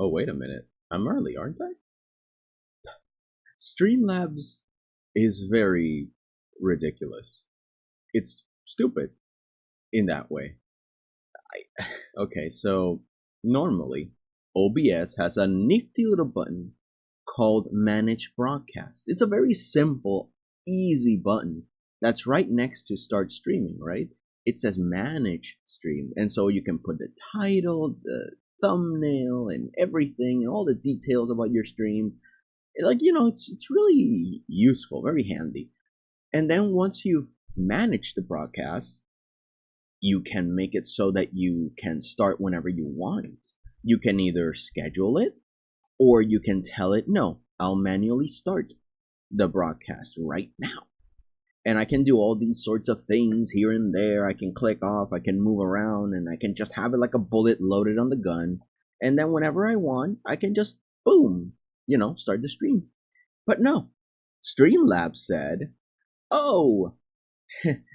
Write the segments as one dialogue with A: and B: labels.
A: Oh, wait a minute. I'm early, aren't I? Streamlabs is very ridiculous. It's stupid in that way. Okay, so normally OBS has a nifty little button called Manage Broadcast. It's a very simple, easy button that's right next to Start Streaming, right? It says Manage Stream, and so you can put the title, the thumbnail, and everything, and all the details about your stream. Like, it's really useful, very handy. And then once you've managed the broadcast, you can make it so that you can start whenever you want. You can either schedule it, or you can tell it, no, I'll manually start the broadcast right now. And I can do all these sorts of things here and there. I can click off, I can move around, and I can just have it like a bullet loaded on the gun. And then whenever I want, I can just, boom, start the stream. But no, Streamlabs said, oh,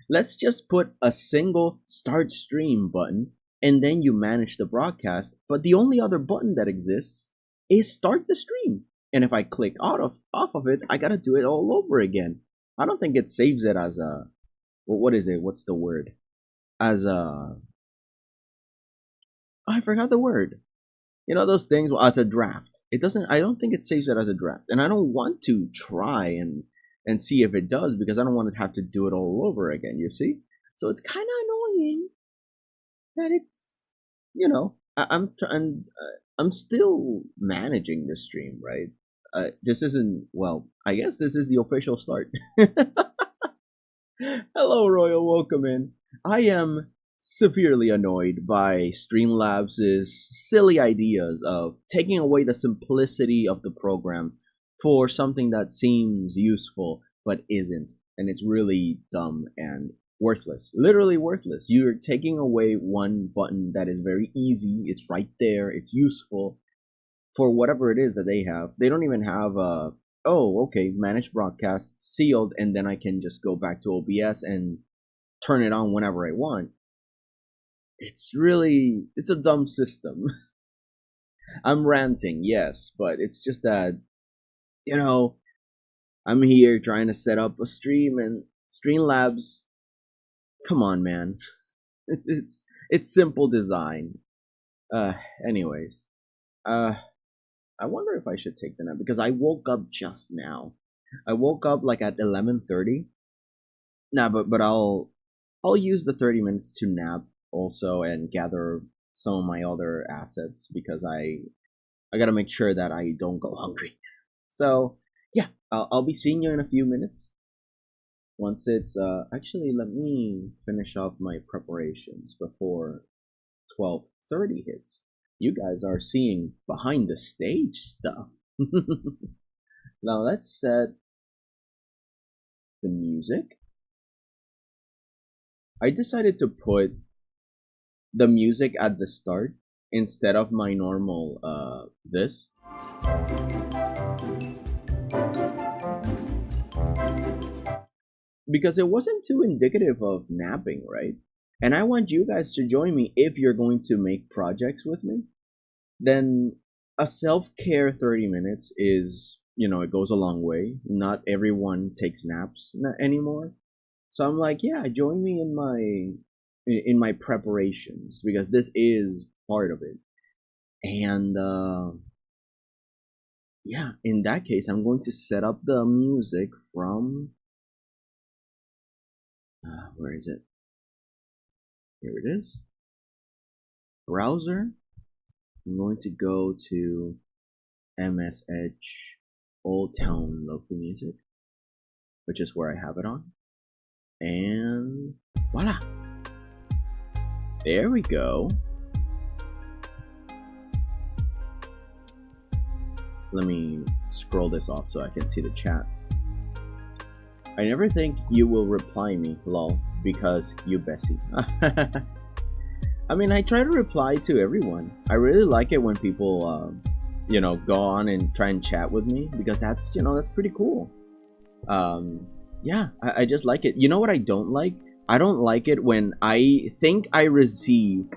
A: let's just put a single start stream button, and then you manage the broadcast. But the only other button that exists is start the stream. And if I click off of it, I gotta do it all over again. I don't think it saves it as a, what is it? What's the word? As a, I forgot the word. Those things, well, as a draft. It doesn't, I don't think it saves it as a draft. And I don't want to try and see if it does, because I don't want to have to do it all over again, you see? So it's kind of annoying that it's, I'm still managing the stream, right? This isn't, well, I guess this is the official start. Hello, Royal, welcome in. I am severely annoyed by Streamlabs' silly ideas of taking away the simplicity of the program for something that seems useful but isn't. And it's really dumb and worthless. Literally worthless. You're taking away one button that is very easy. It's right there. It's useful for whatever it is that they have. They don't even have a, oh, okay, manage broadcast, sealed, and then I can just go back to OBS and turn it on whenever I want. It's a dumb system. I'm ranting, yes, but it's just that, I'm here trying to set up a stream, and Streamlabs, come on, man. It's simple design. Anyways, I wonder if I should take the nap, because I woke up just now. I woke up like at 11:30. Nah, but I'll use the 30 minutes to nap also and gather some of my other assets, because I gotta make sure that I don't go hungry. So yeah, I'll be seeing you in a few minutes. Once it's actually, let me finish off my preparations before 12:30 hits. You guys are seeing behind the stage stuff. Now let's set the music. I decided to put the music at the start instead of my normal this. Because it wasn't too indicative of napping, right? And I want you guys to join me if you're going to make projects with me. Then a self-care 30 minutes is, it goes a long way. Not everyone takes naps anymore. So I'm like, yeah, join me in my preparations, because this is part of it. And yeah, in that case, I'm going to set up the music from where is it? Here it is. Browser. I'm going to go to MS Edge Old Town Local Music, which is where I have it on. And voila! There we go. Let me scroll this off so I can see the chat. I never think you will reply me, lol, because you Bessie. I mean, I try to reply to everyone. I really like it when people, go on and try and chat with me, because that's, that's pretty cool. Yeah, I just like it. You know what I don't like? I don't like it when I think I receive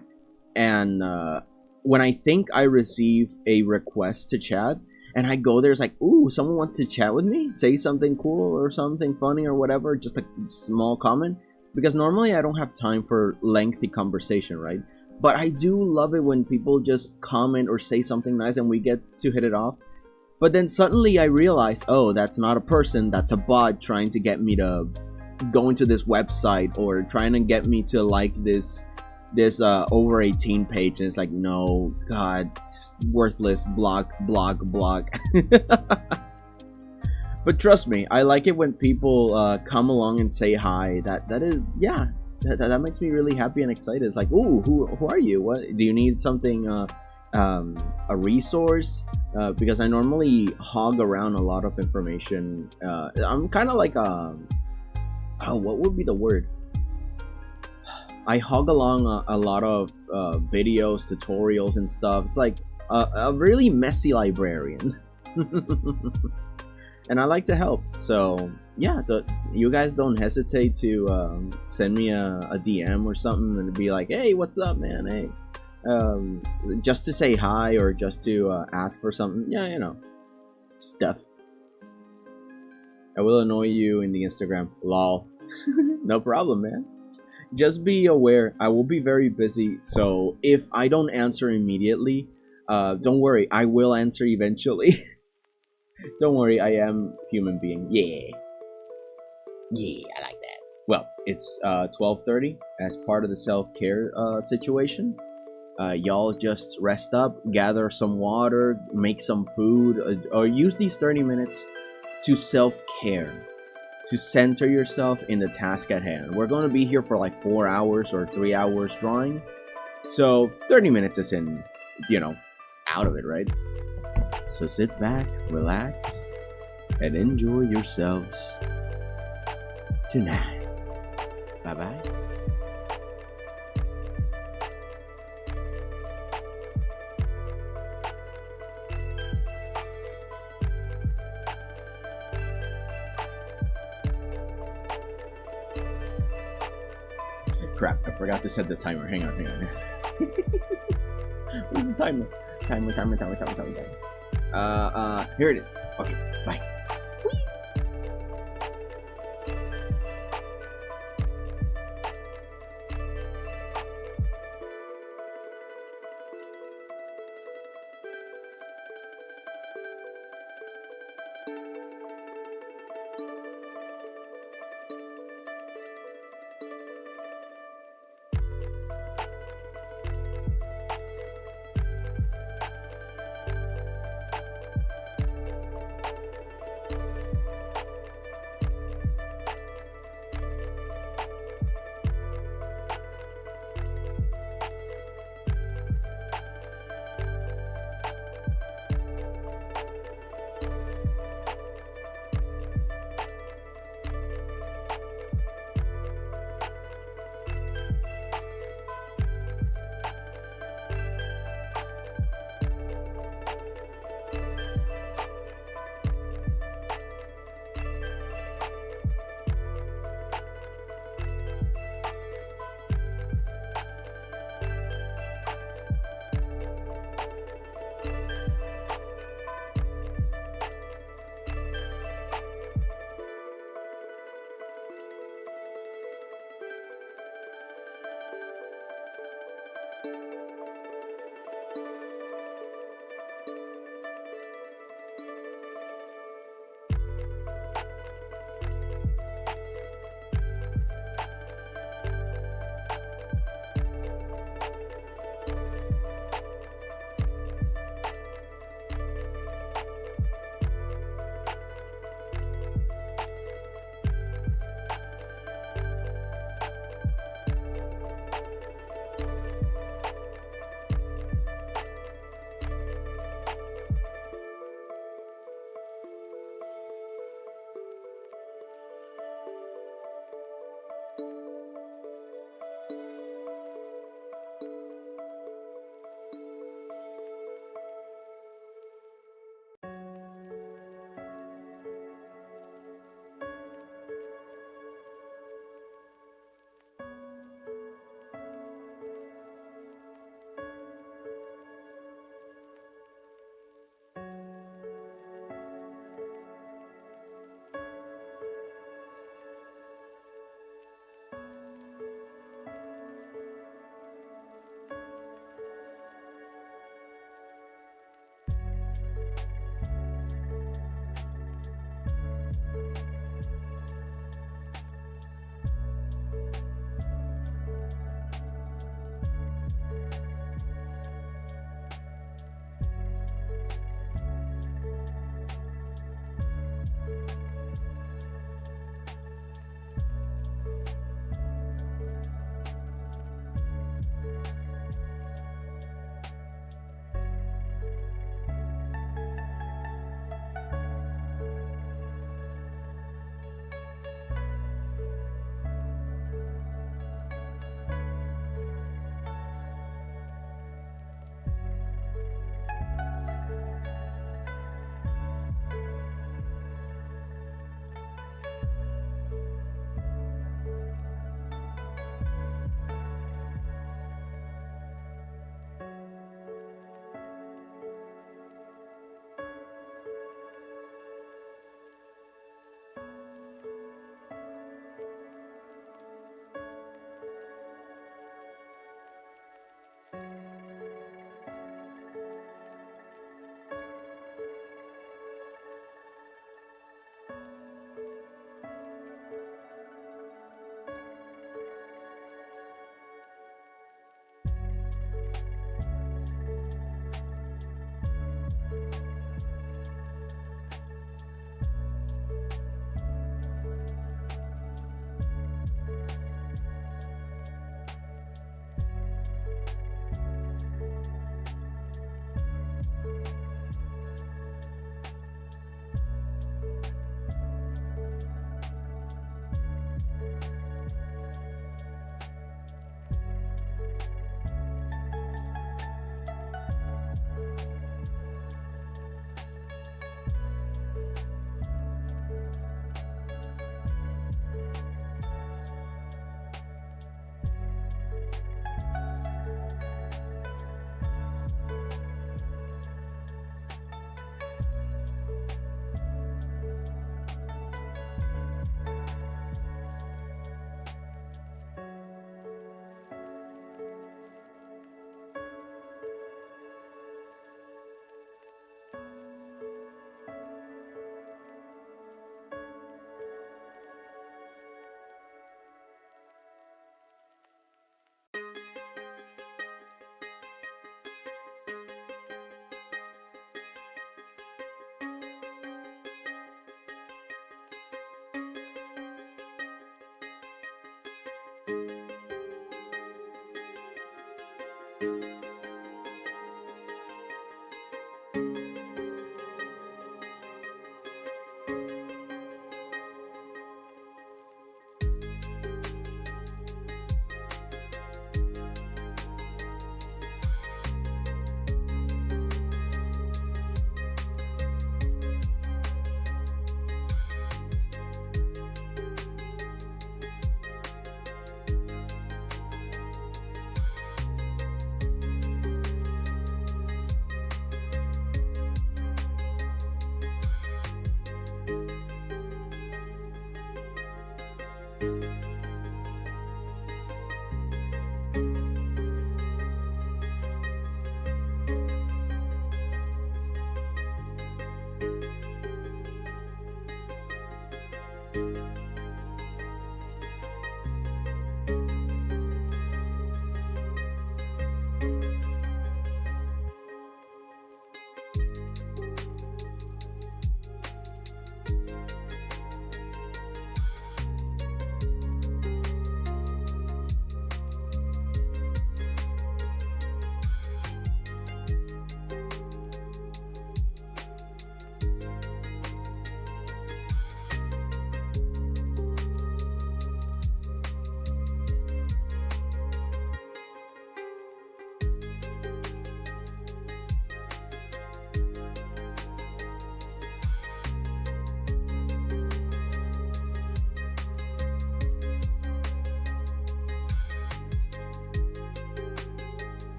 A: an when I think I receive a request to chat, and I go there, it's like, ooh, someone wants to chat with me, say something cool or something funny or whatever, just a small comment. Because normally I don't have time for lengthy conversation, right? But I do love it when people just comment or say something nice and we get to hit it off. But then suddenly I realize, oh, that's not a person, that's a bot trying to get me to go into this website or trying to get me to like this over 18 page, and it's like, no, god, worthless, block. But trust me, I like it when people come along and say hi. That is, yeah, that makes me really happy and excited. It's like, ooh, who are you? What do you need? Something a resource? Because I normally hog around a lot of information. I'm kind of like oh, what would be the word? I hog along a lot of videos, tutorials, and stuff. It's like a really messy librarian. And I like to help. So yeah, you guys don't hesitate to send me a DM or something and be like, hey, what's up, man? Hey, just to say hi or just to ask for something. Yeah, you know, stuff. I will annoy you in the Instagram. Lol. No problem, man. Just be aware, I will be very busy, so if I don't answer immediately, don't worry, I will answer eventually. Don't worry, I am a human being. Yeah, I like that. Well, it's 12:30 as part of the self-care situation. Y'all just rest up, gather some water, make some food, or use these 30 minutes to self-care. To center yourself in the task at hand. We're going to be here for like 4 hours or 3 hours drawing. So 30 minutes is in, you know, out of it, right? So sit back, relax, and enjoy yourselves tonight. Bye-bye. Crap, I forgot to set the timer. Hang on. Where's the timer? Timer. Here it is. Okay, bye.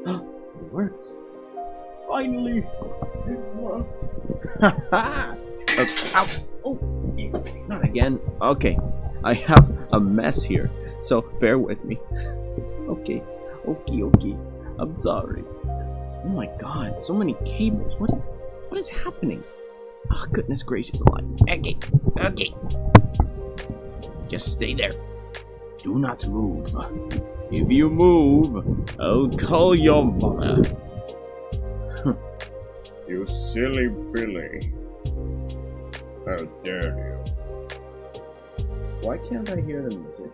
A: It works. Finally, it works. Haha. Ow. Oh, not again. Okay, I have a mess here, so bear with me. Okay. I'm sorry. Oh my god, so many cables. What is happening? Oh, goodness gracious alive. Okay. Just stay there. Do not move. If you move, I'll call your mother. You silly Billy. How dare you? Why can't I hear the music?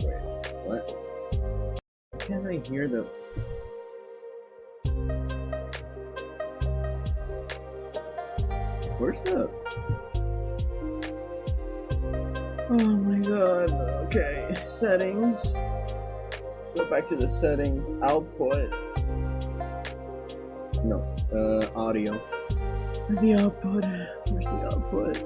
A: Wait, what? Why can't I hear the... Where's the... Oh my god, okay, settings. Let's go back to the settings, output. No, audio. The output, where's the output?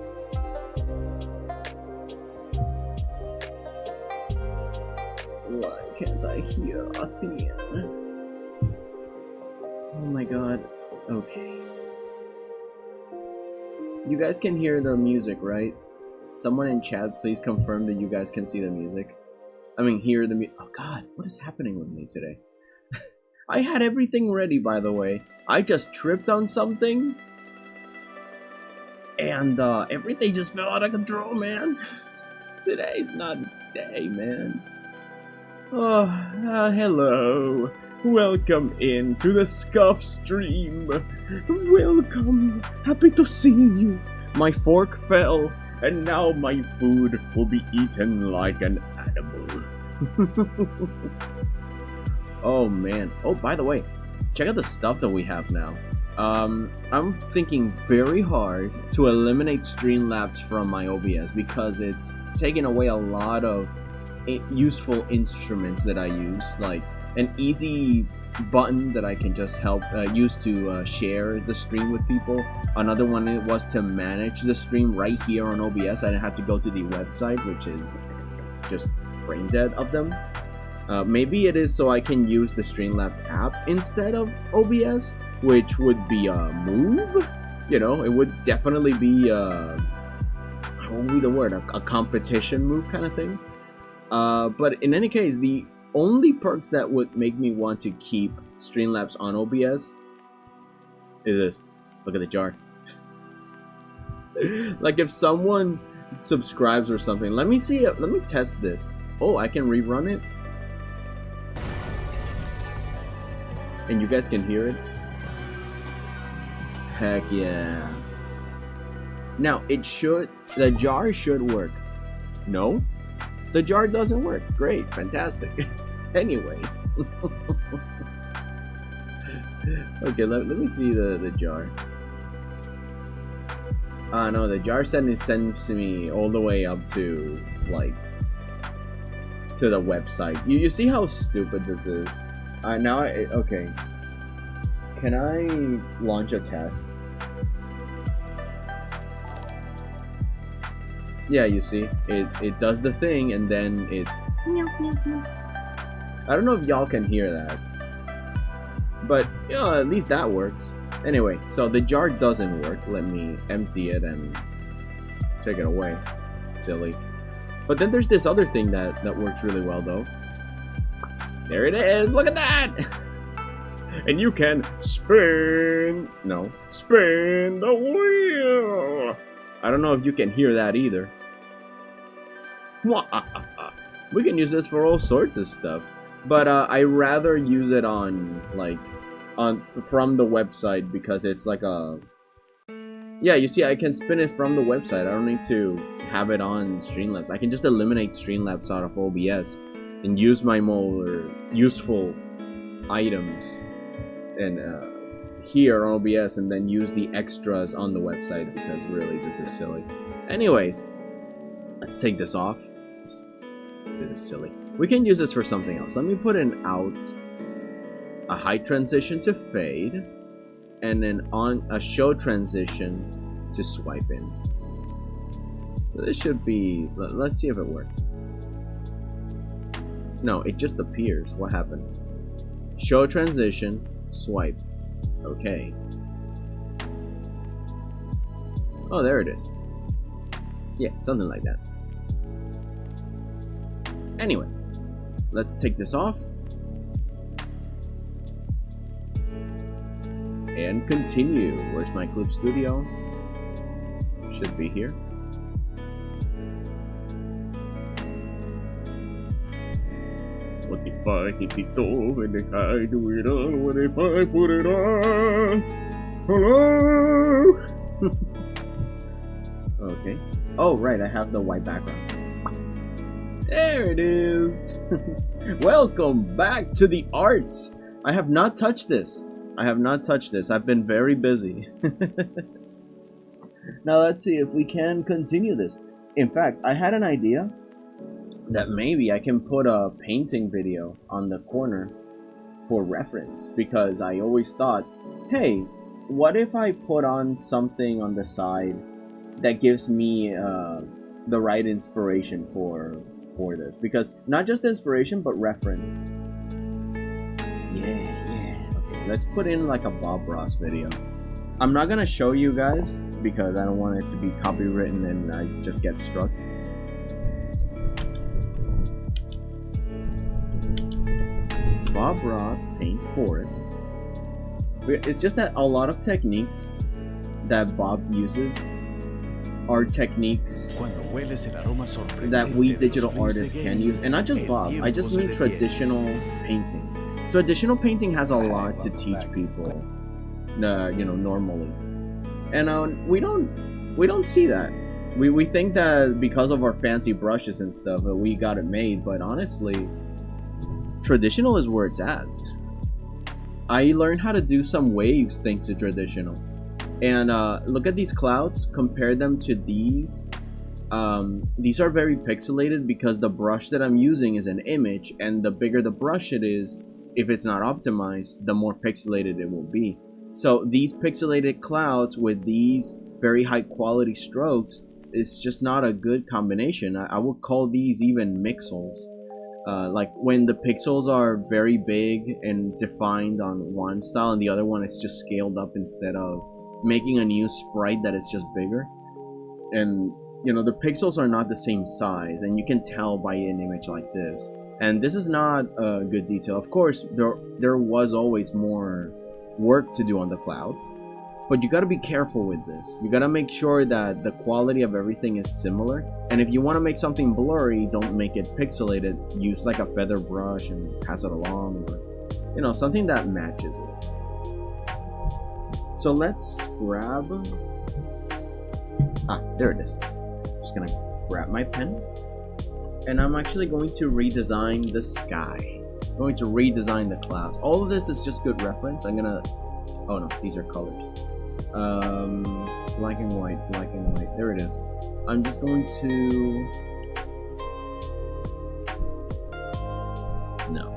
A: Why can't I hear a thing? Oh my god, okay. You guys can hear the music, right? Someone in chat, please confirm that you guys can see the music. I mean, hear the music. Oh god, what is happening with me today? I had everything ready, by the way. I just tripped on something. And everything just fell out of control, man. Today's not a day, man. Oh, hello. Welcome into the Scuff stream. Welcome. Happy to see you. My fork fell. And now my food will be eaten like an animal. Oh man. Oh, by the way, check out the stuff that we have now. I'm thinking very hard to eliminate Streamlabs from my OBS because it's taken away a lot of useful instruments that I use, like an easy button that I can just use to share the stream with people. Another one was to manage the stream right here on OBS. I didn't have to go to the website, which is just brain dead of them. Maybe it is so I can use the Streamlabs app instead of OBS, which would be a move. You know, it would definitely be what would be the word? A competition move kind of thing. But in any case, the only perks that would make me want to keep Streamlabs on OBS is this. Look at the jar. Like if someone subscribes or something, let me see it. Let me test this. Oh, I can rerun it. And you guys can hear it. Heck yeah. Now the jar should work. No? The jar doesn't work. Great, fantastic. Anyway. Okay, let me see the jar. No, the jar sends me all the way up to, like, to the website. You see how stupid this is? Now okay. Can I launch a test? Yeah, you see, it does the thing and then it... I don't know if y'all can hear that. But, you know, at least that works. Anyway, so the jar doesn't work. Let me empty it and take it away. Silly. But then there's this other thing that works really well, though. There it is! Look at that! And you can spin the wheel! I don't know if you can hear that either. We can use this for all sorts of stuff. But I rather use it on, like, from the website because it's like a... Yeah, you see, I can spin it from the website. I don't need to have it on Streamlabs. I can just eliminate Streamlabs out of OBS and use my more useful items and here on OBS and then use the extras on the website because really this is silly. Anyways, let's take this off. This is silly. We can use this for something else. Let me put an out, a high transition to fade, and then on a show transition to swipe in. So this should be, let's see if it works. No, it just appears. What happened? Show transition, swipe. Okay. Oh, there it is. Yeah, something like that. Anyways, let's take this off. And continue. Where's my clip studio? Should be here. What if I hit it off and if I do it on? What if I put it on? Hello? Okay. Oh, right, I have the white background. There it is. Welcome back to the arts. I have not touched this. I've been very busy. Now let's see if we can continue this. In fact, I had an idea that maybe I can put a painting video on the corner for reference, because I always thought, hey, what if I put on something on the side that gives me the right inspiration for this? Because not just inspiration, but reference. Yeah. Okay, let's put in like a Bob Ross video. I'm not gonna show you guys because I don't want it to be copywritten and I just get struck. Bob Ross paint forest. It's just that a lot of techniques that Bob uses are techniques that we digital artists can use, and not just Bob. I just mean traditional painting. Traditional painting has a lot to teach people, you know, normally, and we don't see that. We think that because of our fancy brushes and stuff, we got it made, but honestly, traditional is where it's at. I learned how to do some waves thanks to traditional. And look at these clouds, compare them to these. These are very pixelated because the brush that I'm using is an image, and the bigger the brush it is, if it's not optimized, the more pixelated it will be. So these pixelated clouds with these very high quality strokes, it's just not a good combination. I would call these even mixels. Like when the pixels are very big and defined on one style and the other one is just scaled up instead of making a new sprite that is just bigger. And you know, the pixels are not the same size, and you can tell by an image like this. And this is not a good detail. Of course, there was always more work to do on the clouds, but you got to be careful with this. You got to make sure that the quality of everything is similar, and if you want to make something blurry, don't make it pixelated. Use like a feather brush and pass it along, or you know, something that matches it. So let's grab, there it is. Just gonna grab my pen, and I'm actually going to redesign the sky. I'm going to redesign the clouds. All of this is just good reference. I'm gonna, oh no, these are colors. Black and white, there it is. I'm just going to, no.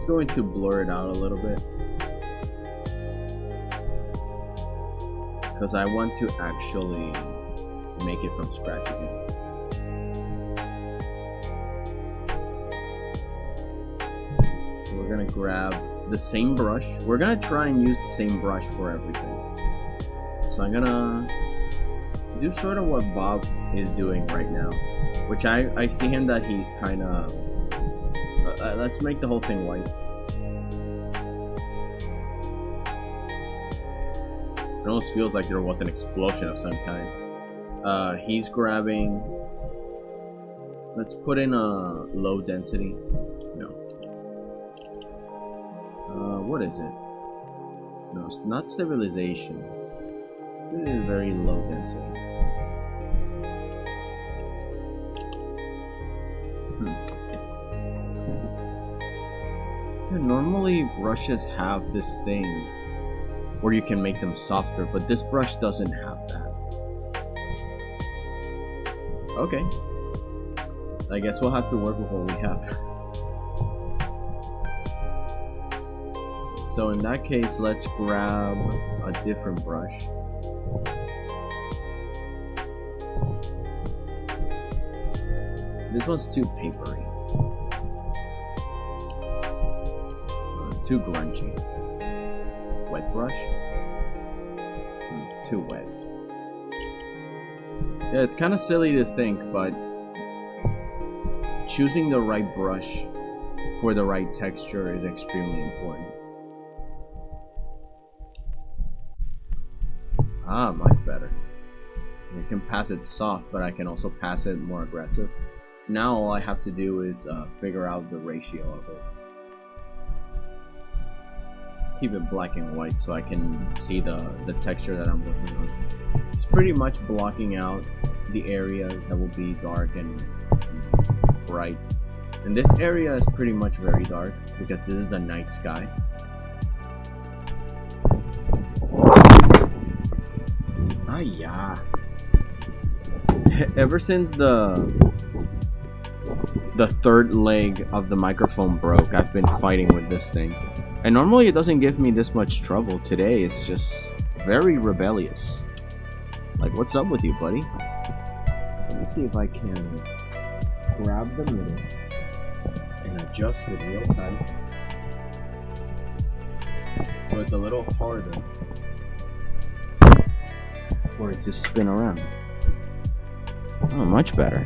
A: Going to blur it out a little bit because I want to actually make it from scratch again. We're gonna grab the same brush. We're gonna try and use the same brush for everything. So I'm gonna do sort of what Bob is doing right now, which I see him that he's kind of let's make the whole thing white. It almost feels like there was an explosion of some kind. He's grabbing, let's put in a low density. No. What is it? No, it's not stabilization. It is very low density. Normally brushes have this thing where you can make them softer, but this brush doesn't have that. Okay, I guess we'll have to work with what we have. so in that case, let's grab a different brush. This one's too papery. Too grungy. Wet brush? Too wet. Yeah, it's kind of silly to think, but choosing the right brush for the right texture is extremely important. Ah, much better. I can pass it soft, but I can also pass it more aggressive. Now all I have to do is figure out the ratio of it. Keep it black and white so I can see the texture that I'm working on. It's pretty much blocking out the areas that will be dark and bright. And this area is pretty much very dark because this is the night sky. Ah, yeah. Ever since the third leg of the microphone broke, I've been fighting with this thing. And normally it doesn't give me this much trouble. Today it's just very rebellious. Like, what's up with you, buddy? Let me see if I can grab the middle and adjust it real tight. So it's a little harder for it to spin around. Oh, much better.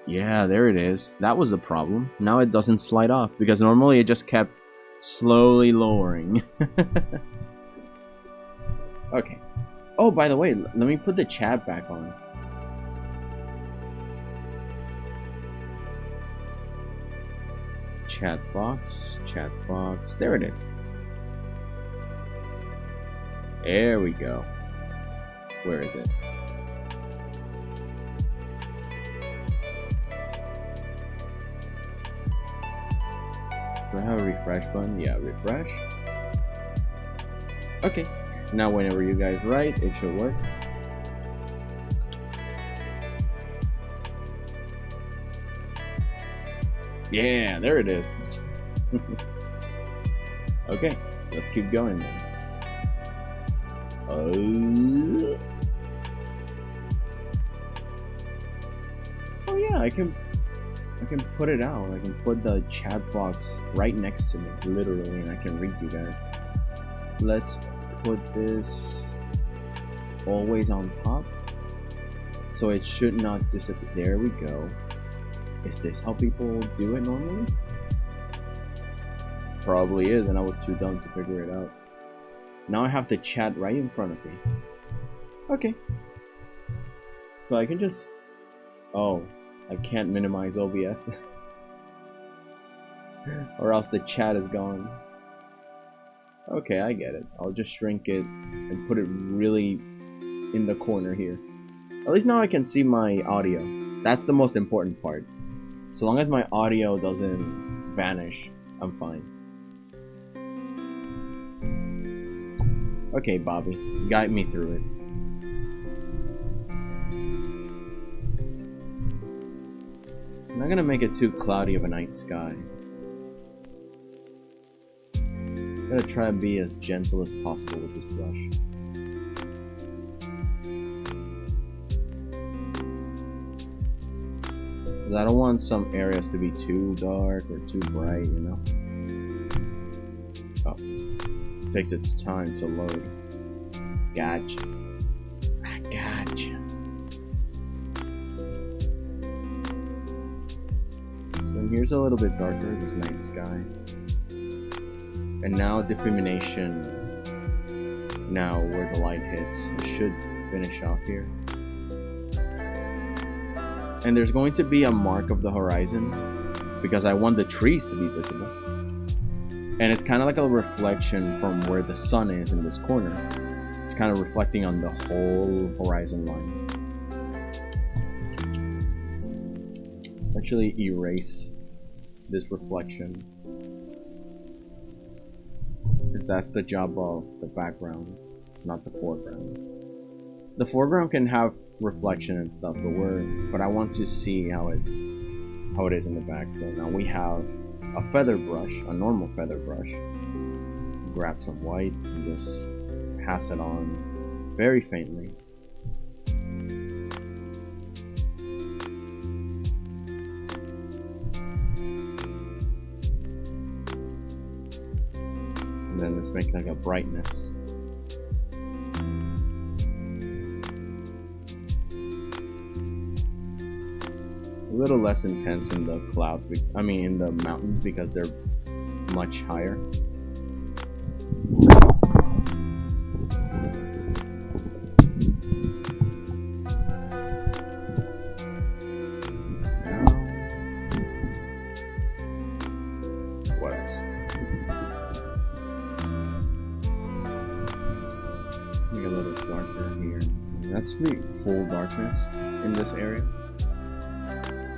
A: Yeah, there it is. That was the problem. Now it doesn't slide off because normally it just kept slowly lowering. Okay. Oh, by the way, let me put the chat back on. Chat box. There it is. There we go. Where is it? Do I have a refresh button? Yeah, refresh. Okay. Now whenever you guys write, it should work. Yeah, there it is. Okay, let's keep going then. Oh yeah, I can put it out. I can put the chat box right next to me, literally, and I can read you guys. Let's put this always on top, so it should not disappear. There we go. Is this how people do it normally? Probably is, and I was too dumb to figure it out. Now I have the chat right in front of me. Okay. So I can just... Oh, I can't minimize OBS. Or else the chat is gone. Okay, I get it. I'll just shrink it and put it really in the corner here. At least now I can see my audio. That's the most important part. So long as my audio doesn't vanish, I'm fine. Okay, Bobby, guide me through it. I'm not gonna make it too cloudy of a night sky. I'm gonna try and be as gentle as possible with this brush. Because I don't want some areas to be too dark or too bright, you know? Oh. It takes its time to load. Gotcha. I gotcha. So here's a little bit darker, this night sky. And now diffumination. Now where the light hits. It should finish off here. And there's going to be a mark of the horizon because I want the trees to be visible. And it's kind of like a reflection from where the sun is in this corner. It's kind of reflecting on the whole horizon line. Let's actually erase this reflection, because that's the job of the background, not the foreground. The foreground can have reflection and stuff, but I want to see how it how it is in the back. So now we have a feather brush, a normal feather brush. Grab some white and just pass it on very faintly. And then let's make like a brightness. A little less intense in the clouds, I mean in the mountains, because they're much higher. What else? Make a little darker here. That's pretty full darkness in this area.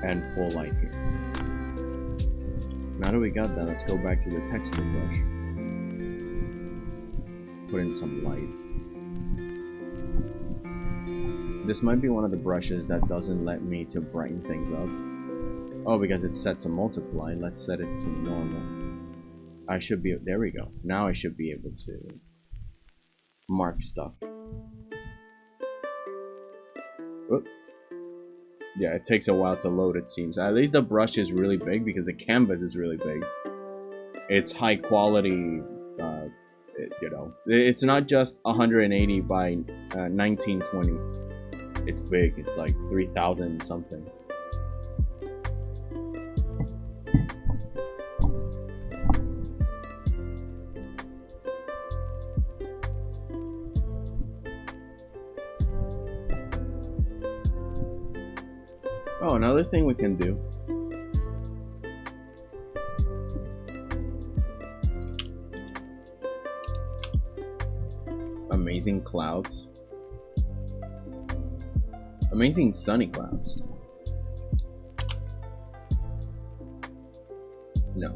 A: And full light here. Now that we got that, let's go back to the texture brush. Put in some light. This might be one of the brushes that doesn't let me to brighten things up. Oh, because it's set to multiply. Let's set it to normal. I should be, there we go. Now I should be able to mark stuff. Whoop. Yeah, it takes a while to load, it seems. At least the brush is really big because the canvas is really big. It's high quality, you know. It's not just 180 by 1920. It's big. It's like 3,000 something. Oh, another thing we can do. Amazing clouds. Amazing sunny clouds. No.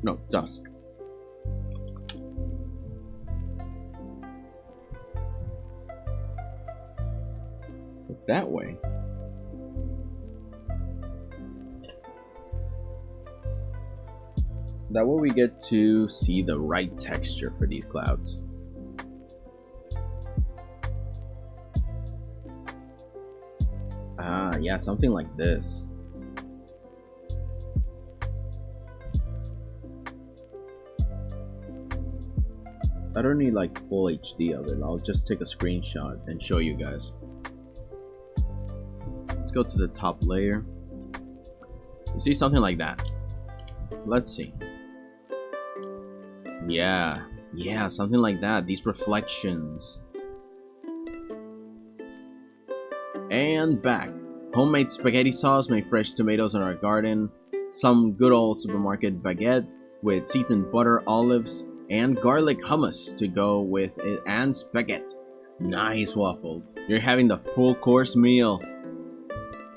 A: No, dusk. It's that way. That way we get to see the right texture for these clouds. Ah, yeah, something like this. I don't need like full HD of it. I'll just take a screenshot and show you guys. Let's go to the top layer. You see something like that. Let's see. Yeah, something like that. These reflections. And back. Homemade spaghetti sauce, made fresh tomatoes in our garden. Some good old supermarket baguette with seasoned butter, olives, and garlic hummus to go with it, and spaghetti. Nice waffles. You're having the full course meal.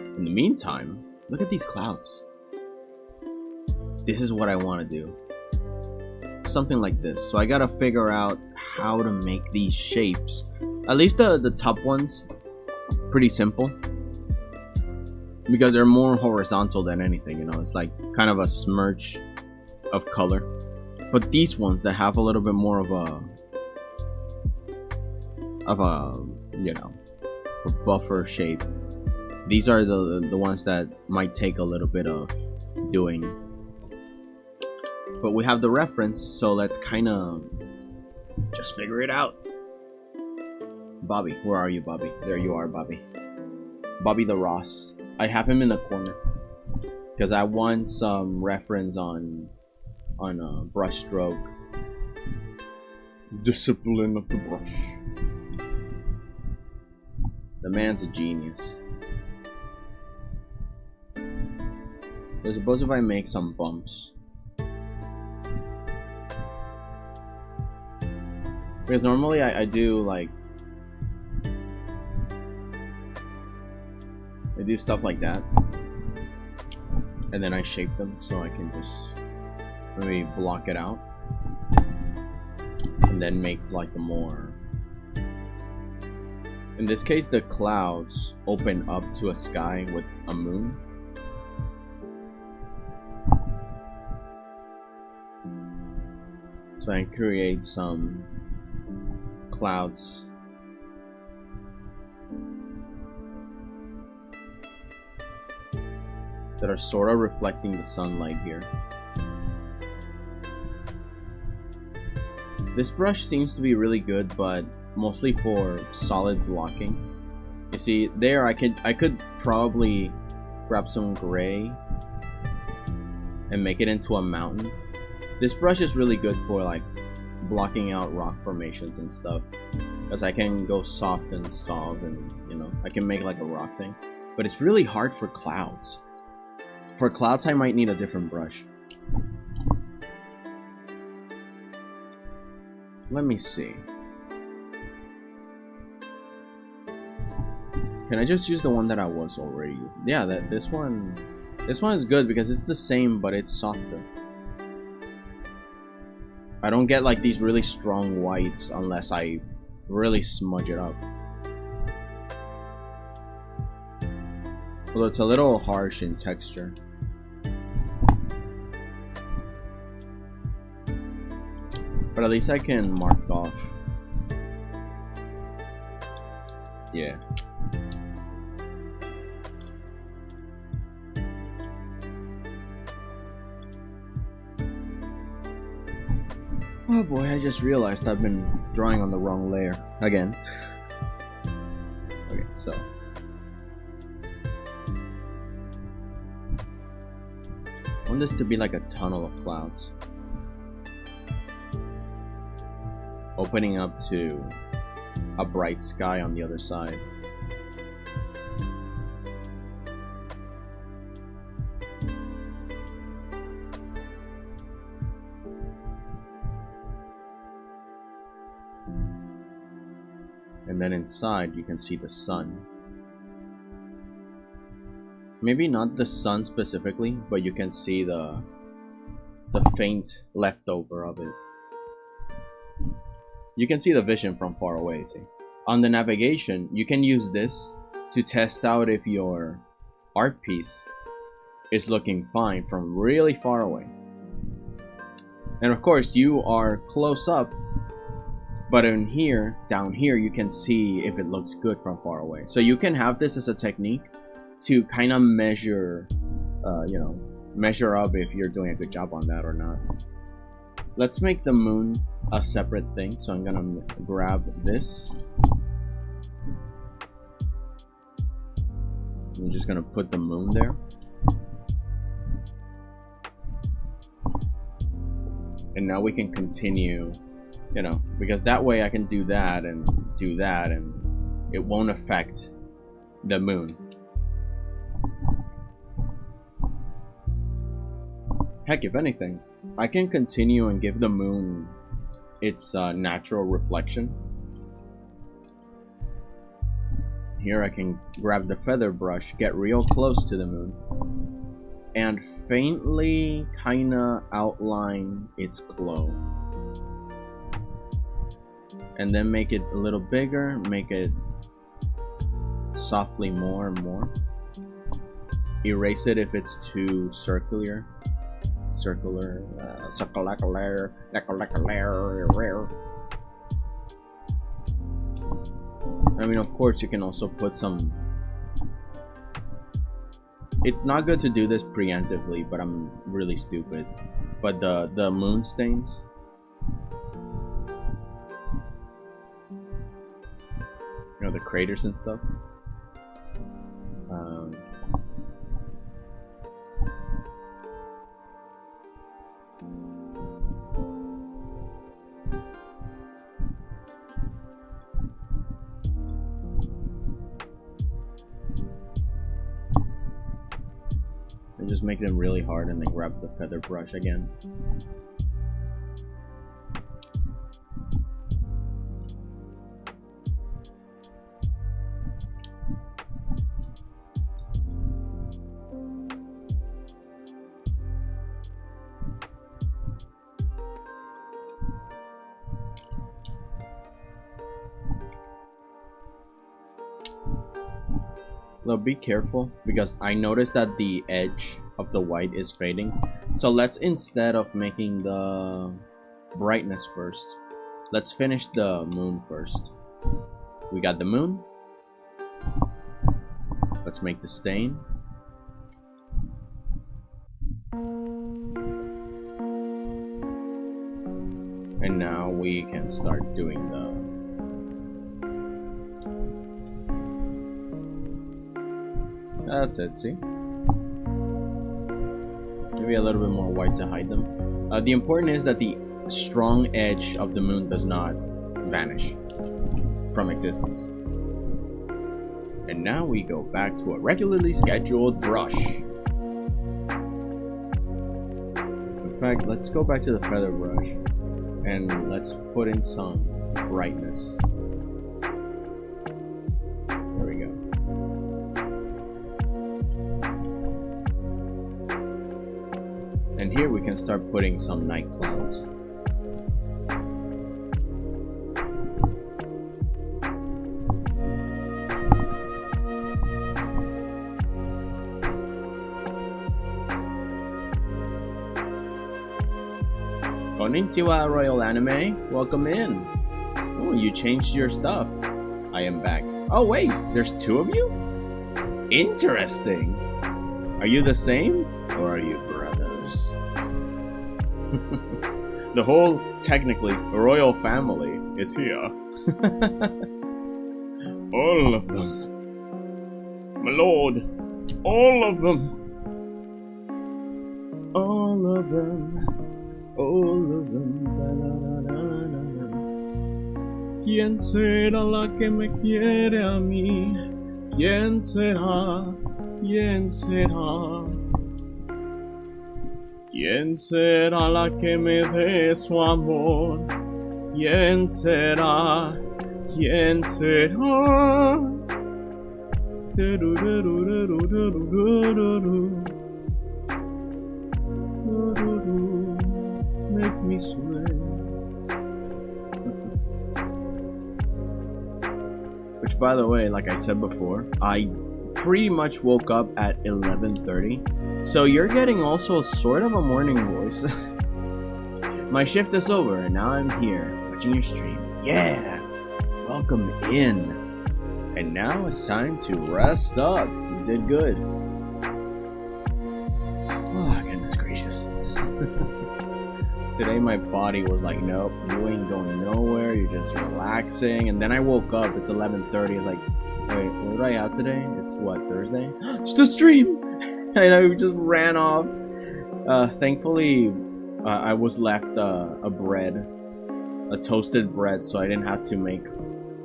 A: In the meantime, look at these clouds. This is what I want to do. Something like this. So I gotta figure out how to make these shapes. At least the top ones, pretty simple. Because they're more horizontal than anything, you know. It's like kind of a smirch of color. But these ones that have a little bit more of a you know, a buffer shape. These are the ones that might take a little bit of doing. But we have the reference, so let's kind of just figure it out. Bobby, where are you, Bobby? There you are, Bobby. Bobby the Ross. I have him in the corner because I want some reference on brush stroke. Discipline of the brush. The man's a genius. I suppose if I make some bumps. Because normally I do like I do stuff like that, and then I shape them so I can just maybe block it out, and then make like the more In this case, the clouds open up to a sky with a moon. So I create some clouds that are sort of reflecting the sunlight here. This brush seems to be really good, but mostly for solid blocking. You see, there I could probably grab some gray and make it into a mountain. This brush is really good for like blocking out rock formations and stuff, because I can go soft and solve, and you know, I can make like a rock thing. But it's really hard for clouds. For clouds, I might need a different brush. Let me see. Can I just use the one that I was already using? Yeah, this one is good because it's the same, but it's softer. I don't get like these really strong whites unless I really smudge it up. Although it's a little harsh in texture. But at least I can mark off. Yeah. Oh boy, I just realized I've been drawing on the wrong layer again. Okay, so I want this to be like a tunnel of clouds, opening up to a bright sky on the other side. And then inside you can see the sun. Maybe not the sun specifically, but you can see the faint leftover of it. You can see the vision from far away, see? On the navigation, you can use this to test out if your art piece is looking fine from really far away. And of course, you are close up, but in here, down here, you can see if it looks good from far away. So you can have this as a technique to kind of measure, you know, measure up if you're doing a good job on that or not. Let's make the moon a separate thing. So I'm gonna grab this. I'm just gonna put the moon there. And now we can continue, you know, because that way I can do that and it won't affect the moon. Heck, if anything, I can continue and give the moon its natural reflection. Here I can grab the feather brush, get real close to the moon, and faintly kinda outline its glow. And then make it a little bigger, make it softly more and more. Erase it if it's too circular. I mean, of course, you can also put some. It's not good to do this preemptively, but I'm really stupid. But the moon stains. You know, the craters and stuff. And just make them really hard and then grab the feather brush again. Look, be careful because I noticed that the edge of the white is fading. So let's, instead of making the brightness first, let's finish the moon first. We got the moon. Let's make the stain. And now we can start doing the... That's it, see? Maybe a little bit more white to hide them. The important is that the strong edge of the moon does not vanish from existence. And now we go back to a regularly scheduled brush. In fact, let's go back to the feather brush and let's put in some brightness. There we go. And here we can start putting some night clouds. Konnichiwa, Royal Anime. Welcome in. Oh, you changed your stuff. I am back. Oh wait, there's two of you? Interesting. Are you the same? Or are you brothers? The whole, technically, royal family is here. All of them. My lord. All of them. All of them. All of them. ¿Quién será la que me quiere a mí? ¿Quién será? ¿Quién será? ¿Quién será la que me dé su amor? ¿Quién será? ¿Quién será? Make me sway. Which, by the way, like I said before, I pretty much woke up at 11:30, so you're getting also sort of a morning voice. My shift is over and now I'm here watching your stream. Yeah, welcome in. And now it's time to rest up. You did good. Oh goodness gracious. Today my body was like, nope, you ain't going nowhere, you're just relaxing. And then I woke up, it's 11:30, it's like, wait, what did I have today? It's what, Thursday? It's the stream! And I just ran off. Thankfully, I was left a toasted bread, so I didn't have to make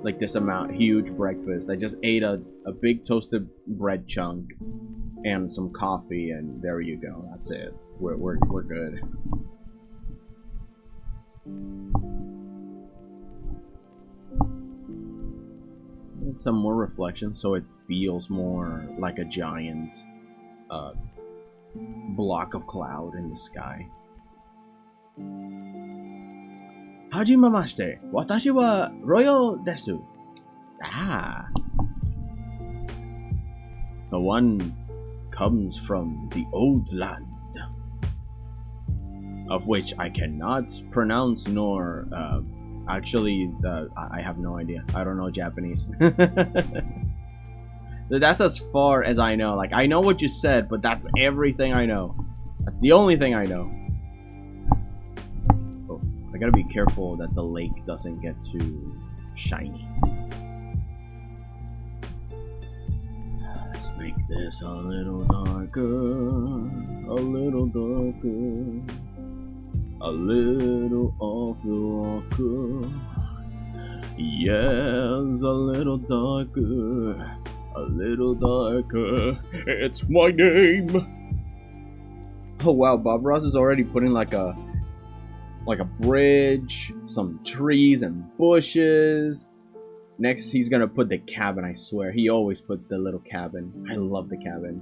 A: like this huge breakfast. I just ate a big toasted bread chunk and some coffee, and there you go. That's it. We're good. Need some more reflection so it feels more like a giant block of cloud in the sky. Hajimemashite, watashi wa Royal desu. Ah. So one comes from the old land, of which I cannot pronounce nor actually I have no idea. I don't know Japanese. That's as far as I know. Like, I know what you said, but that's everything I know. That's the only thing I know. Oh, I gotta be careful that the lake doesn't get too shiny. Let's make this a little darker, a little darker, a little off the rocker. Yes, a little darker, a little darker. It's my name. Oh wow, Bob Ross is already putting like a bridge, some trees and bushes. Next, he's gonna put the cabin, I swear. He always puts the little cabin. I love the cabin.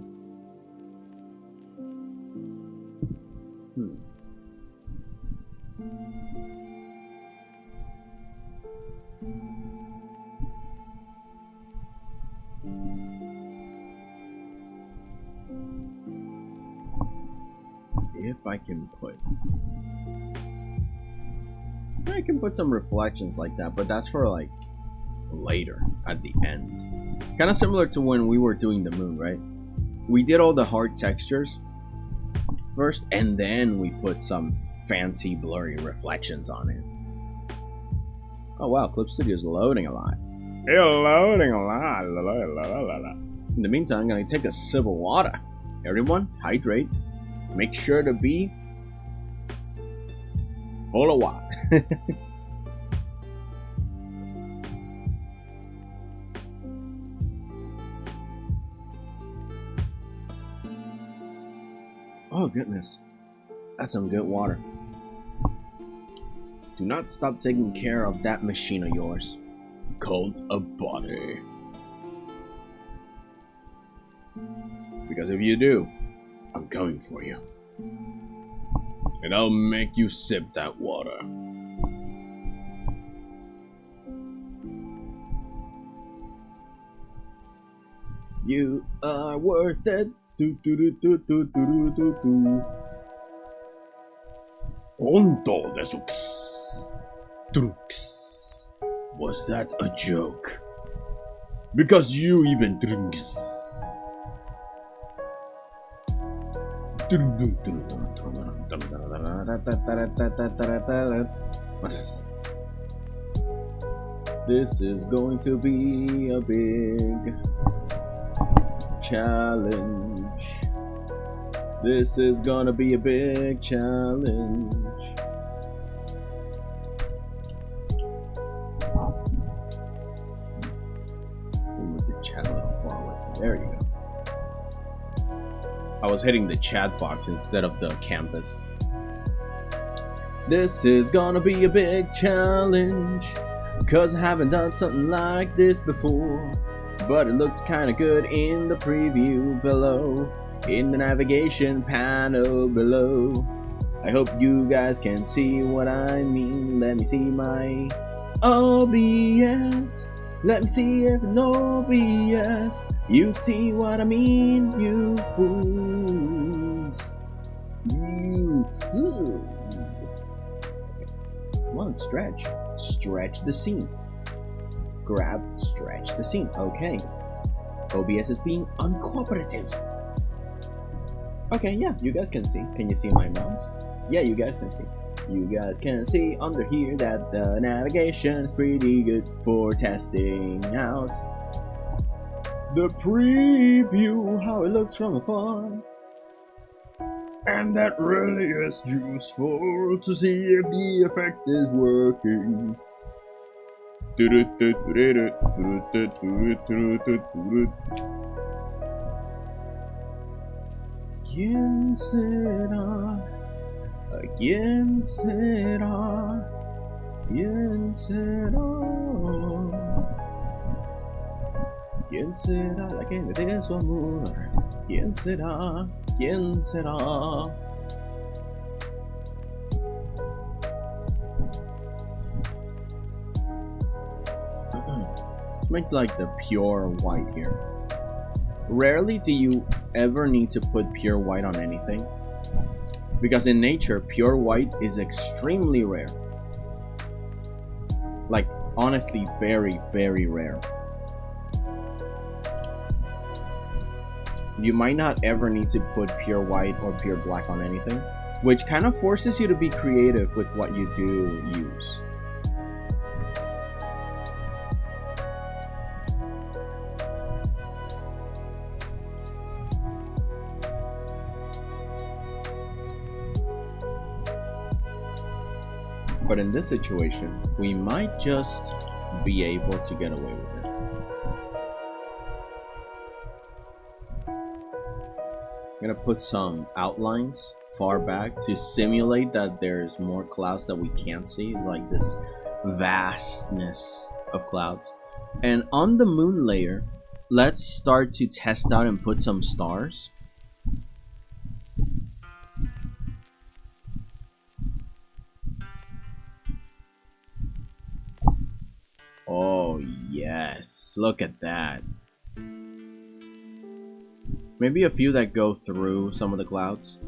A: if I can put some reflections like that, but that's for like later at the end. Kind of similar to when we were doing the moon, right? We did all the hard textures first, and then we put some fancy blurry reflections on it. Oh wow, Clip Studio is loading a lot. It's loading a lot. In the meantime, I'm gonna take a sip of water. Everyone, hydrate. Make sure to be full of water. Oh goodness, that's some good water. Do not stop taking care of that machine of yours called a body. Because if you do, I'm coming for you. And I'll make you sip that water. You are worth it. Do do do do do do do do. Hondo desux. Drunks. Was that a joke? Because you even drinks. This is going to be a big challenge. This is gonna be a big challenge. Move the chat a little forward. There you go. I was hitting the chat box instead of the canvas. This is gonna be a big challenge, 'cause I haven't done something like this before. But it looks kinda good in the preview below, in the navigation panel below. I hope you guys can see what I mean. Let me see my OBS. Let me see if no BS. You see what I mean, you fools. You fools. Come on, stretch. Stretch the scene. Grab, stretch the scene. Okay. OBS is being uncooperative. Okay, yeah, you guys can see. Can you see my mouse? Yeah, you guys can see. You guys can see under here that the navigation is pretty good for testing out the preview, how it looks from afar. And that really is useful to see if the effect is working. ¿Quién será? ¿Quién será? ¿Quién será? ¿Quién será la que me dé su amor? ¿Quién será? ¿Quién será? Let's make like the pure white here. Rarely do you ever need to put pure white on anything, because in nature, pure white is extremely rare. Like, honestly, very, very rare. You might not ever need to put pure white or pure black on anything, which kind of forces you to be creative with what you do use. But in this situation, we might just be able to get away with it. I'm gonna put some outlines far back to simulate that there's more clouds that we can't see, like this vastness of clouds. And on the moon layer, let's start to test out and put some stars. Oh yes, look at that. Maybe a few that go through some of the clouds.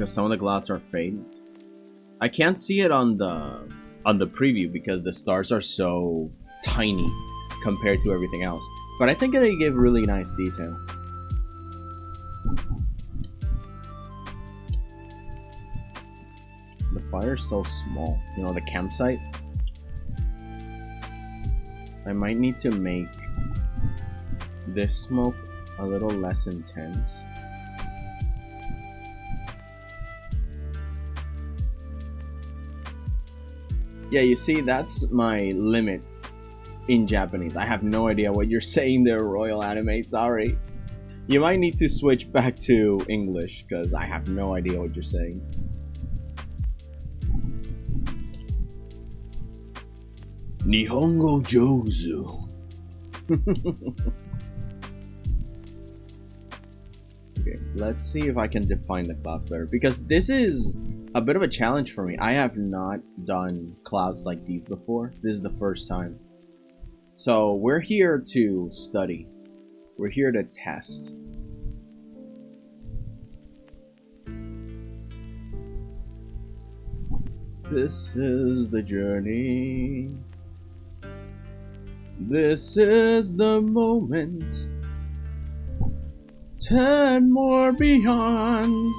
A: because some of the clouds are faded. I can't see it on the preview because the stars are so tiny compared to everything else. But I think they give really nice detail. The fire's so small. You know, the campsite. I might need to make this smoke a little less intense. Yeah, you see, that's my limit in Japanese. I have no idea what you're saying there, Royal Anime. Sorry. You might need to switch back to English because I have no idea what you're saying. Nihongo Jouzu. Okay, let's see if I can define the clouds better, because this is a bit of a challenge for me. I have not done clouds like these before. This is the first time. So we're here to study. We're here to test. This is the journey. This is the moment. 10 more beyond.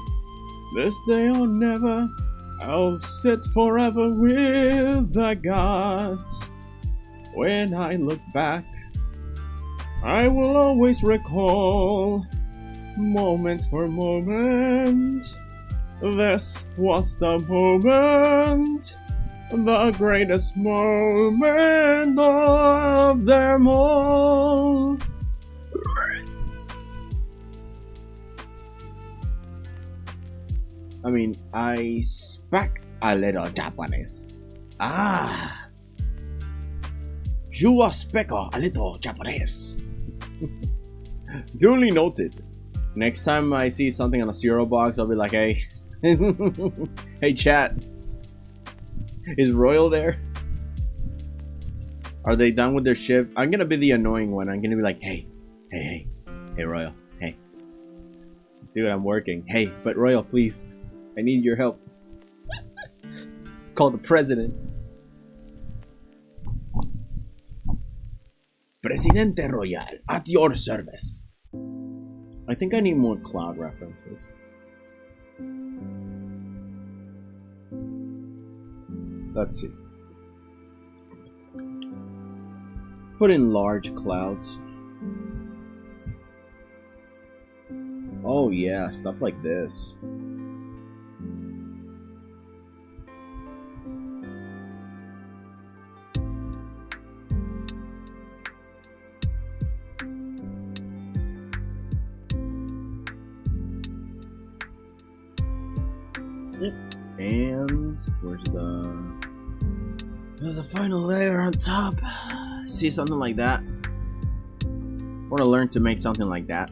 A: This day or never. I'll sit forever with the gods. When I look back, I will always recall, moment for moment. This was the moment, the greatest moment of them all. I mean, I speak a little Japanese. Ah, you speak a little Japanese. Duly noted. Next time I see something on a cereal box, I'll be like, hey, hey chat, is Royal there? Are they done with their shift? I'm gonna be the annoying one. I'm gonna be like, hey Royal, hey, dude, I'm working. Hey, but Royal, please, I need your help. Call the president. Presidente Royal, at your service. I think I need more cloud references. Let's see. Let's put in large clouds. Oh yeah, stuff like this. And where's the final layer on top? See, something like that. I want to learn to make something like that.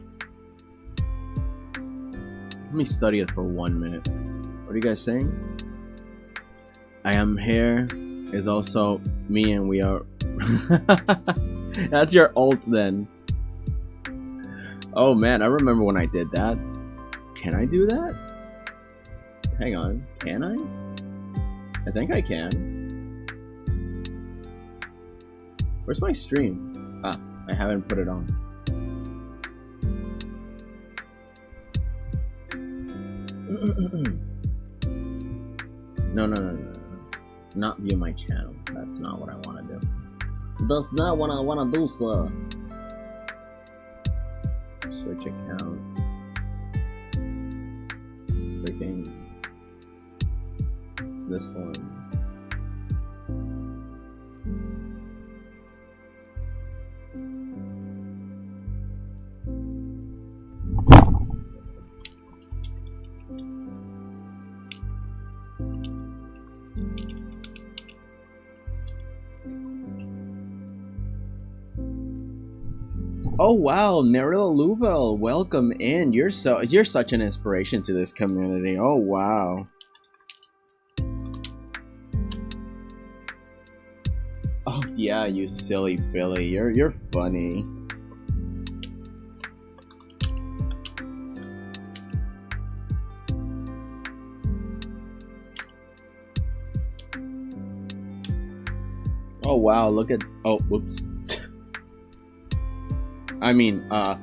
A: Let me study it for 1 minute. What are you guys saying? I am here is also me and we are. That's your alt then. Oh man, I remember when I did that. Can I do that? Hang on, can I? I think I can. Where's my stream? Ah, I haven't put it on. No. Not view my channel. That's not what I want to do. That's not what I want to do, sir. Switch account. Freaking. This one. Oh wow, Nerilla Louvel, welcome in. You're such an inspiration to this community. Oh wow. Oh yeah, you silly Billy. You're funny. Oh wow, look at, oh, whoops. I mean, no,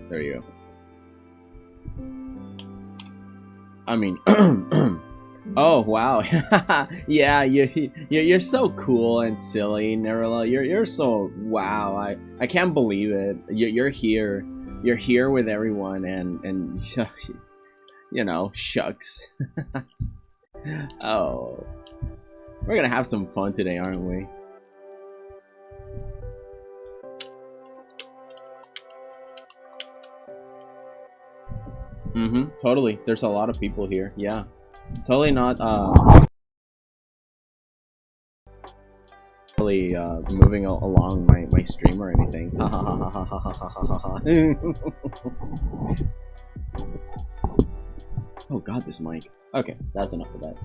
A: there you go. I mean, oh wow, yeah, you're so cool and silly, Nerilla. You're so, wow. I can't believe it. You're here. You're here with everyone, and you know, shucks. Oh, we're gonna have some fun today, aren't we? Totally. There's a lot of people here. Yeah. Totally not really moving along my stream or anything. Oh god, this mic. Okay, that's enough of that.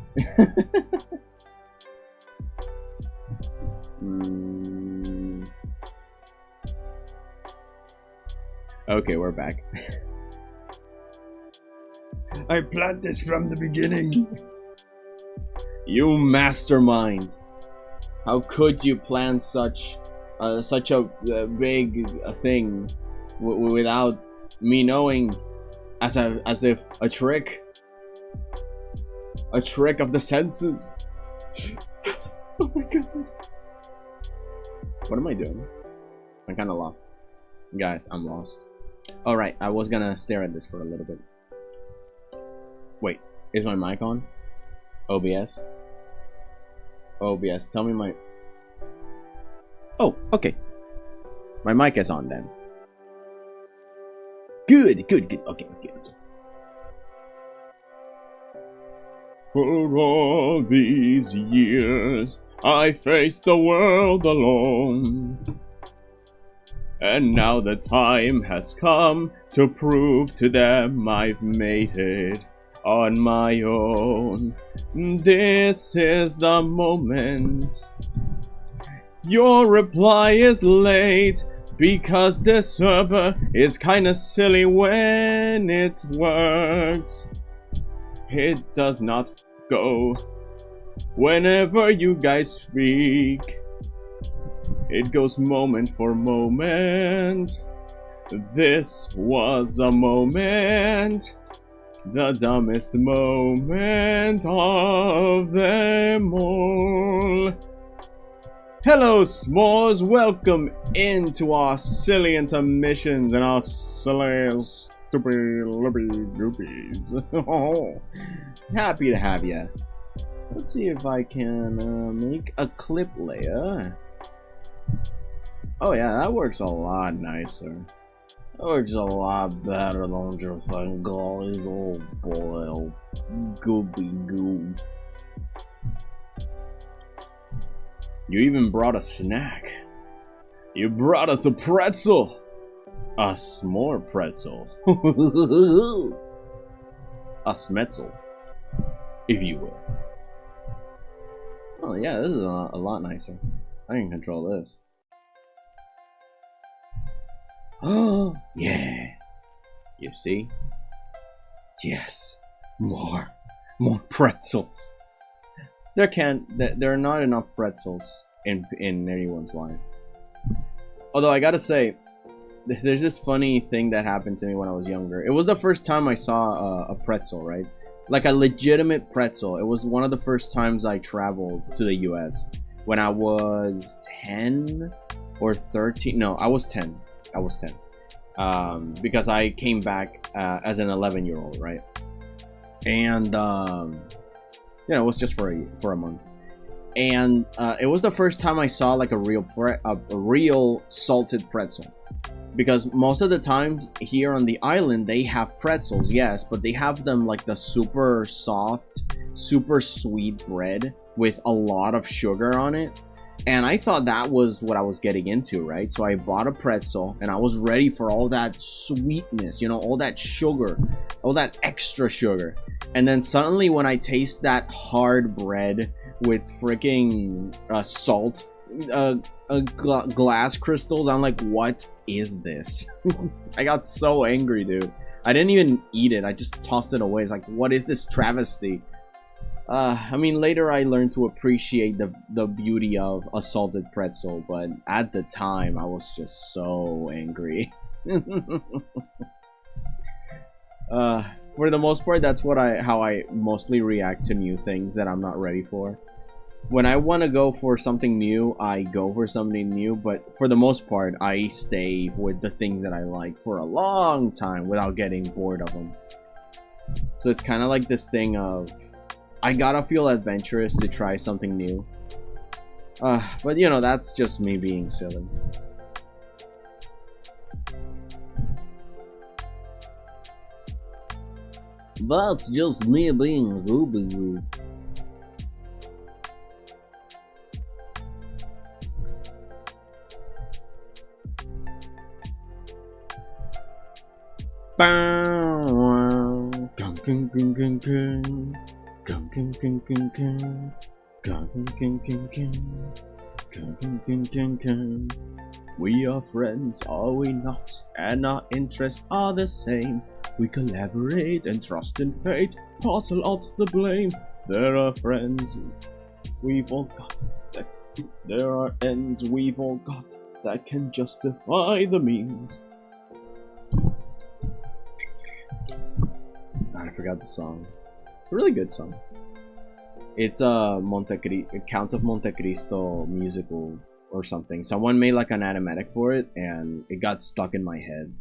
A: Okay, we're back. I planned this from the beginning. You mastermind. How could you plan such a big thing without me knowing, as if a trick of the senses? Oh my god. What am I doing? I'm kind of lost. Guys, I'm lost. Alright, I was gonna stare at this for a little bit. Wait, is my mic on? OBS? OBS, tell me my... Oh, okay. My mic is on then. Good. Okay. For all these years, I faced the world alone. And now the time has come to prove to them I've made it on my own. This is the moment. Your reply is late because the server is kinda silly when it works. It does not go whenever you guys speak. It goes moment for moment. This was a moment. The dumbest moment of them all. Hello, s'mores. Welcome into our silly intermissions and our silly, stupid, lippy goopies. Oh, happy to have ya. Let's see if I can make a clip layer. Oh yeah, that works a lot nicer. That works a lot better, don't you think, guys? Oh boy, oh gooby goo. You even brought a snack. You brought us a pretzel. A s'more pretzel. A smetzel, if you will. Oh yeah, this is a lot nicer. I can control this. Oh yeah. You see? Yes. More pretzels. There are not enough pretzels in anyone's life. Although I gotta say, there's this funny thing that happened to me when I was younger. It was the first time I saw a pretzel, right? Like a legitimate pretzel. It was one of the first times I traveled to the US. When I was 10 or 13. No, I was 10. I was 10. Because I came back as an 11-year-old, right? And you know, it was just for a month. And it was the first time I saw like a real salted pretzel. Because most of the time here on the island, they have pretzels, yes, but they have them like the super soft, super sweet bread with a lot of sugar on it. And I thought that was what I was getting into, right? So I bought a pretzel and I was ready for all that sweetness, you know, all that sugar, all that extra sugar. And then suddenly when I taste that hard bread with freaking salt, glass crystals, I'm like, what is this? I got so angry, dude. I didn't even eat it. I just tossed it away. It's like, what is this travesty? I mean, later I learned to appreciate the beauty of a salted pretzel, but at the time I was just so angry. For the most part, that's how I mostly react to new things that I'm not ready for. When I want to go for something new, I go for something new, but for the most part, I stay with the things that I like for a long time without getting bored of them. So it's kind of like this thing of, I gotta feel adventurous to try something new. But you know, that's just me being silly. That's just me being goobly. We are friends, are we not? And our interests are the same. We collaborate and trust in fate, parcel out the blame. There are friends we've all got. There are ends we've all got that can justify the means. God, I forgot the song. A really good song. It's a Count of Monte Cristo musical or something. Someone made like an animatic for it, and it got stuck in my head.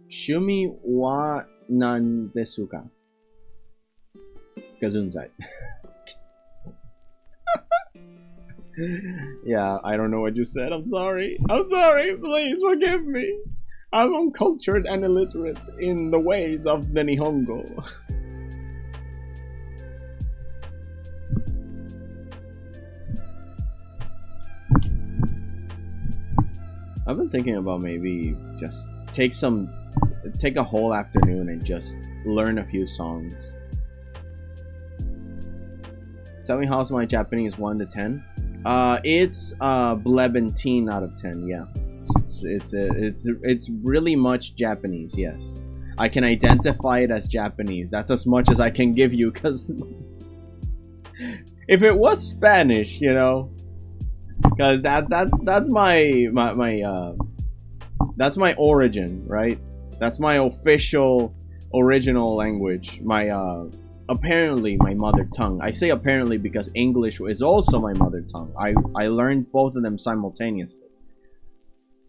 A: Shumi wa nan desu ka? Gesundheit. Yeah, I don't know what you said. I'm sorry. I'm sorry. Please forgive me. I'm uncultured and illiterate in the ways of the Nihongo. I've been thinking about maybe just take a whole afternoon and just learn a few songs. Tell me, how's my Japanese 1 to 10? It's 11 out of 10. Yeah, it's really much Japanese. Yes, I can identify it as Japanese. That's as much as I can give you, because if it was Spanish, you know, because that's my that's my origin, right? That's my official original language. My apparently my mother tongue. I say apparently because English is also my mother tongue. I learned both of them simultaneously.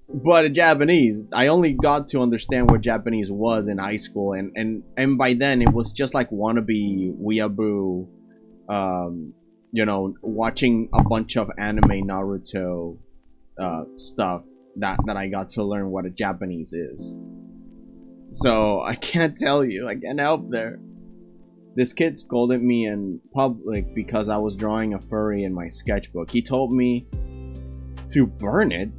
A: But Japanese, I only got to understand what Japanese was in high school, and by then it was just like wannabe weeaboo, you know, watching a bunch of anime Naruto stuff that I got to learn what a Japanese is. So I can't tell you, I can't help there. This kid scolded me in public because I was drawing a furry in my sketchbook. He told me to burn it.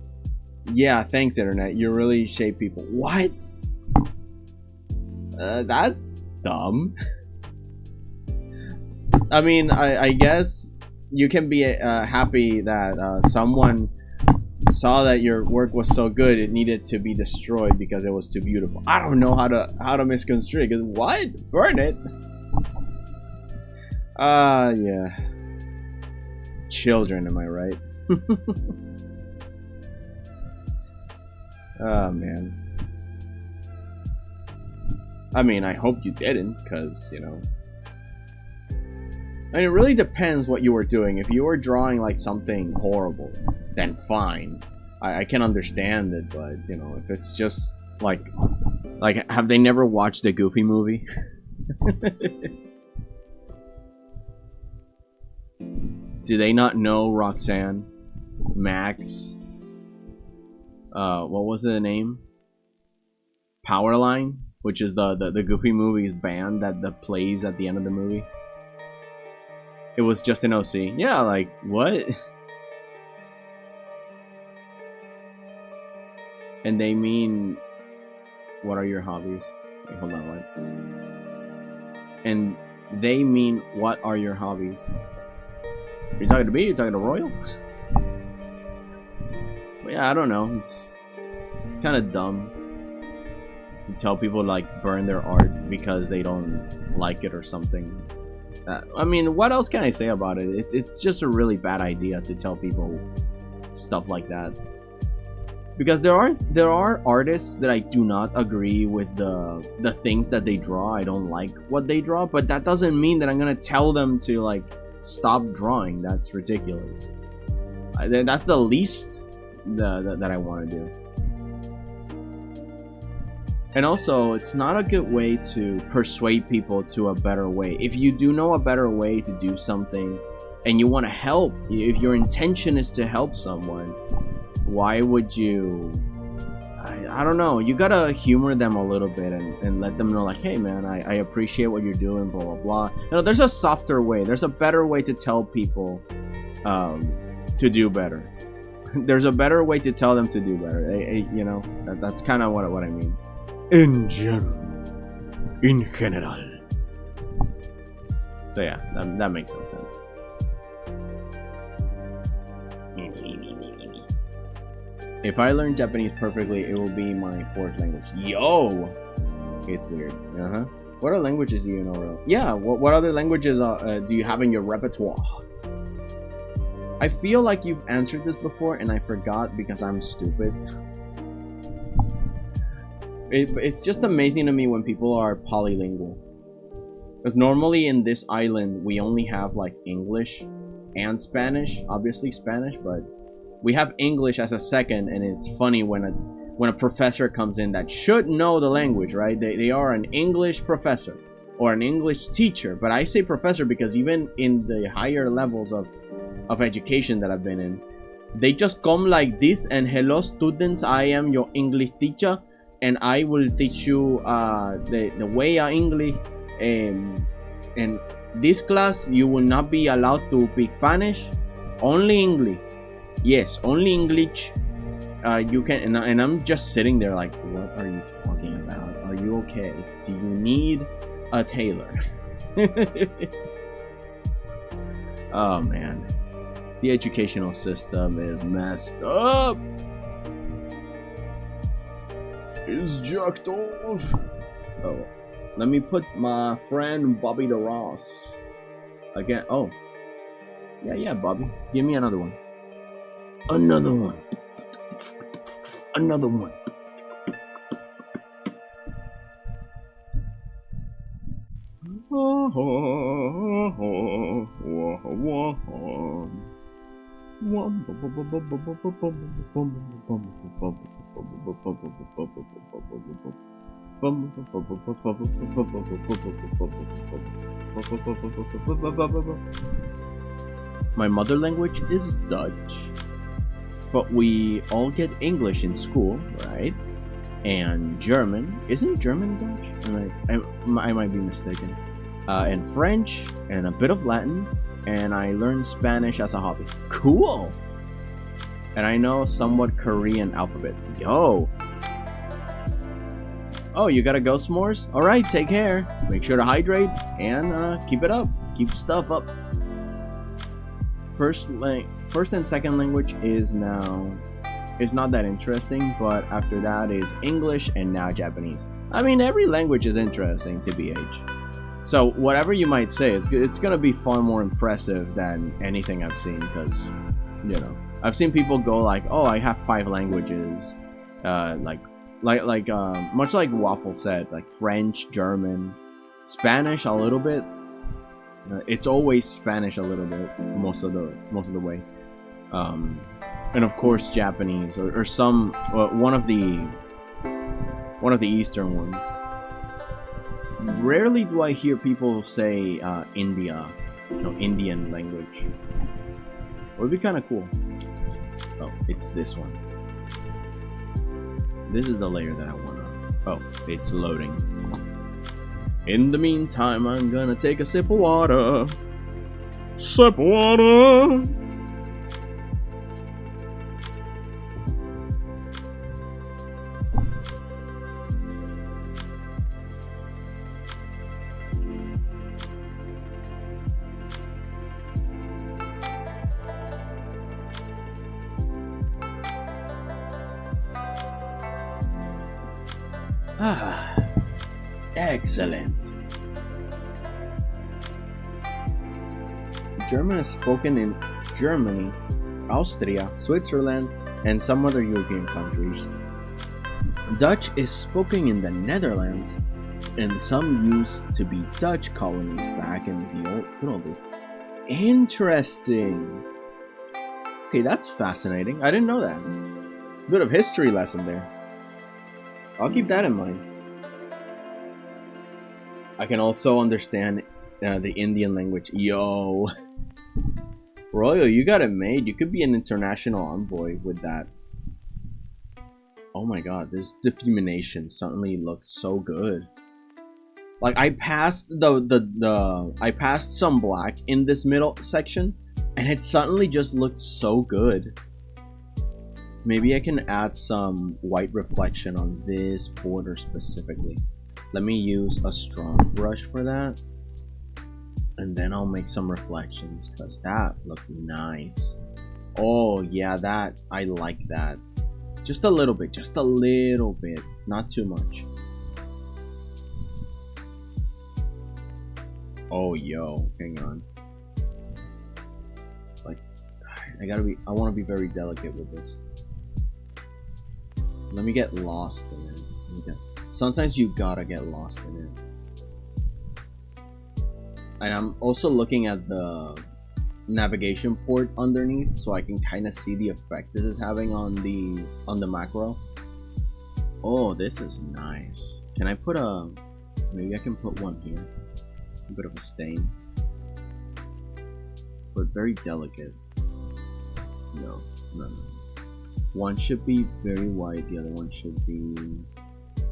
A: Yeah, thanks internet. You really shape people. What? That's dumb. I mean, I guess you can be happy that someone saw that your work was so good it needed to be destroyed because it was too beautiful. I don't know how to misconstrue it. What? Burn it? Yeah. Children, am I right? Oh, man. I mean, I hope you didn't, because, you know. I mean, it really depends what you were doing. If you were drawing, like, something horrible, then fine. I can understand it, but, you know, if it's just, like, have they never watched the Goofy movie? Do they not know Roxanne? Max? What was the name? Powerline? Which is the Goofy movie's band that plays at the end of the movie. It was just an OC. Yeah, like, what? And they mean, what are your hobbies? Wait, hold on, what? And they mean, what are your hobbies? You talking to me? You talking to Royal? But yeah, I don't know. It's kind of dumb to tell people like burn their art because they don't like it or something. I mean, what else can I say about it? It's just a really bad idea to tell people stuff like that. Because there are artists that I do not agree with the things that they draw. I don't like what they draw, but that doesn't mean that I'm gonna tell them to like stop drawing. That's ridiculous. That's the least that I want to do. And also, it's not a good way to persuade people to a better way. If you do know a better way to do something and you want to help, if your intention is to help someone, why would you... I don't know. You gotta humor them a little bit and let them know like, hey man, I appreciate what you're doing, blah, blah, blah. You know, there's a softer way. There's a better way to tell people to do better. There's a better way to tell them to do better. You know, that's kind of what I mean. In general. In general. So yeah, that makes some sense. If I learn Japanese perfectly, it will be my fourth language. Yo! It's weird. Uh-huh. What other languages do you know? Yeah, what other languages do you have in your repertoire? I feel like you've answered this before and I forgot because I'm stupid. It's just amazing to me when people are polylingual. Because normally in this island, we only have like English and Spanish. Obviously Spanish, but we have English as a second, and it's funny when a professor comes in that should know the language, right? They are an English professor or an English teacher, but I say professor because even in the higher levels of education that I've been in, they just come like this and hello students, I am your English teacher and I will teach you the way of English. In this class you will not be allowed to speak Spanish, only English. Yes, only English. You can, and I'm just sitting there like, what are you talking about? Are you okay? Do you need a tailor? Oh man, the educational system is messed up. It's jacked off. Oh, let me put my friend Bobby the Ross again. Oh, yeah, Bobby, give me another one. Another one. Another one. My mother language is Dutch. But we all get English in school, right? And German. Isn't German Dutch? I might be mistaken. And French, and a bit of Latin. And I learned Spanish as a hobby. Cool! And I know somewhat Korean alphabet. Yo! Oh, you gotta go, S'mores? Alright, take care. Make sure to hydrate, and keep it up. Keep stuff up. First and second language is not that interesting, but after that is English and now Japanese. I mean, every language is interesting to BH. So whatever you might say, it's gonna be far more impressive than anything I've seen, because, you know, I've seen people go like, oh, I have 5 languages, much like Waffle said, like French, German, Spanish a little bit. It's always Spanish a little bit most of the way, and of course Japanese or some one of the Eastern ones. Rarely do I hear people say India, Indian language. It would be kind of cool. Oh, it's this one. This is the layer that I wanna. Oh, it's loading. In the meantime, I'm gonna take a sip of water. Sip of water. Ah, excellent. German is spoken in Germany, Austria, Switzerland, and some other European countries. Dutch is spoken in the Netherlands, and some used to be Dutch colonies back in the old days. Interesting. Okay, that's fascinating. I didn't know that. Bit of history lesson there. I'll keep that in mind. I can also understand the Indian language. Yo. Royal, you got it made. You could be an international envoy with that. Oh my god, this diffumination suddenly looks so good. Like I passed I passed some black in this middle section, and it suddenly just looked so good. Maybe I can add some white reflection on this border specifically. Let me use a strong brush for that. And then I'll make some reflections, because that looked nice. Oh yeah, that, I like that. Just a little bit, not too much. Oh yo, hang on. Like, I want to be very delicate with this. Let me get lost in it. Sometimes you gotta get lost in it. And I'm also looking at the navigation port underneath, so I can kind of see the effect this is having on the macro. Oh, this is nice. Can I put maybe I can put one here. A bit of a stain, but very delicate. No. One should be very white, the other one should be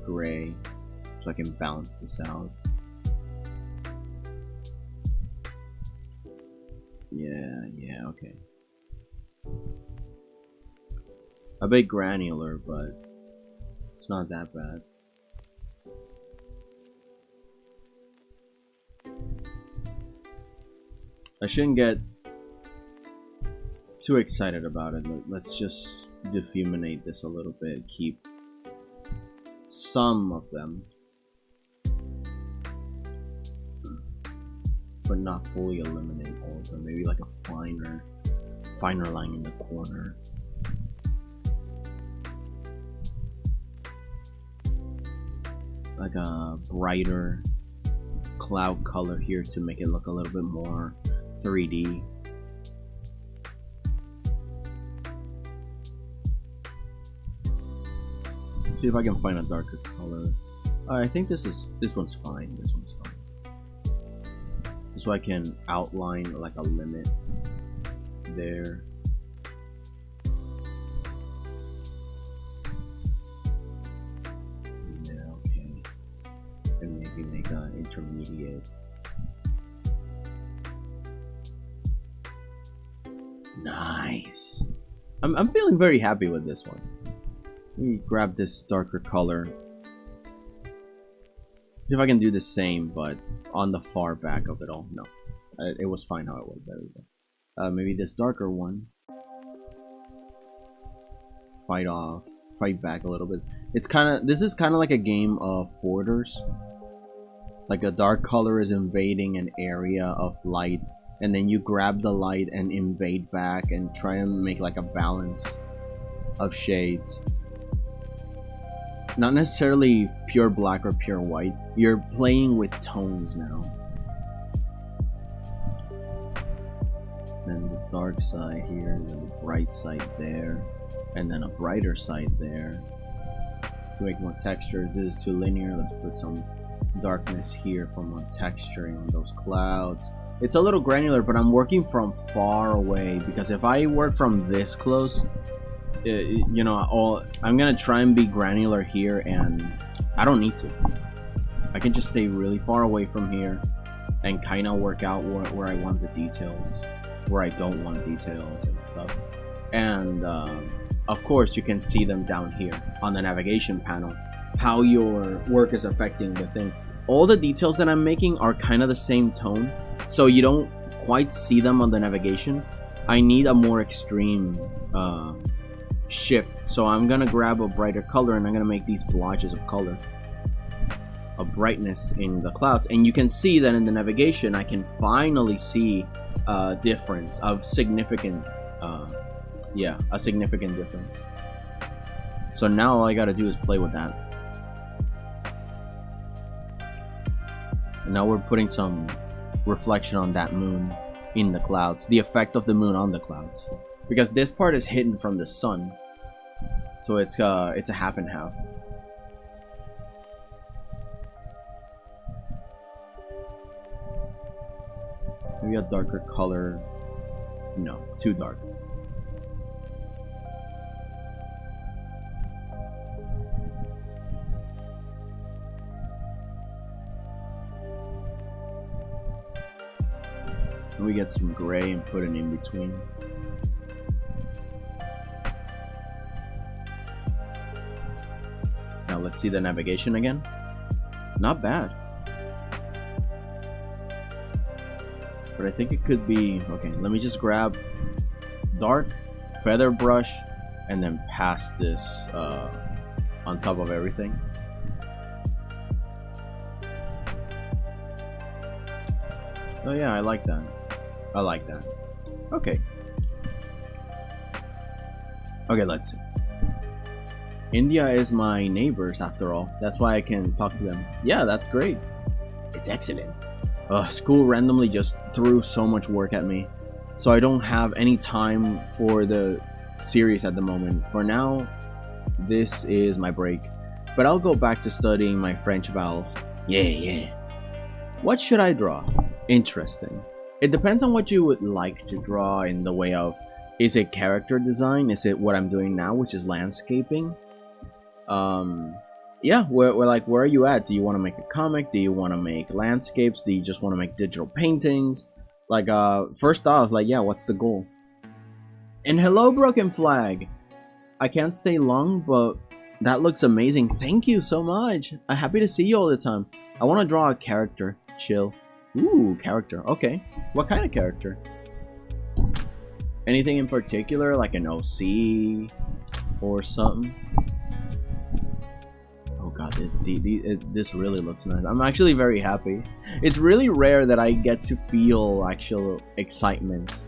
A: gray, so I can balance this out. Yeah, okay. A bit granular, but it's not that bad. I shouldn't get too excited about it. Let's just diffuminate this a little bit. Keep some of them, but not fully eliminate all of them. Maybe like a finer line in the corner. Like a brighter cloud color here to make it look a little bit more 3D. See if I can find a darker color. I think this one's fine. This one's fine. So I can outline like a limit there. Yeah, okay. And maybe make an intermediate. Nice. I'm feeling very happy with this one. Let me grab this darker color. See if I can do the same, but on the far back of it all. No, it was fine how it was. There we go. Maybe this darker one. Fight back a little bit. This is kind of like a game of borders. Like a dark color is invading an area of light, and then you grab the light and invade back and try and make like a balance of shades. Not necessarily pure black or pure white. You're playing with tones now. Then the dark side here, then the bright side there, and then a brighter side there. To make more texture, this is too linear. Let's put some darkness here for more texturing on those clouds. It's a little granular, but I'm working from far away, because if I work from this close, you know, I'm gonna try and be granular here, and I don't need to. I can just stay really far away from here and kind of work out where I want the details, where I don't want details and stuff. And of course you can see them down here on the navigation panel, how your work is affecting the thing. All the details that I'm making are kind of the same tone, so you don't quite see them on the navigation. I need a more extreme shift, so I'm gonna grab a brighter color and I'm gonna make these blotches of color. a brightness in the clouds, and you can see that in the navigation I can finally see a difference of significant yeah, a significant difference. So now all I gotta do is play with that. And now we're putting some reflection on that moon in the clouds, the effect of the moon on the clouds, because this part is hidden from the sun, so it's a half and half. Maybe a darker color. No, too dark. And we get some gray and put it in between. Now let's see the navigation again. Not bad. But I think it could be... Okay, let me just grab dark, feather brush, and then pass this on top of everything. Oh yeah, I like that. I like that. Okay. Okay, let's see. India is my neighbors after all. That's why I can talk to them. Yeah, that's great. It's excellent. School randomly just threw so much work at me, so I don't have any time for the series at the moment. For now, this is my break, but I'll go back to studying my French vowels. Yeah. What should I draw? Interesting. It depends on what you would like to draw in the way of, is it character design? Is it what I'm doing now, which is landscaping? Yeah, where are you at? Do you want to make a comic? Do you want to make landscapes? Do you just want to make digital paintings? Like, first off, like, yeah, what's the goal? And hello, Broken Flag! I can't stay long, but that looks amazing. Thank you so much. I'm happy to see you all the time. I want to draw a character. Chill. Ooh, character. Okay. What kind of character? Anything in particular, like an OC or something? Oh god, this really looks nice. I'm actually very happy. It's really rare that I get to feel actual excitement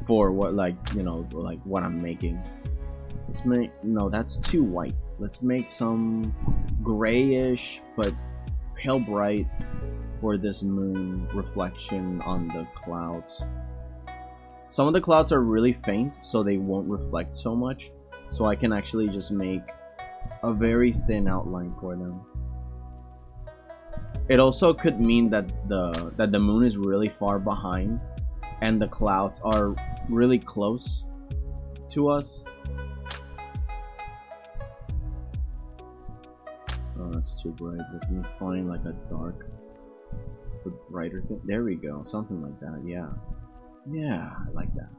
A: for what, like, you know, like what I'm making. Let's make, no, that's too white. Let's make some grayish but pale bright for this moon reflection on the clouds. Some of the clouds are really faint, so they won't reflect so much, so I can actually just make a very thin outline for them. It also could mean that the moon is really far behind and the clouds are really close to us. Oh, that's too bright. Let me find like a dark but brighter thing. There we go, something like that. Yeah, I like that.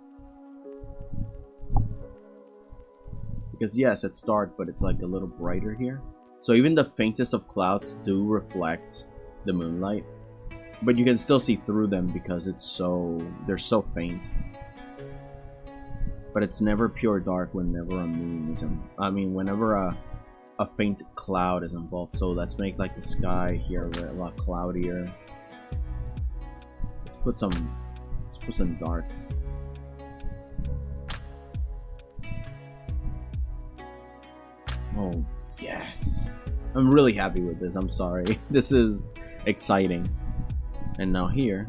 A: Because yes, it's dark, but it's like a little brighter here. So even the faintest of clouds do reflect the moonlight, but you can still see through them because it's they're so faint. But it's never pure dark whenever a moon is whenever a faint cloud is involved. So let's make like the sky here a lot cloudier. Let's put some dark. Oh yes, I'm really happy with this. I'm sorry. This is exciting. And now here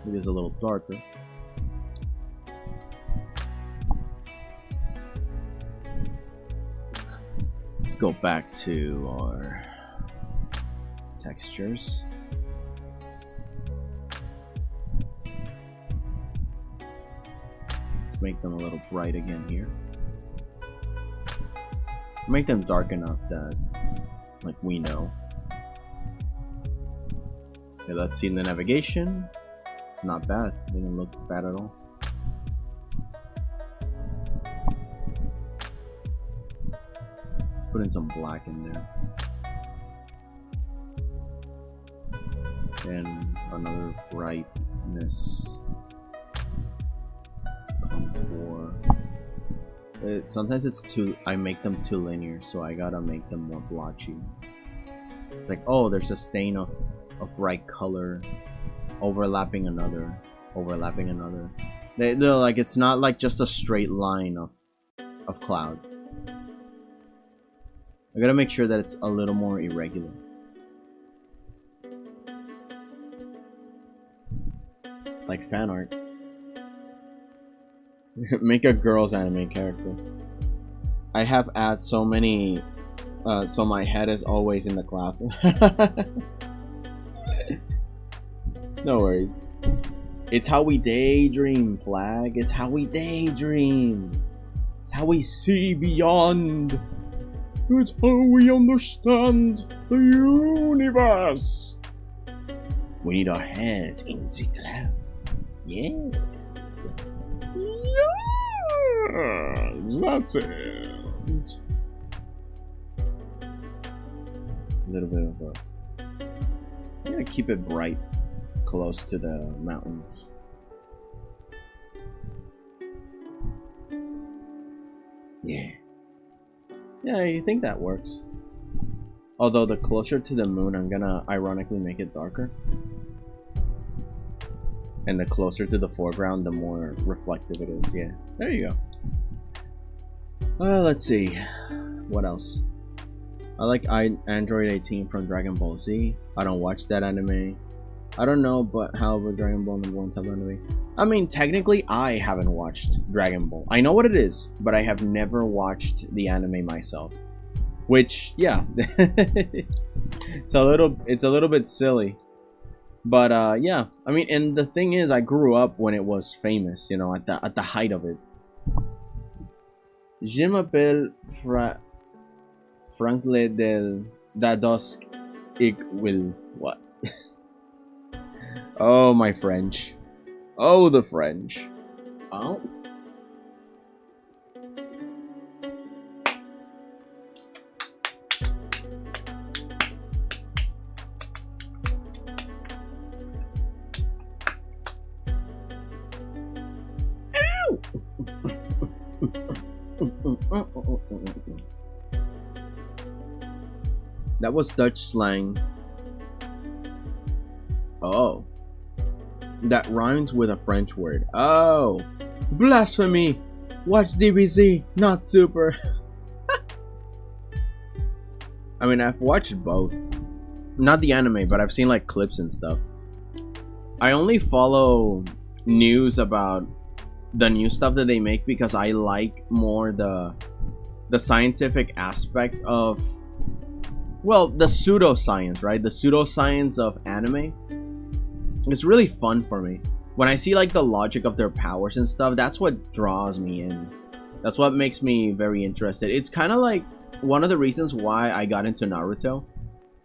A: it is a little darker. Let's go back to our textures. Let's make them a little bright again here. Make them dark enough that, like, we know. Okay, let's see in the navigation. Not bad. Didn't look bad at all. Let's put in some black in there. And another brightness. Contour. sometimes it's too, I make them too linear, so I gotta make them more blotchy. Like, oh, there's a stain of bright color overlapping another. They're like, it's not like just a straight line of cloud. I gotta make sure that it's a little more irregular. Like fan art. Make a girl's anime character. I have had so many, so my head is always in the clouds. No worries. It's how we daydream, Flag. It's how we daydream. It's how we see beyond. It's how we understand the universe. We need our head in the clouds. Yes. Yes, that's it. A little bit of a... I'm gonna keep it bright, close to the mountains. Yeah. Yeah, you think that works. Although the closer to the moon, I'm gonna ironically make it darker. And the closer to the foreground, the more reflective it is. Yeah, there you go. Let's see. What else? I like Android 18 from Dragon Ball Z. I don't watch that anime. I don't know, but however, Dragon Ball #1 type anime. I mean, technically, I haven't watched Dragon Ball. I know what it is, but I have never watched the anime myself. Which, yeah, it's a little bit silly. But yeah, I mean, and the thing is, I grew up when it was famous, you know, at the height of it. Je m'appelle Franklin del Dadosk ik will what? Oh, my French. Oh, the French. Oh. That was Dutch slang. Oh. That rhymes with a French word. Oh. Blasphemy! Watch DBZ, not Super. I mean, I've watched both. Not the anime, but I've seen like clips and stuff. I only follow news about the new stuff that they make because I like more the scientific aspect of, well, the pseudoscience, right? The pseudoscience of anime. It's really fun for me. When I see like the logic of their powers and stuff, that's what draws me in. That's what makes me very interested. It's kind of like one of the reasons why I got into Naruto,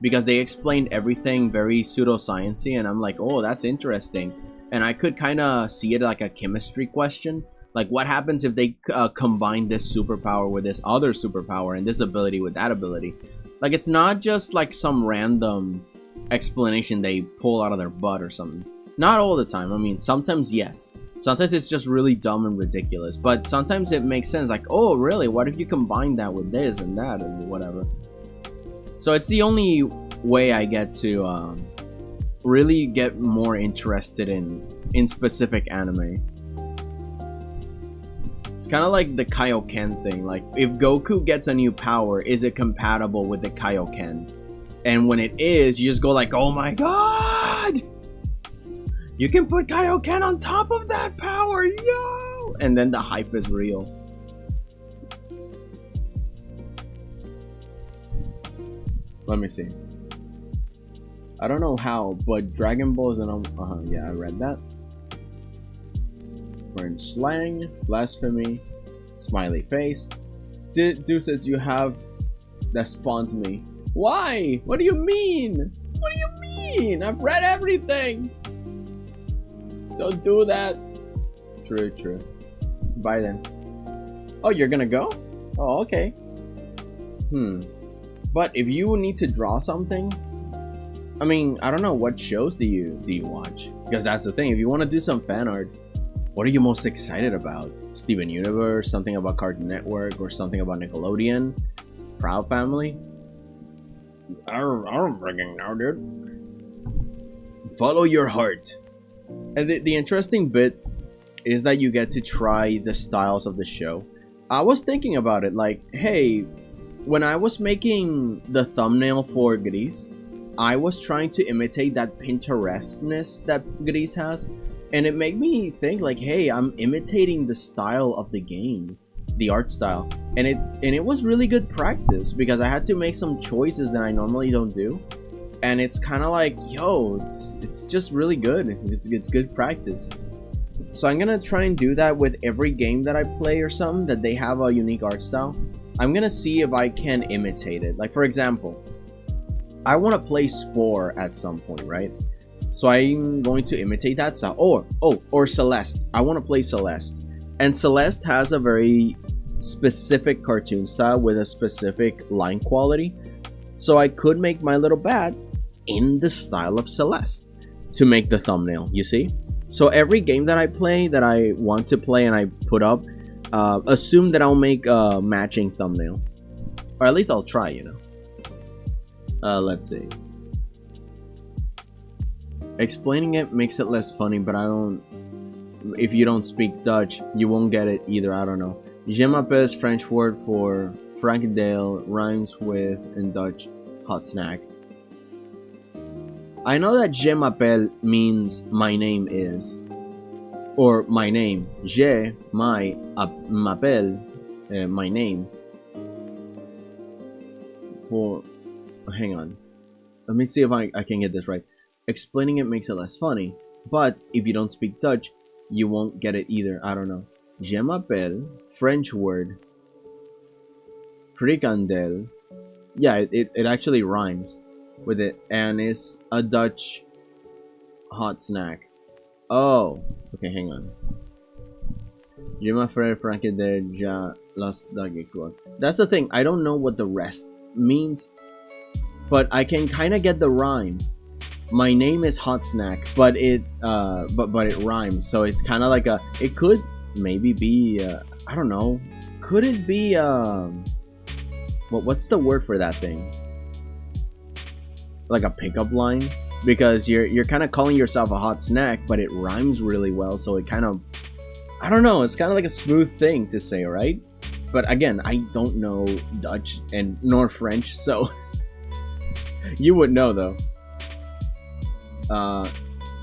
A: because they explained everything very pseudoscience-y, and I'm like, oh, that's interesting. And I could kind of see it like a chemistry question. Like, what happens if they combine this superpower with this other superpower and this ability with that ability? Like, it's not just like some random explanation they pull out of their butt or something. Not all the time. I mean, sometimes yes. Sometimes it's just really dumb and ridiculous. But sometimes it makes sense. Like, oh, really? What if you combine that with this and that and whatever? So it's the only way I get to really get more interested in specific anime. It's kind of like the Kaioken thing. Like, if Goku gets a new power, is it compatible with the Kaioken? And when it is, you just go like, oh my god! You can put Kaioken on top of that power, yo! And then the hype is real. Let me see. I don't know how, but Dragon Ball is an yeah, I read that. French slang, blasphemy, smiley face. Deuces, you have that spawned me. Why? What do you mean? What do you mean? I've read everything. Don't do that. True, true. Bye then. Oh, you're gonna go? Oh, okay. But if you need to draw something, I mean, I don't know, what shows do you watch? Because that's the thing. If you want to do some fan art, what are you most excited about? Steven Universe, something about Cartoon Network, or something about Nickelodeon, Proud Family. I'm bringing now, dude. Follow your heart. And the interesting bit is that you get to try the styles of the show. I was thinking about it, like, hey, when I was making the thumbnail for 𝐒𝐿, I was trying to imitate that Pinterest-ness that 𝐒𝐿 has, and it made me think like, hey, I'm imitating the style of the game, the art style, and it was really good practice because I had to make some choices that I normally don't do, and it's kind of like, yo, it's just really good. It's good practice. So I'm gonna try and do that with every game that I play or something that they have a unique art style. I'm gonna see if I can imitate it. Like, for example, I want to play Spore at some point, right? So I'm going to imitate that style. Or Celeste. I want to play Celeste. And Celeste has a very specific cartoon style with a specific line quality. So I could make my little bat in the style of Celeste to make the thumbnail, you see? So every game that I play, that I want to play and I put up, assume that I'll make a matching thumbnail. Or at least I'll try, you know. Let's see. Explaining it makes it less funny, but I don't... If you don't speak Dutch, you won't get it either, I don't know. Je m'appelle is French word for frikandel, rhymes with, in Dutch, hot snack. I know that je m'appelle means my name is. Or my name. Je, my, m'appelle, my name. Well, hang on. Let me see if I can get this right. Explaining it makes it less funny, but if you don't speak Dutch, you won't get it either. I don't know. Je m'appelle, French word. Frikandel. Yeah, it actually rhymes with it, and it's a Dutch hot snack. Oh, okay, hang on. Je m'appelle frikandel ja las dagekwa. That's the thing. I don't know what the rest means, but I can kind of get the rhyme. My name is hot snack, but it rhymes, so it's kind of like a. It could maybe be I don't know. Could it be what's the word for that thing? Like a pickup line, because you're kind of calling yourself a hot snack, but it rhymes really well, so it kind of, I don't know. It's kind of like a smooth thing to say, right? But again, I don't know Dutch and nor French, so you would know though.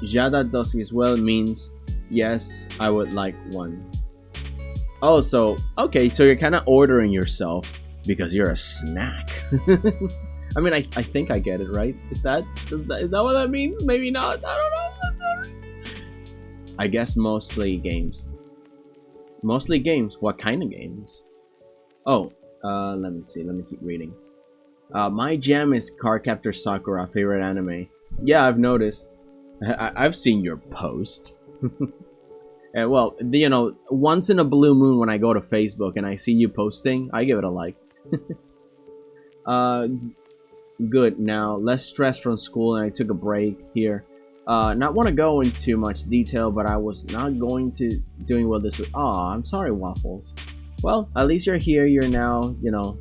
A: Jada dos as well means yes, I would like one. Oh, so okay, so you're kind of ordering yourself because you're a snack. I mean, I think I get it, right? Is that what that means? Maybe not. I don't know. I guess mostly games. Mostly games. What kind of games? Oh, let me see. Let me keep reading. My jam is Cardcaptor Sakura, favorite anime. Yeah, I've noticed. I've seen your post. And well, you know, once in a blue moon when I go to Facebook and I see you posting, I give it a like. Good. Now, less stress from school, and I took a break here. Not want to go into much detail, but I was not going to doing well this week. Aw, I'm sorry, Waffles. Well, at least you're here. You're now, you know.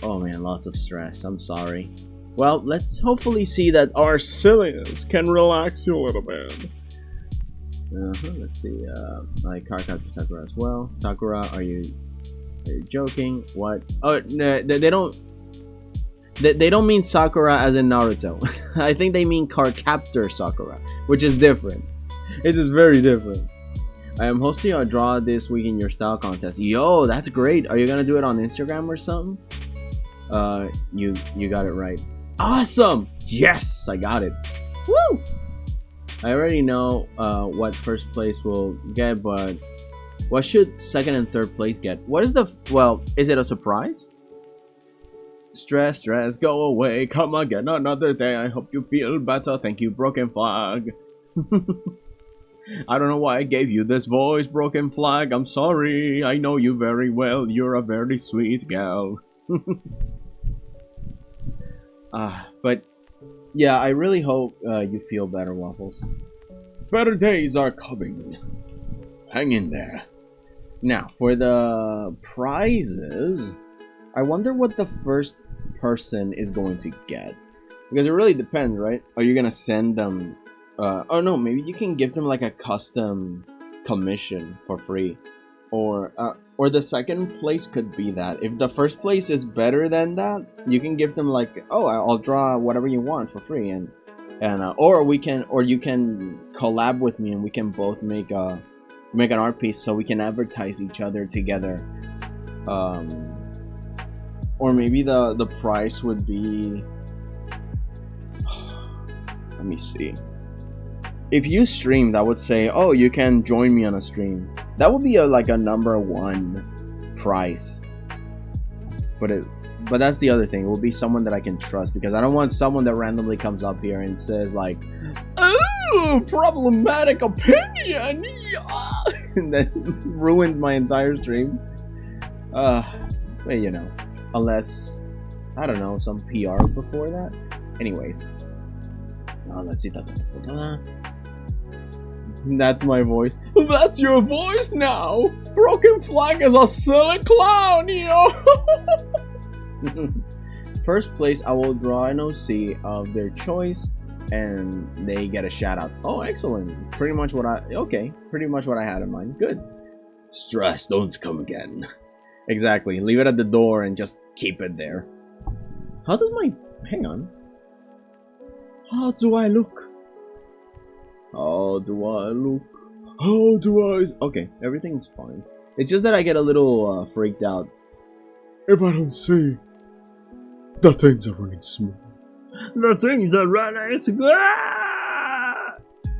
A: Oh man, lots of stress. I'm sorry. Well, let's hopefully see that our silliness can relax you a little bit. Let's see. I carved out to Sakura as well. Sakura, are you joking? What? Oh, no, they don't. They don't mean Sakura as in Naruto. I think they mean Cardcaptor Sakura, which is different. It is very different. I am hosting a draw this week in your style contest. Yo, that's great. Are you gonna do it on Instagram or something? You got it right. Awesome! Yes, I got it. Woo! I already know what first place will get, but what should second and third place get? What is the well? Is it a surprise? Stress, go away. Come again another day. I hope you feel better. Thank you, Broken Flag. I don't know why I gave you this voice, Broken Flag. I'm sorry. I know you very well. You're a very sweet gal. But yeah, I really hope you feel better, Waffles. Better days are coming. Hang in there. Now, for the prizes, I wonder what the first person is going to get. Because it really depends, right? Are you gonna send them... oh no, maybe you can give them like a custom commission for free. Or the second place could be that. If the first place is better than that, you can give them like, oh, I'll draw whatever you want for free. Or you can collab with me and we can both make an art piece so we can advertise each other together. Or maybe the price would be, let me see. If you streamed, I would say, oh, you can join me on a stream. That would be like a #1 price. But that's the other thing. It will be someone that I can trust, because I don't want someone that randomly comes up here and says like, "Oh, problematic opinion," and then ruins my entire stream. Well, you know, unless I don't know, some PR before that. Anyways, let's see. That's my voice. That's your voice now. Broken Flag is a silly clown, yo. First place, I will draw an OC of their choice, and they get a shout out. Oh, excellent. Pretty much what I had in mind. Good. Stress, don't come again. Exactly. Leave it at the door and just keep it there. How does my... Hang on. How do I look? How do I look? How do I... Okay, everything's fine. It's just that I get a little freaked out if I don't see the things are running smooth. The things are running smooth.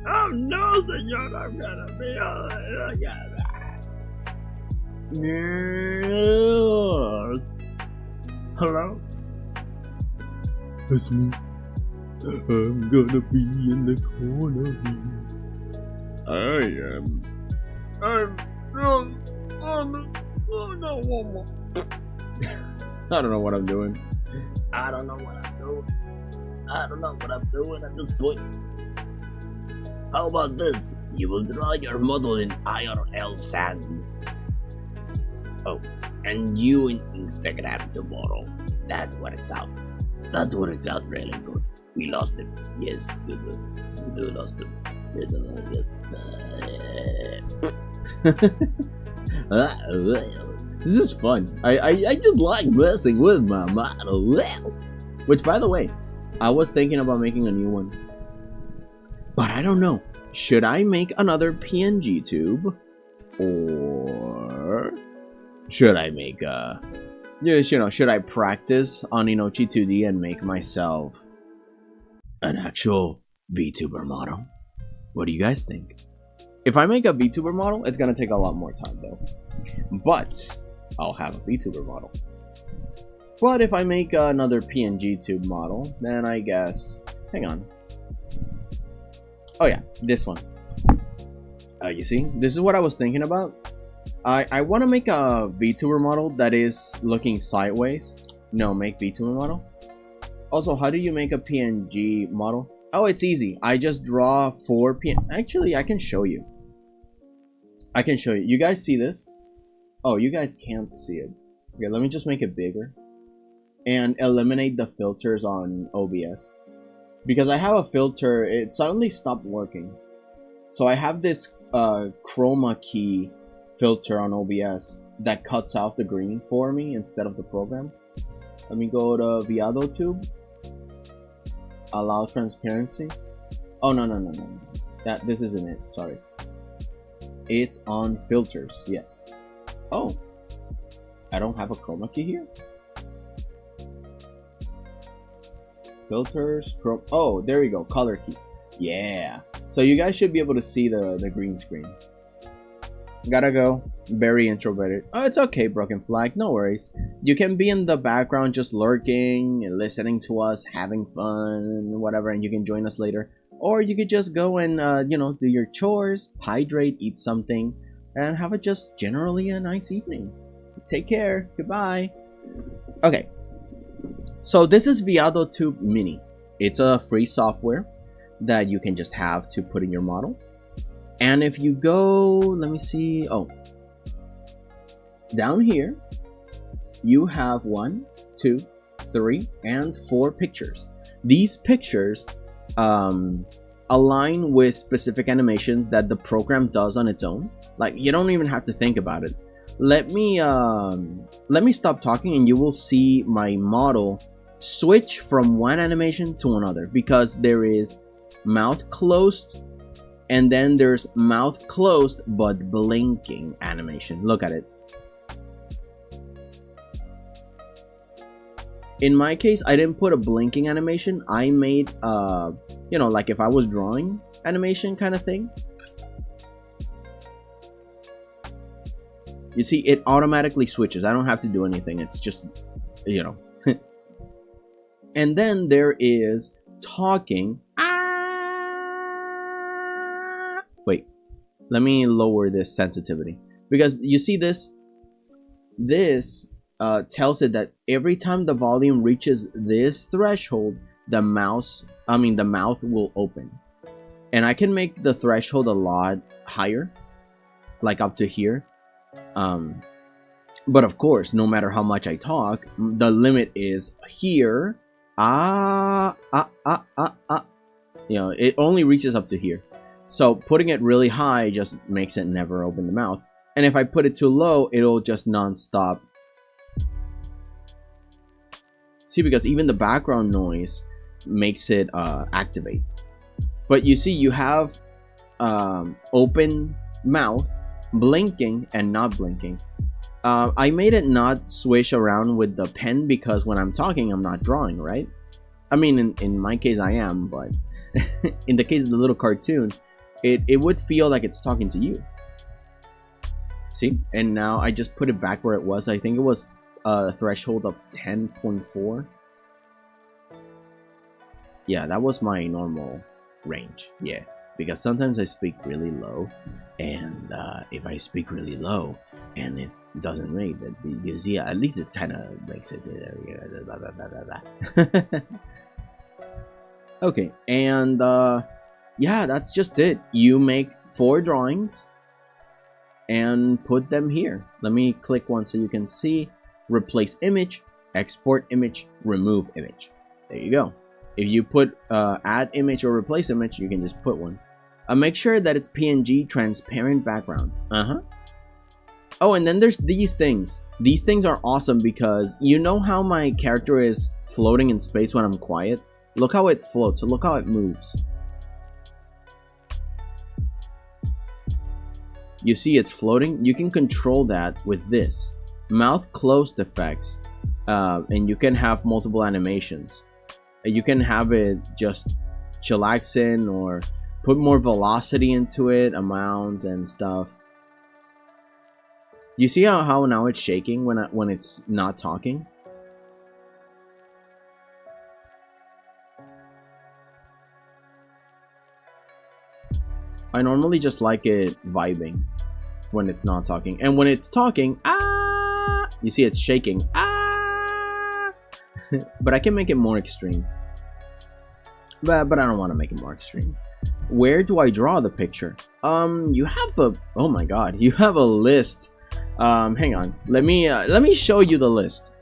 A: Oh no, senor, I'm gonna be... Yes. Hello? It's me. I'm gonna be in the corner. I'm I don't know what I'm doing. I don't know what I'm doing at this point. How about this? You will draw your model in IRL sand. Oh, and you in Instagram tomorrow. That works out. That works out really good. We lost him. Yes, we do lost him. This is fun. I just like messing with my model. Which, by the way, I was thinking about making a new one, but I don't know. Should I make another PNG tube, or should I make a... should I practice on Inochi 2D and make myself an actual VTuber model? What do you guys think? If I make a VTuber model, it's gonna take a lot more time though. But I'll have a VTuber model. But if I make another PNG tube model, then I guess... Hang on. Oh yeah, this one. You see? This is what I was thinking about. I want to make a VTuber model that is looking sideways. No, make VTuber model. Also, how do you make a PNG model? Oh, it's easy. I just draw 4 Actually, I can show you. You guys see this? Oh, you guys can't see it. Okay, let me just make it bigger. And eliminate the filters on OBS. Because I have a filter, it suddenly stopped working. So I have this chroma key filter on OBS that cuts off the green for me instead of the program. Let me go to 𝐵𝐴DoTube. Allow transparency. Oh no. This isn't it, sorry. It's on filters, yes. Oh, I don't have a chroma key here. Filters, chrome. Oh, there we go, color key. Yeah. So you guys should be able to see the green screen. Gotta go. Very introverted. Oh, it's okay, Broken Flag. No worries. You can be in the background just lurking and listening to us, having fun, whatever, and you can join us later. Or you could just go and, do your chores, hydrate, eat something, and have a just generally a nice evening. Take care. Goodbye. Okay. So this is 𝐵𝐴DoTube Mini. It's a free software that you can just have to put in your model. And if you go, let me see. Oh, down here, you have 1, 2, 3, and 4 pictures. These pictures align with specific animations that the program does on its own. Like, you don't even have to think about it. Let me stop talking and you will see my model switch from one animation to another, because there is mouth closed and then there's mouth closed but blinking animation. Look at it. In my case, I didn't put a blinking animation. I made you know, like if I was drawing animation kind of thing. You see, it automatically switches. I don't have to do anything. It's just, you know. And then there is talking. Wait, let me lower this sensitivity, because you see this tells it that every time the volume reaches this threshold, the mouth will open. And I can make the threshold a lot higher, like up to here. But of course, no matter how much I talk, the limit is here. You know, it only reaches up to here. So putting it really high just makes it never open the mouth. And if I put it too low, it'll just non-stop. See, because even the background noise makes it activate. But you see, you have open mouth, blinking, and not blinking. I made it not swish around with the pen because when I'm talking, I'm not drawing, right? I mean, in my case, I am, but in the case of the little cartoon, it would feel like it's talking to you. See? And now I just put it back where it was. I think it was a threshold of 10.4. Yeah, that was my normal range. Yeah, because sometimes I speak really low, and if I speak really low and it doesn't ring, but you see, at least it kind of makes it. Okay, and yeah, that's just it. You make 4 drawings and put them here. Let me click one so you can see. Replace image, export image, remove image. There you go. If you put add image or replace image, you can just put one. Make sure that it's PNG transparent background. Oh, and then there's these things. These things are awesome because you know how my character is floating in space when I'm quiet? Look how it floats. Look how it moves. You see it's floating? You can control that with this. Mouth closed effects. And you can have multiple animations. You can have it just chillaxing or put more velocity into it, amount and stuff. You see how now it's shaking when it's not talking? I normally just like it vibing when it's not talking. And when it's talking, you see it's shaking. But I can make it more extreme. But I don't want to make it more extreme. Where do I draw the picture? You have a, oh my god, you have a list. Hang on. Let me show you the list.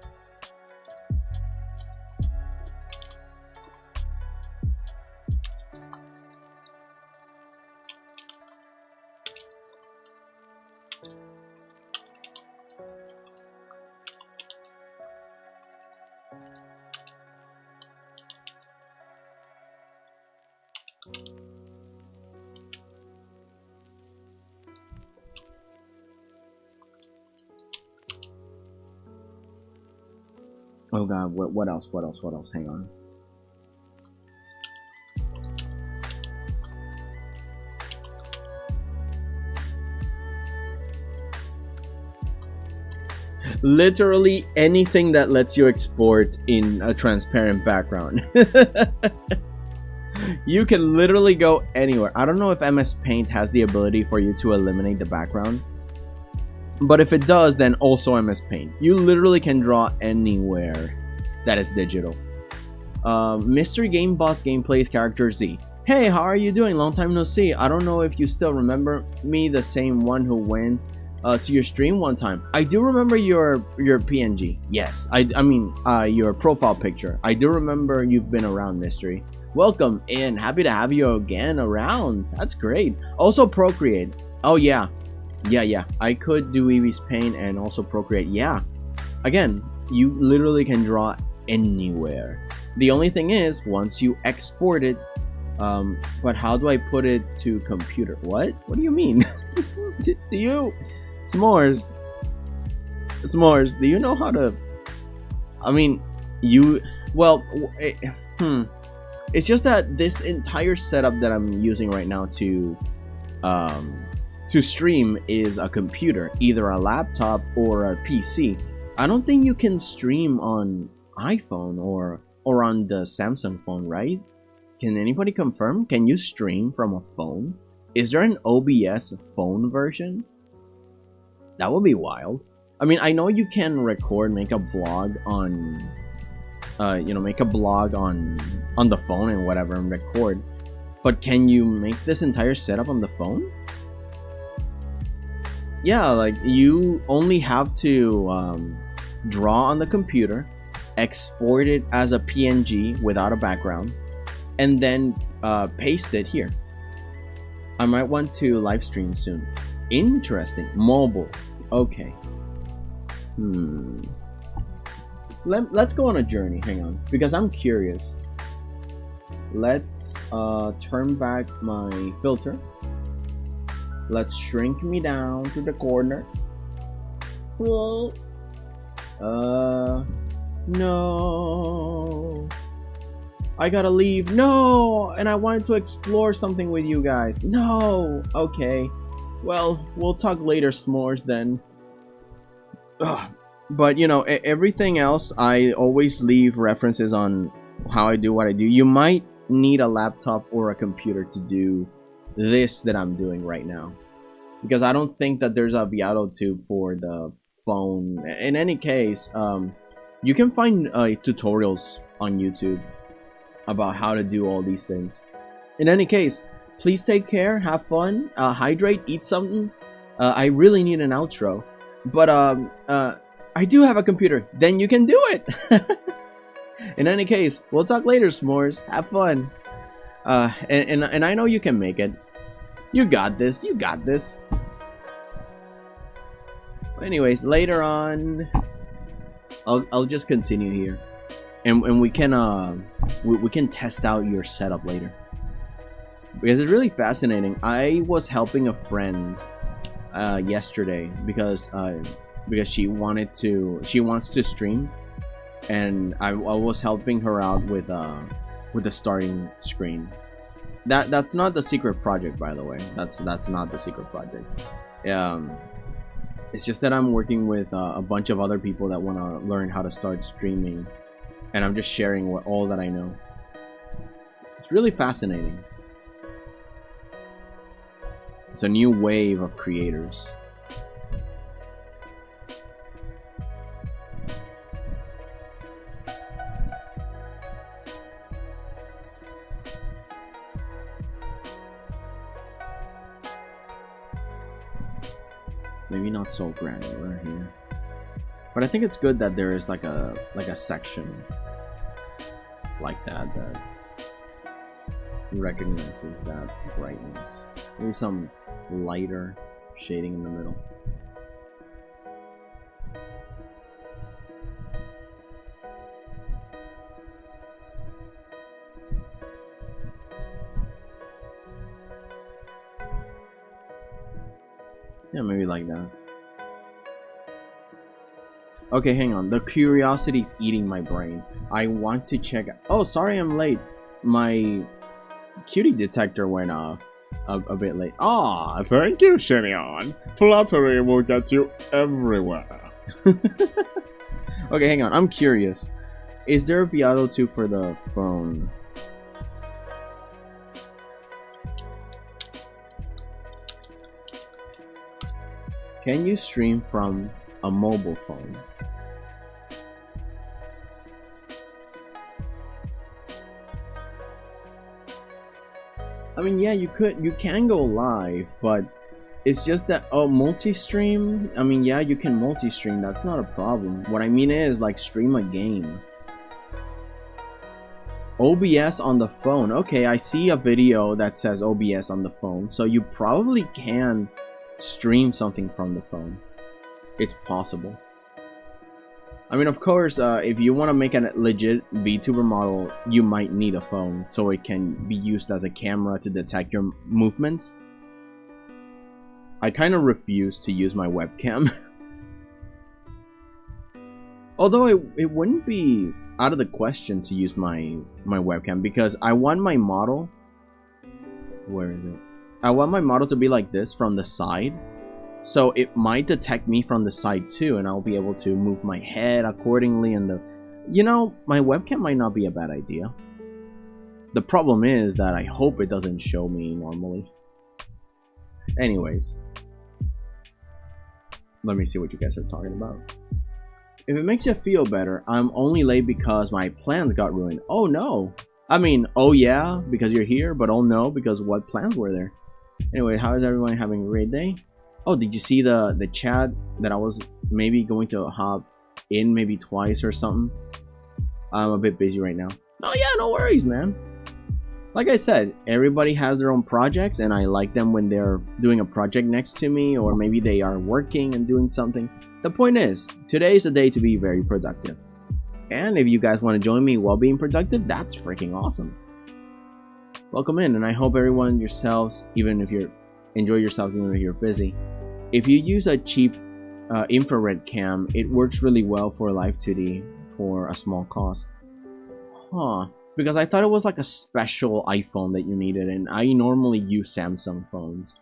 A: Oh god, what else? Hang on. Literally anything that lets you export in a transparent background. You can literally go anywhere. I don't know if MS Paint has the ability for you to eliminate the background. But if it does, then also MS Paint. You literally can draw anywhere that is digital. Mystery Game Boss Gameplays Character Z. Hey, how are you doing? Long time no see. I don't know if you still remember me, the same one who went to your stream one time. I do remember your PNG. Yes, I mean your profile picture. I do remember you've been around, Mystery. Welcome in. Happy to have you again around. That's great. Also Procreate. Oh yeah. I could do Eevee's Paint and also Procreate. Yeah. Again, you literally can draw anywhere. The only thing is, once you export it, but how do I put it to computer? What do you mean? do you S'mores, do you know how to, I mean, it's just that this entire setup that I'm using right now to stream is a computer, either a laptop or a PC. I don't think you can stream on iPhone or on the Samsung phone, right? Can anybody confirm? Can you stream from a phone? Is there an OBS phone version? That would be wild. I mean, I know you can record, make a vlog on, make a blog on the phone and whatever and record. But can you make this entire setup on the phone? Yeah, like you only have to draw on the computer, export it as a PNG without a background, and then paste it here. I might want to live stream soon. Interesting. Mobile. Okay. Let's go on a journey. Hang on, because I'm curious. Let's turn back my filter. Let's shrink me down to the corner. No. I gotta leave. No! And I wanted to explore something with you guys. No! Okay. Well, we'll talk later, s'mores, then. Ugh. But, you know, everything else, I always leave references on how I do what I do. You might need a laptop or a computer to do this that I'm doing right now. Because I don't think that there's a 𝐵𝐺𝐷𝑒 for the phone. In any case, you can find tutorials on YouTube about how to do all these things. In any case, please take care, have fun, hydrate, eat something. I really need an outro, but I do have a computer. Then you can do it. In any case, we'll talk later, s'mores. Have fun, and I know you can make it. You got this. You got this. Anyways, later on, I'll just continue here. And we can test out your setup later, because it's really fascinating. I was helping a friend yesterday because she wants to stream, and I was helping her out with the starting screen. That's not the secret project, by the way. That's not the secret project. It's just that I'm working with a bunch of other people that want to learn how to start streaming. And I'm just sharing all that I know. It's really fascinating. It's a new wave of creators. Maybe not so granular here. But I think it's good that there is like a section like that recognizes that brightness. Maybe some lighter shading in the middle. Yeah, maybe like that. Okay, hang on. The curiosity's eating my brain. I want to check. Oh, sorry I'm late. My cutie detector went off a bit late. Ah, thank you, Shenyon. Flattery will get you everywhere. Okay, hang on. I'm curious. Is there a 𝐵𝐺𝐷𝑒 for the phone? Can you stream from a mobile phone? I mean, yeah, you can go live, but It's just that, oh, multi-stream? I mean, yeah, you can multi-stream, that's not a problem. What I mean is, like, stream a game. OBS on the phone. Okay, I see a video that says OBS on the phone, so you probably can stream something from the phone. It's possible. I mean, of course, if you want to make a legit VTuber model, you might need a phone so it can be used as a camera to detect your movements. I kind of refuse to use my webcam. Although it wouldn't be out of the question to use my webcam, because I want my model, where is it? I want my model to be like this from the side, so it might detect me from the side too, and I'll be able to move my head accordingly. And you know, my webcam might not be a bad idea. The problem is that I hope it doesn't show me normally. Anyways, let me see what you guys are talking about. If it makes you feel better, I'm only late because my plans got ruined. Oh no! I mean, oh yeah, because you're here, but oh no, because what plans were there? Anyway, how is everyone having a great day? Oh, did you see the chat that I was maybe going to hop in maybe twice or something? I'm a bit busy right now. Oh yeah, no worries, man. Like I said, everybody has their own projects, and I like them when they're doing a project next to me, or maybe they are working and doing something. The point is, today is a day to be very productive. And if you guys want to join me while being productive, that's freaking awesome. Welcome in, and I hope everyone yourselves, even if you're enjoy yourselves even if you're busy. If you use a cheap infrared cam, it works really well for live 2D for a small cost. Huh. Because I thought it was like a special iPhone that you needed, and I normally use Samsung phones.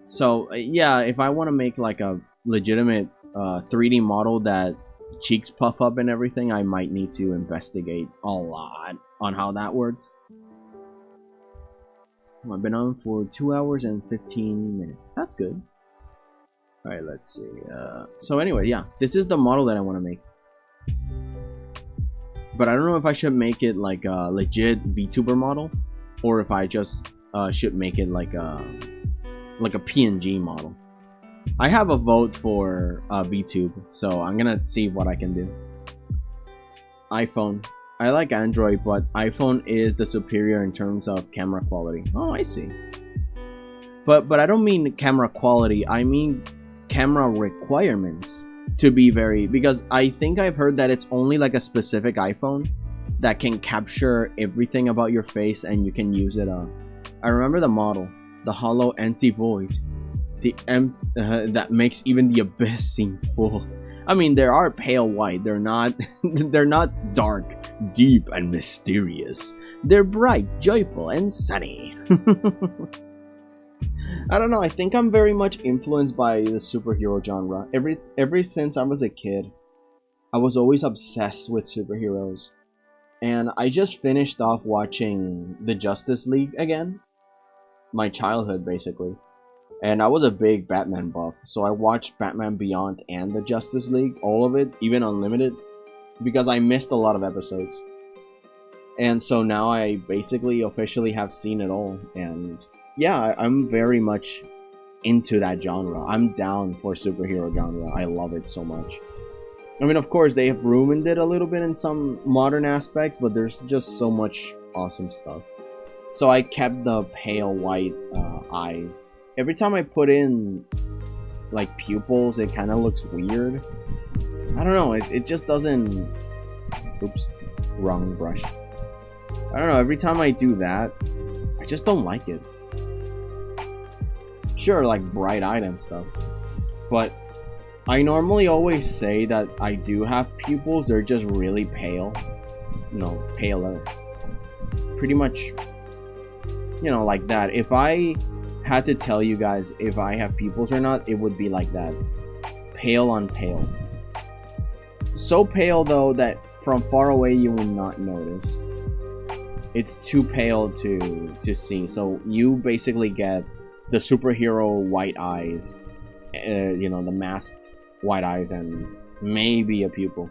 A: So yeah, if I want to make like a legitimate 3D model that cheeks puff up and everything, I might need to investigate a lot on how that works. I've been on for 2 hours and 15 minutes. That's good. Alright, let's see. So anyway, yeah, this is the model that I want to make. But I don't know if I should make it like a legit VTuber model, or if I just should make it like a PNG model. I have a vote for VTube, so I'm gonna see what I can do. iPhone. I like Android, but iPhone is the superior in terms of camera quality. Oh, I see. But I don't mean camera quality. I mean camera requirements to be very, because I think I've heard that it's only like a specific iPhone that can capture everything about your face, and you can use it. I remember the model, the hollow anti-void. The that makes even the abyss seem full. I mean, they are pale white. They're not they're not dark, deep, and mysterious. They're bright, joyful, and sunny. I don't know. I think I'm very much influenced by the superhero genre. Ever since I was a kid, I was always obsessed with superheroes, and I just finished off watching the Justice League again. My childhood, basically. And I was a big Batman buff, so I watched Batman Beyond and the Justice League, all of it, even Unlimited, because I missed a lot of episodes. And so now I basically officially have seen it all, and yeah, I'm very much into that genre. I'm down for superhero genre. I love it so much. I mean, of course, they have ruined it a little bit in some modern aspects, but there's just so much awesome stuff. So I kept the pale white eyes. Every time I put in like pupils, it kind of looks weird. I don't know, it just doesn't... Oops, wrong brush. I don't know, every time I do that, I just don't like it. Sure, like bright-eyed and stuff, but I normally always say that I do have pupils, they're just really pale. You know, paler. Pretty much, you know, like that. If I had to tell you guys if I have pupils or not, it would be like that. Pale on pale. So pale though that from far away you will not notice. It's too pale to see. So you basically get the superhero white eyes, you know, the masked white eyes, and maybe a pupil.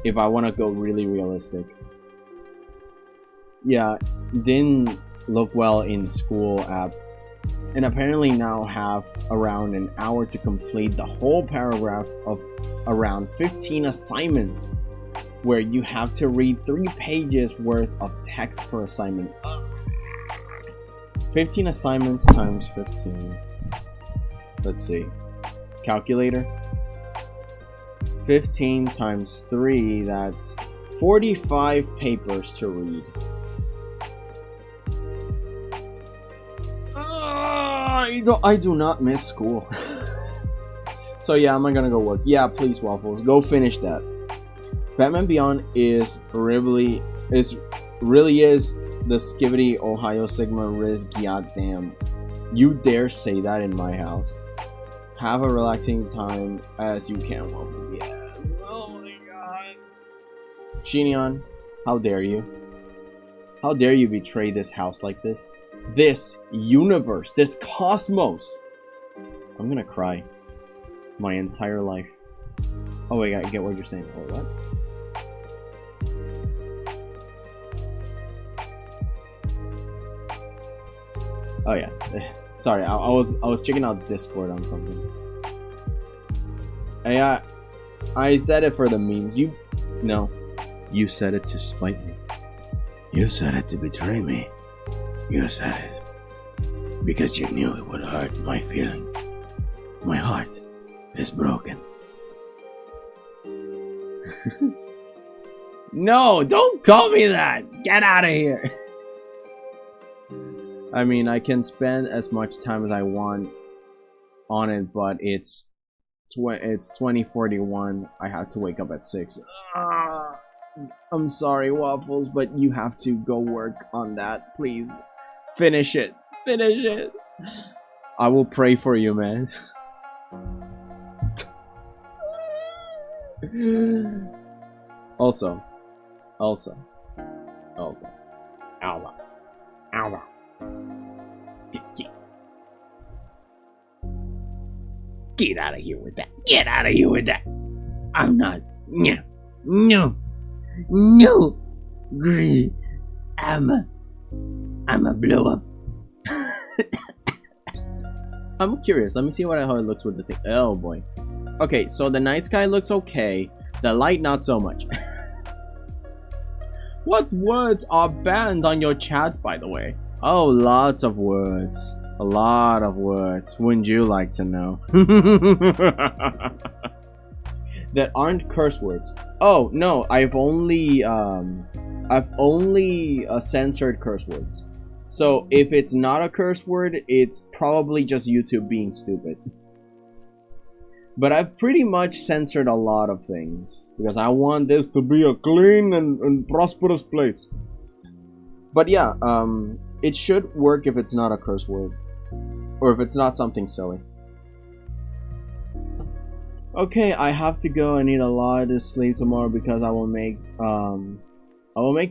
A: If I want to go really realistic. Yeah, didn't look well in school app.
B: and apparently now have around an hour to complete the whole paragraph of around 15 assignments, where you have to read 3 pages worth of text per assignment. 15 assignments times 15. Let's see. Calculator. 15 times 3, that's 45 papers to read. I do not miss school. So yeah, I'm not gonna go work. Yeah, please, Waffles, go finish that. Batman Beyond is really the Skibidi Ohio Sigma Riz. Goddamn, you dare say that in my house? Have a relaxing time as you can, Waffles. Yeah. Oh my god. Shineon, how dare you? How dare you betray this house like this? This universe, this cosmos. I'm gonna cry. My entire life. Oh wait, I get what you're saying. Oh, what? Oh yeah. Sorry, I was checking out Discord on something. I said it for the memes. You said it to spite me. You said it to betray me. You said it because you knew it would hurt my feelings. My heart is broken. No, don't call me that! Get out of here! I mean, I can spend as much time as I want on it, but it's 2041. I have to wake up at 6. I'm sorry, Waffles, but you have to go work on that, please. Finish it. Finish it. I will pray for you, man. Also. Alza. Get out of here with that. Get out of here with that. I'm not. No. Greedy. I'm a blow up. I'm curious. Let me see how it looks with the thing. Oh boy. Okay, so the night sky looks okay. The light, not so much. What words are banned on your chat, by the way? Oh, lots of words. A lot of words. Wouldn't you like to know? That aren't curse words. Oh no, I've only censored curse words. So if it's not a curse word, it's probably just YouTube being stupid. But I've pretty much censored a lot of things because I want this to be a clean and prosperous place. But yeah, it should work if it's not a curse word, or if it's not something silly. Okay, I have to go. I need a lot of sleep tomorrow because I will make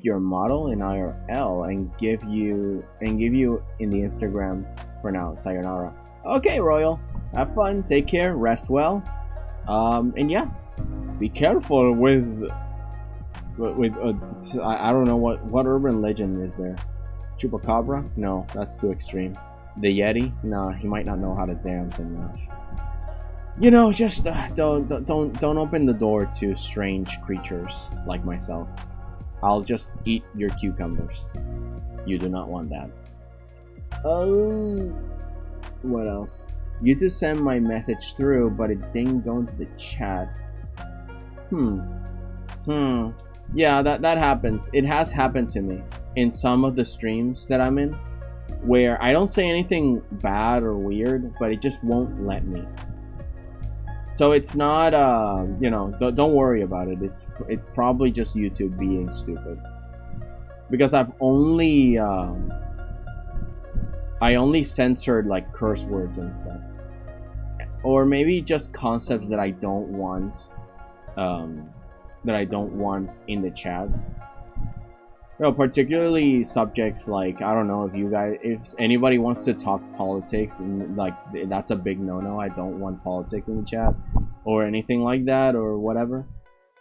B: your model in IRL and give you in the Instagram for now. Sayonara. Okay, Royal. Have fun. Take care. Rest well. And yeah, be careful with I don't know what urban legend is there. Chupacabra? No, that's too extreme. The Yeti? Nah, he might not know how to dance enough. You know, just don't open the door to strange creatures like myself. I'll just eat your cucumbers. You do not want that. What else? You just sent my message through, but it didn't go into the chat. Yeah, that happens. It has happened to me in some of the streams that I'm in, where I don't say anything bad or weird, but it just won't let me. So it's not, you know, don't worry about it. It's probably just YouTube being stupid. Because I've only, I only censored like curse words and stuff. Or maybe just concepts that I don't want, in the chat. You know, particularly subjects like, I don't know if anybody wants to talk politics, and like that's a big no-no. I don't want politics in the chat or anything like that or whatever.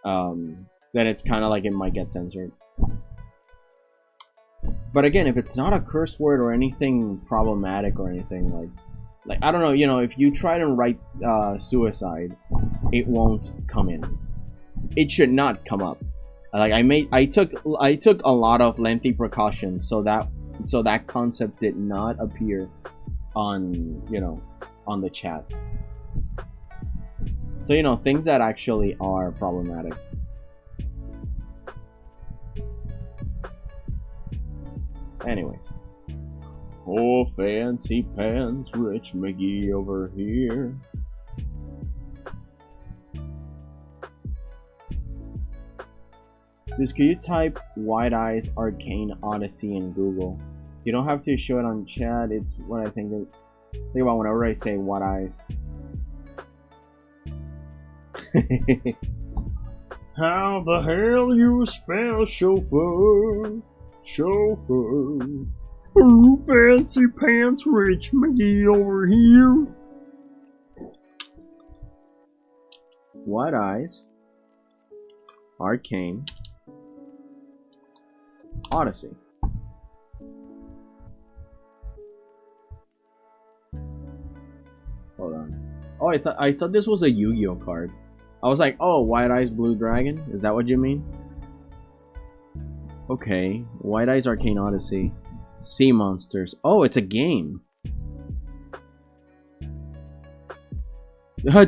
B: Then it's kind of like it might get censored. But again, if it's not a curse word or anything problematic or anything like I don't know, you know, if you try to write suicide, it won't come in. It should not come up. Like I took a lot of lengthy precautions so that concept did not appear on, you know, on the chat. So, you know, things that actually are problematic. Anyways. Oh, fancy pants, Rich McGee over here. Just can you type �WHITEEYES Arcane Odyssey in Google? You don't have to show it on chat. It's what I think about whenever I say white eyes. How the hell you spell chauffeur? Chauffeur. Ooh, fancy pants, Rich McGee over here. �WHITEEYES Arcane Odyssey. Hold on. Oh, I thought this was a Yu-Gi-Oh card. I was like, oh, �WHITEEYES Blue Dragon? Is that what you mean? Okay. �WHITEEYES Arcane Odyssey. Sea Monsters. Oh, it's a game.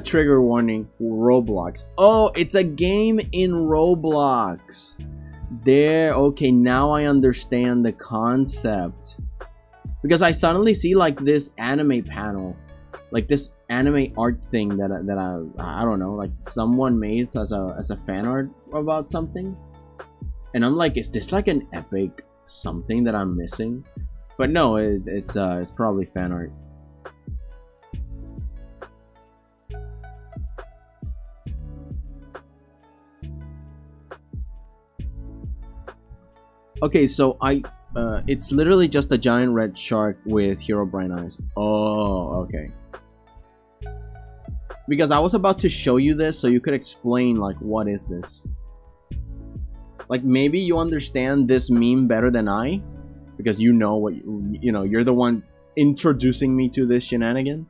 B: Trigger warning. Roblox. Oh, it's a game in Roblox. There. Okay, now I understand the concept. Because I suddenly see like this anime panel. Like this anime art thing that I don't know, like someone made as a fan art about something, and I'm like, is this like an epic something that I'm missing? But no, it's probably fan art. Okay, so it's literally just a giant red shark with Herobrine eyes. Oh, okay. Because I was about to show you this so you could explain, like, what is this? Like, maybe you understand this meme better than I, because you know what, you know, you're the one introducing me to this shenanigan.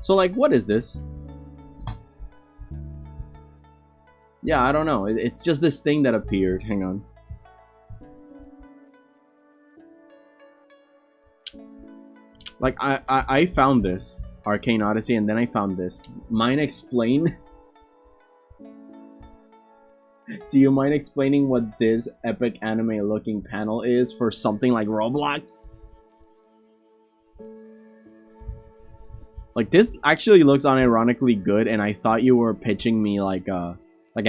B: So, like, what is this? Yeah, I don't know. It's just this thing that appeared. Hang on. Like, I found this. Arcane Odyssey, and then I found this. Mind explain? Do you mind explaining what this epic anime looking panel is for something like Roblox? Like, this actually looks unironically good, and I thought you were pitching me like an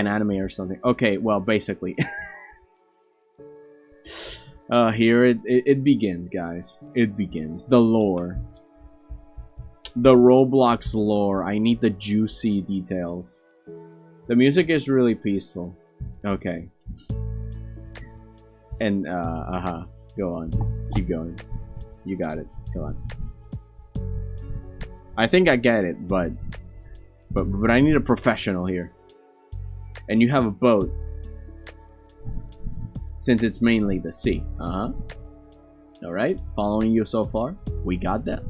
B: anime or something. Okay, well, basically. Here it begins, guys. It begins. The lore. The Roblox lore. I need the juicy details. The music is really peaceful. Okay. And, go on. Keep going. You got it. Go on. I think I get it, but I need a professional here. And you have a boat. Since it's mainly the sea. Alright, following you so far. We got that.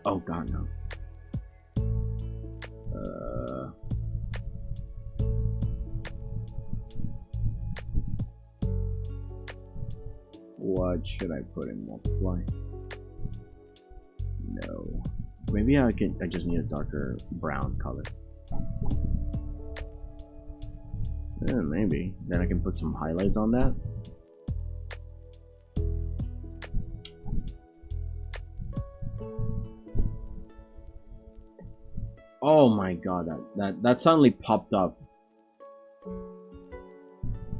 B: Oh god, no. What should I put in multiply? No. Maybe I just need a darker brown color. Maybe. Then I can put some highlights on that. Oh my god, that suddenly popped up.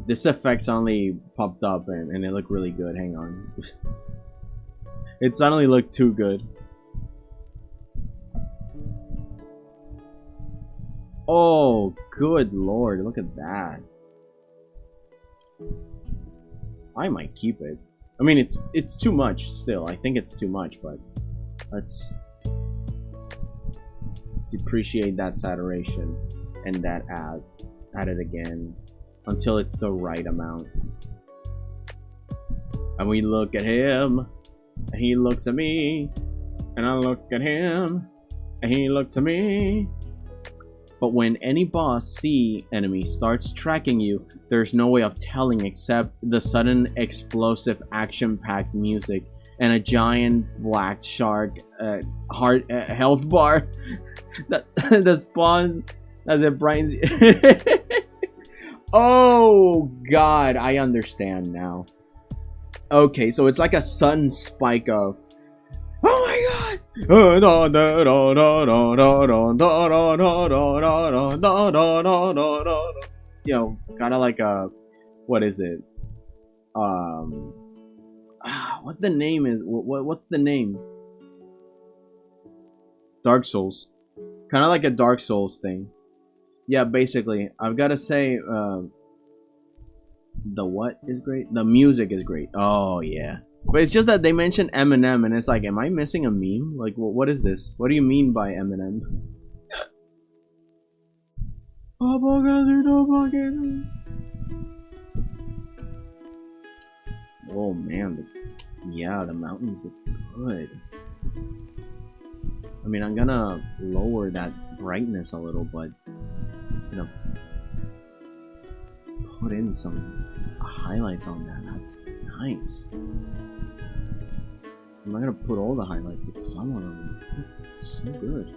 B: This effect suddenly popped up and it looked really good. Hang on. It suddenly looked too good. Oh, good lord, look at that. I might keep it. I mean, it's too much still. I think it's too much, but let's depreciate that saturation and that add it again.
A: until it's the right amount. And we look at him, and he looks at me, and I look at him, and he looks at me. But when any boss C enemy starts tracking you, there's no way of telling except the sudden explosive action-packed music and a giant black shark health bar that spawns as it brightens. Oh god, I understand now. Okay, so it's like a sudden spike of, oh my god! Yo, kinda like a, what is it? What the name is? What's the name? Dark Souls. Kind of like a Dark Souls thing. Yeah, basically, I've got to say, the what is great? The music is great. Oh yeah, but it's just that they mentioned Eminem, and it's like, am I missing a meme? Like, what is this? What do you mean by Eminem? Oh man, yeah, the mountains look good. I mean, I'm gonna lower that brightness a little, but you know, put in some highlights on that. That's nice. I'm not gonna put all the highlights, but some of them. It's so good.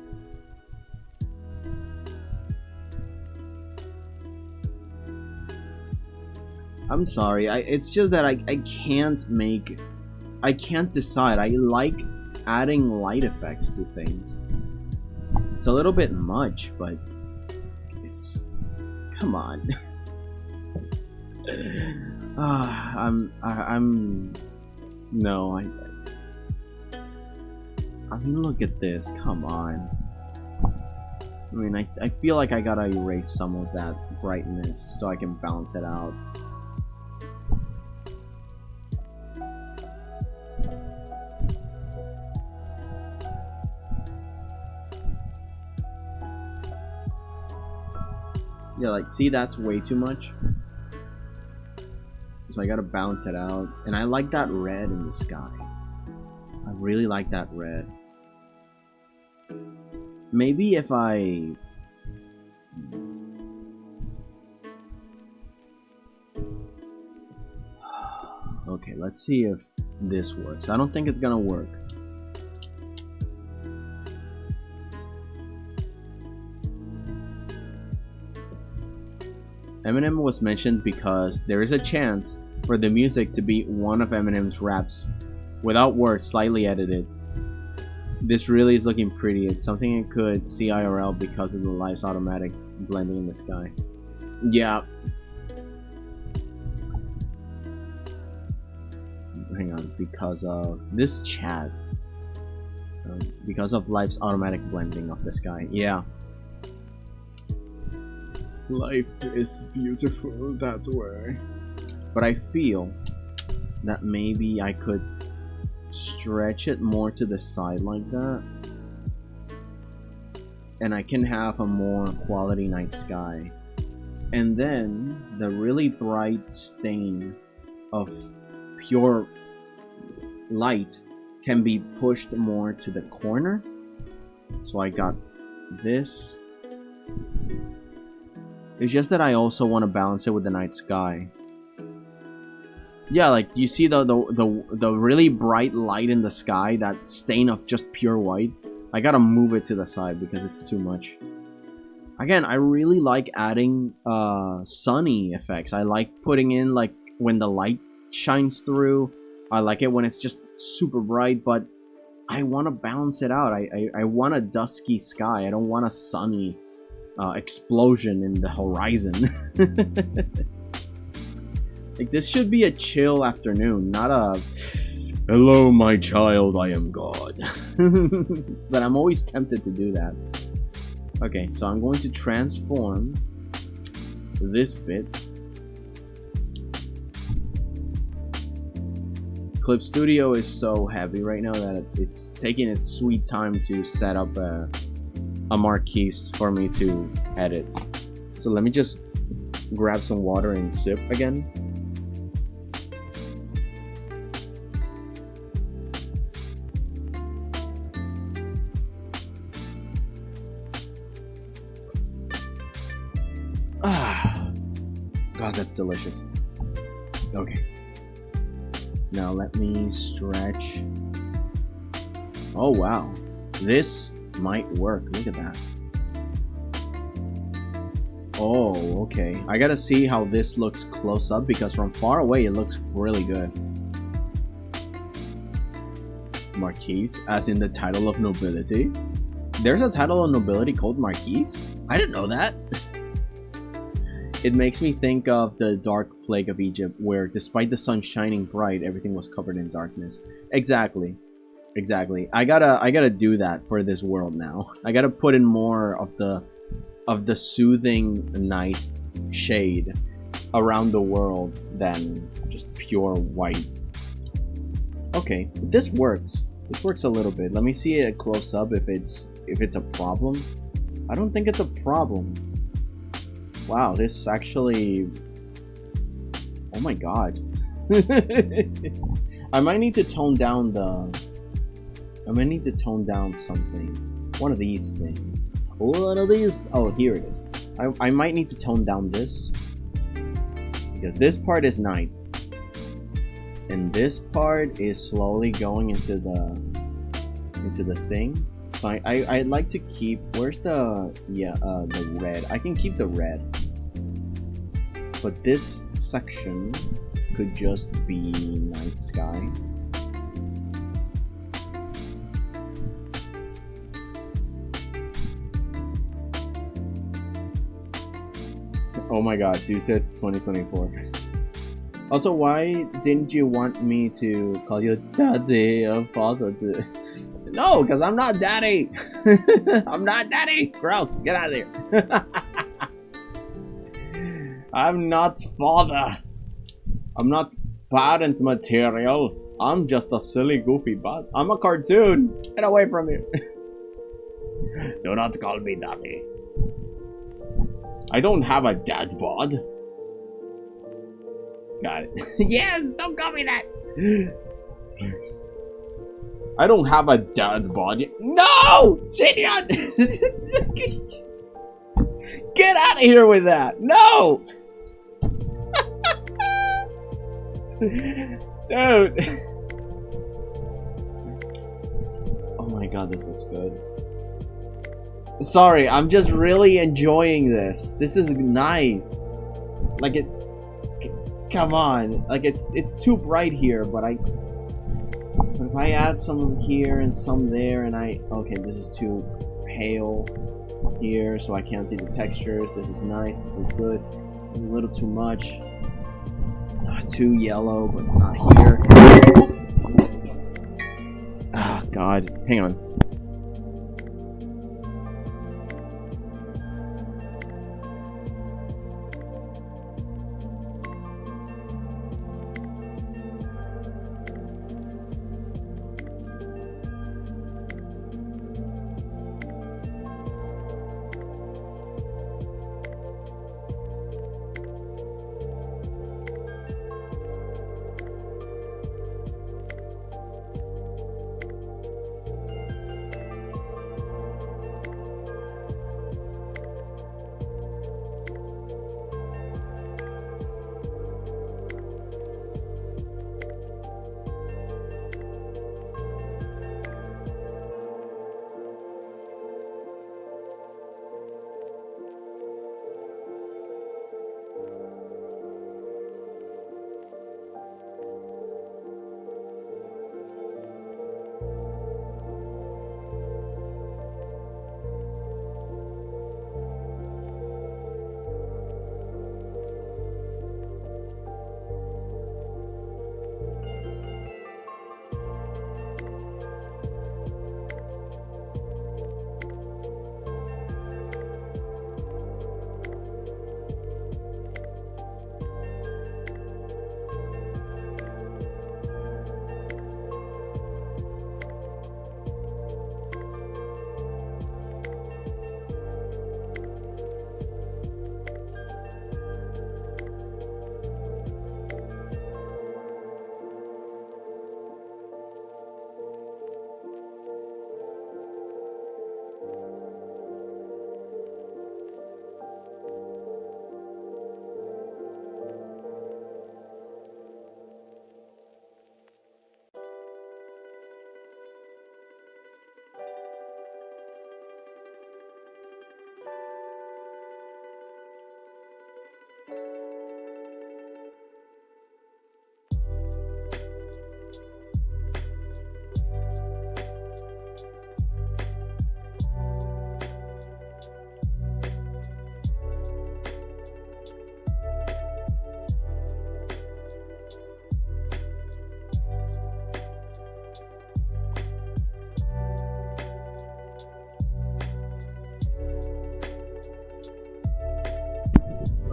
A: I'm sorry. It's just that I can't decide. I like adding light effects to things. It's a little bit much, but it's, come on. No, I mean, look at this, come on. I mean, I feel like I gotta erase some of that brightness so I can balance it out. Yeah, like, see, that's way too much. So I gotta balance it out. And I like that red in the sky. I really like that red. Maybe if I... Okay, let's see if this works. I don't think it's gonna work. Eminem was mentioned because there is a chance for the music to be one of Eminem's raps, without words, slightly edited. This really is looking pretty. It's something you could see IRL because of the light's automatic blending in the sky. Yeah. Hang on, because of this chat. Because of life's automatic blending of the sky. Yeah. Life is beautiful that way. But I feel that maybe I could stretch it more to the side like that, and I can have a more quality night sky, and then the really bright stain of pure light can be pushed more to the corner. So I got this. It's just that I also want to balance it with the night sky. Yeah, like, do you see the really bright light in the sky? That stain of just pure white? I gotta move it to the side because it's too much. Again, I really like adding sunny effects. I like putting in, like, when the light shines through. I like it when it's just super bright, but I want to balance it out. I want a dusky sky. I don't want a sunny explosion in the horizon. Like, this should be a chill afternoon, not a hello my child, I am God. But I'm always tempted to do that. Okay, so I'm going to transform this bit. Clip Studio is so heavy right now that it's taking its sweet time to set up a marquee for me to edit. So let me just
B: grab some water and sip again. Ah, God, that's delicious. Okay. Now let me stretch. Oh wow, this might work. Look at that. Oh, okay. I gotta see how this looks close up because from far away it looks really good. Marquise, as in the title of nobility? There's a title of nobility called Marquise? I didn't know that. It makes me think of the dark plague of Egypt, where despite the sun shining bright, everything was covered in darkness. Exactly. Exactly. I gotta do that for this world now. I gotta put in more of the soothing night shade around the world than just pure white. Okay, this works. This works a little bit. Let me see it close up if it's a problem. I don't think it's a problem. Wow, this actually... Oh my god. I might need to tone down something. One of these things. One of these... Oh, here it is. I might need to tone down this. Because this part is night. And this part is slowly going into the thing. So I'd like to keep... Where's the... Yeah, the red. I can keep the red. But this section could just be night sky. Oh my god, Doorsets 2024. Also, why didn't you want me to call you daddy or father? No, because I'm not daddy. I'm not daddy. Gross, get out of here. I'm not father. I'm not parent material. I'm just a silly goofy butt. I'm a cartoon. Get away from me. Do not call me daddy. I don't have a dad bod. Got it. Yes, don't call me that. Please. I don't have a dad bod. No! Shinian! Get out of here with that! No! Dude. Oh my god, this looks good. Sorry, I'm just really enjoying this. This is nice. Like it... Come on. Like it's too bright here, but if I add some here and some there and okay, this is too pale here, so I can't see the textures. This is nice, this is good. This is a little too much. Too yellow, but not here. Ah, God. Hang on.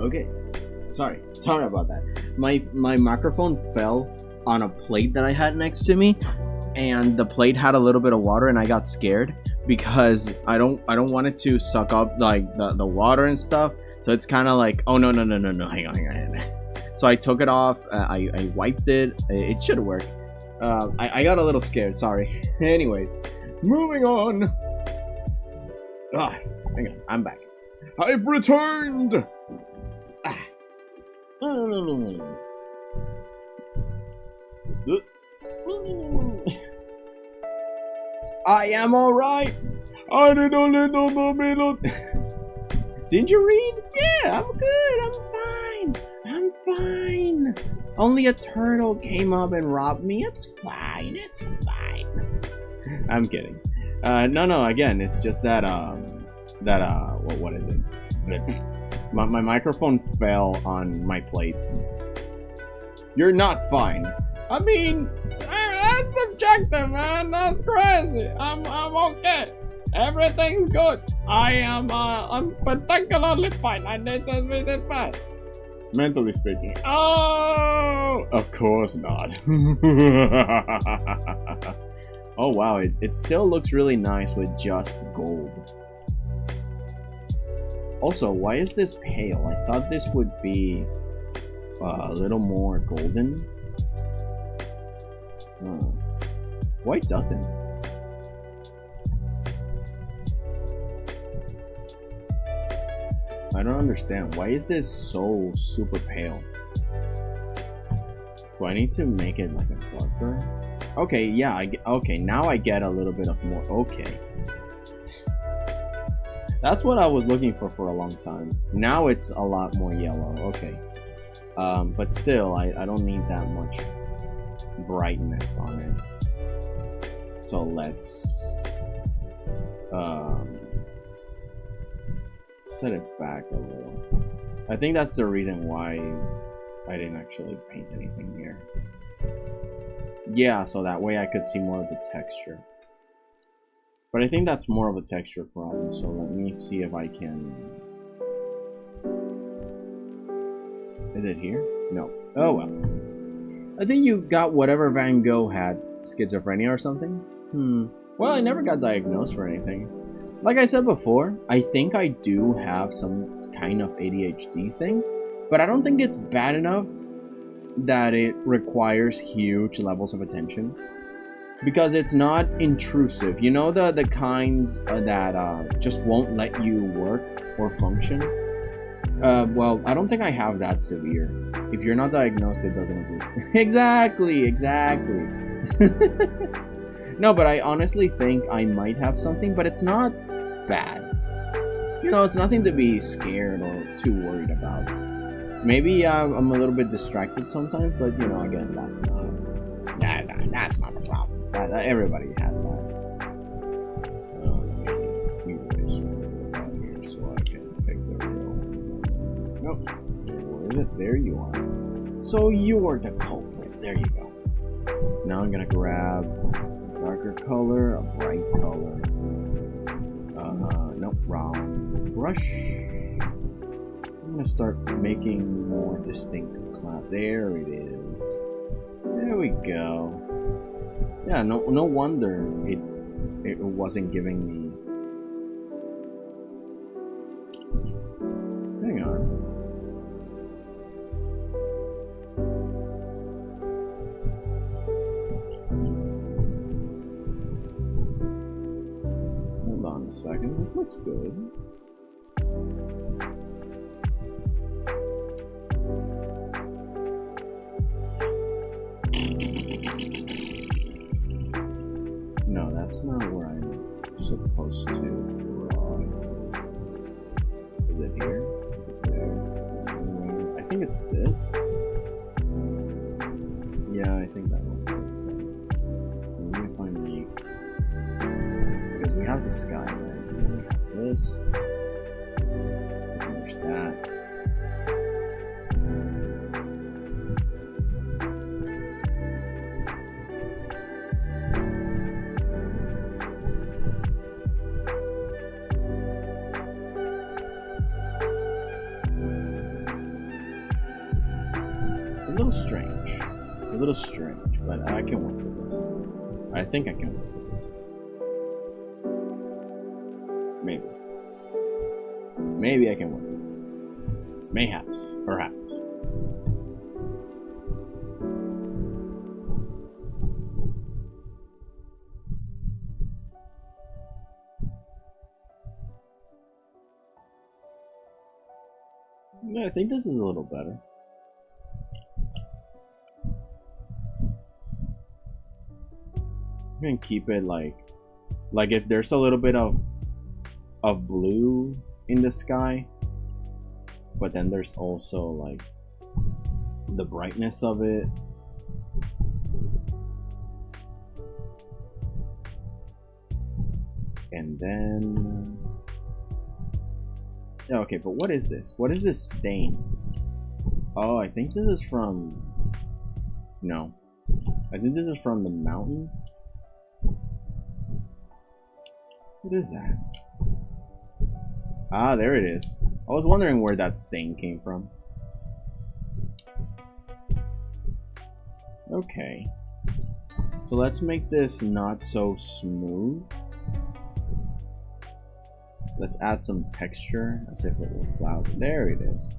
B: Okay. Sorry about that. My microphone fell on a plate that I had next to me, and the plate had a little bit of water, and I got scared because I don't want it to suck up like the water and stuff. So it's kind of like, oh no, hang on. So I took it off. I wiped it. It should work. I got a little scared. Sorry. Anyways, moving on. Hang on. I'm back. I've returned. I am alright. I did a little bit. Did you read? Yeah, I'm good. I'm fine. Only a turtle came up and robbed me. It's fine. I'm kidding. No. Again, it's just that what is it? My microphone fell on my plate. You're not fine. I mean, that's subjective, man. That's crazy. I'm okay. Everything's good. I'm particularly fine. I did this bad. Mentally speaking. Oh, of course not. Oh wow, it still looks really nice with just gold. Also, why is this pale? I thought this would be a little more golden. Why doesn't? I don't understand. Why is this so super pale? Do I need to make it like a darker? Okay, yeah, okay, now I get a little bit of more, okay. That's what I was looking for a long time. Now it's a lot more yellow, okay. But still, I don't need that much brightness on it. So let's set it back a little. I think that's the reason why I didn't actually paint anything here. Yeah, so that way I could see more of the texture. But I think that's more of a texture problem, so let me see if I can... Is it here? No. Oh well. I think you got whatever Van Gogh had. Schizophrenia or something? Well, I never got diagnosed for anything. Like I said before, I think I do have some kind of ADHD thing, but I don't think it's bad enough that it requires huge levels of attention. Because it's not intrusive. You know the kinds that just won't let you work or function? Well, I don't think I have that severe. If you're not diagnosed, it doesn't exist. Exactly. No, but I honestly think I might have something, but it's not bad. You know, it's nothing to be scared or too worried about. Maybe I'm a little bit distracted sometimes, but you know, again, that's not the problem. Everybody has that. Let me move this out here so I can pick the real one. Nope. Where is it? There you are. So you are the culprit. There you go. Now I'm gonna grab a darker color, a bright color. Nope, wrong brush. I'm gonna start making more distinct cloud. There it is. There we go. Yeah, no wonder it wasn't giving me. Hang on. Hold on a second. This looks good. No, that's not where I'm supposed to draw. Is it here? Is it there? Is it anywhere? I think it's this. Yeah, I think that one works. Let me find the... Because we have the sky, right? And then we have this. There's that. a little strange. It's a little strange, but I can work with this. I think I can work with this. Maybe. Maybe I can work with this. Mayhaps. Perhaps. Yeah, I think this is a little better. I'm gonna keep it like if there's a little bit of blue in the sky, but then there's also like the brightness of it. And then yeah, okay, but what is this? What is this stain? Oh, I think this is from... No. I think this is from the mountain. What is that? Ah, there it is. I was wondering where that stain came from. Okay. So let's make this not so smooth. Let's add some texture as if it were clouds. There it is.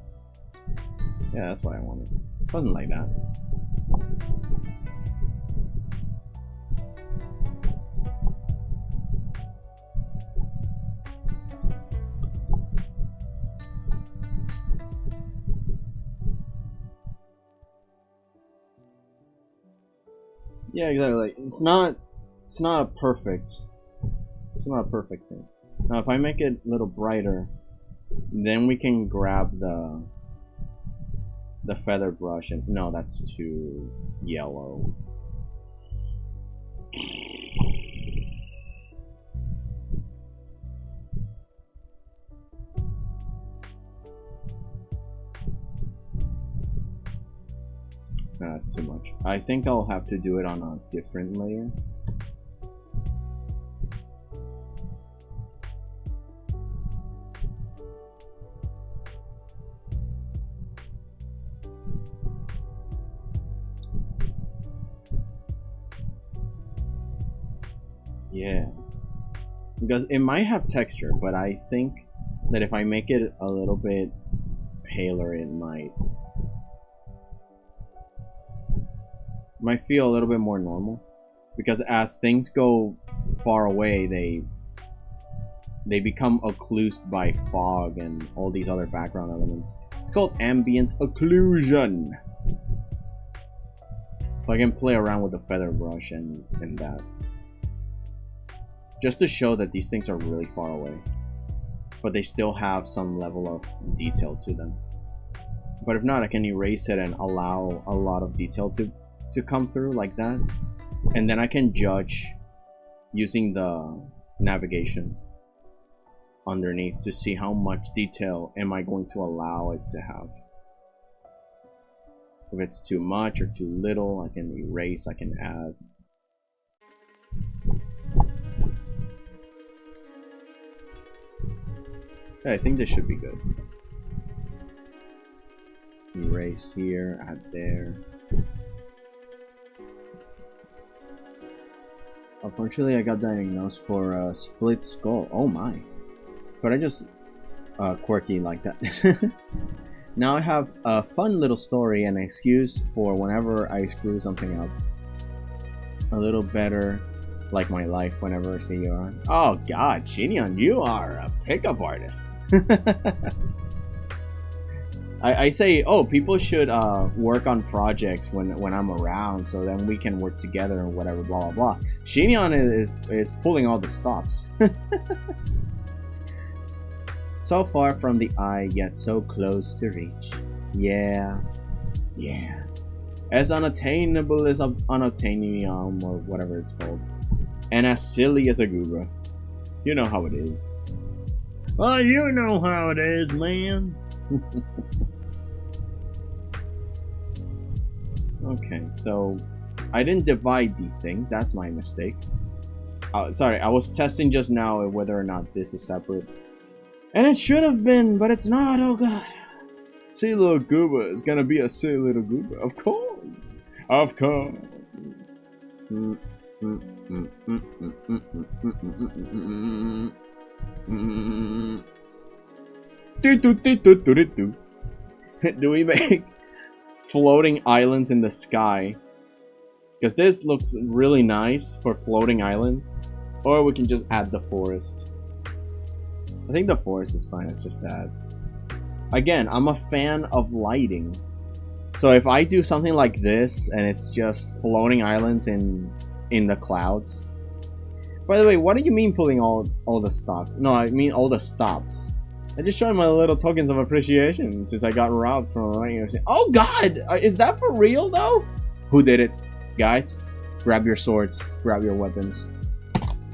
B: Yeah, that's what I wanted. Something like that. Yeah, exactly. It's not a perfect thing. Now if I make it a little brighter, then we can grab the feather brush and no, that's too yellow. No, that's too much. I think I'll have to do it on a different layer. Yeah, because it might have texture, but I think that if I make it a little bit paler, it might feel a little bit more normal. Because as things go far away, they become occlused by fog and all these other background elements. It's called ambient occlusion. So I can play around with the feather brush and that. Just to show that these things are really far away, but they still have some level of detail to them. But if not, I can erase it and allow a lot of detail to come through like that. And then I can judge using the navigation underneath to see how much detail am I going to allow it to have. If it's too much or too little, I can erase, I can add. Yeah, I think this should be good. Erase here, add there. Unfortunately, I got diagnosed for a split skull. Oh my. But I just quirky like that. Now I have a fun little story and an excuse for whenever I screw something up. A little better, like my life whenever I see you on. Oh god, Shinyan, you are a pickup artist. I say, oh, people should work on projects when I'm around, so then we can work together and whatever, blah blah blah. Shinyan is pulling all the stops. So far from the eye, yet so close to reach. Yeah, yeah. As unattainable as unobtainium or whatever it's called, and as silly as a goober. You know how it is. Oh, you know how it is, man. Okay, so I didn't divide these things. That's my mistake. Sorry, I was testing just now whether or not this is separate. And it should have been, but it's not. Oh god. Silly little goober is gonna be a silly little goober. Of course. Of course. Do we make floating islands in the sky? Because this looks really nice for floating islands. Or we can just add the forest. I think the forest is fine, it's just that. Again, I'm a fan of lighting. So if I do something like this, and it's just floating islands in the clouds. By the way, what do you mean pulling all the stops? No, I mean all the stops. I just showed my little tokens of appreciation since I got robbed from right. Oh god! Is that for real though? Who did it? Guys, grab your swords, grab your weapons.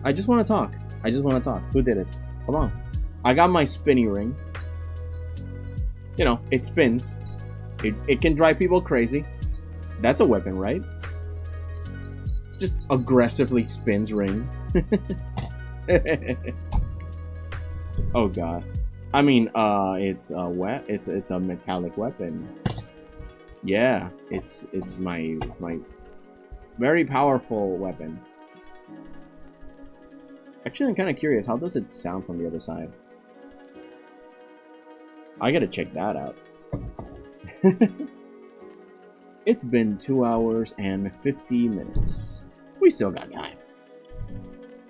B: I just want to talk. I just want to talk. Who did it? Come on. I got my spinny ring. You know, it spins. It can drive people crazy. That's a weapon, right? Just aggressively spins ring. Oh god. I mean, it's a metallic weapon. Yeah, it's my very powerful weapon. Actually, I'm kind of curious. How does it sound from the other side? I gotta check that out. It's been 2 hours and 50 minutes. We still got time.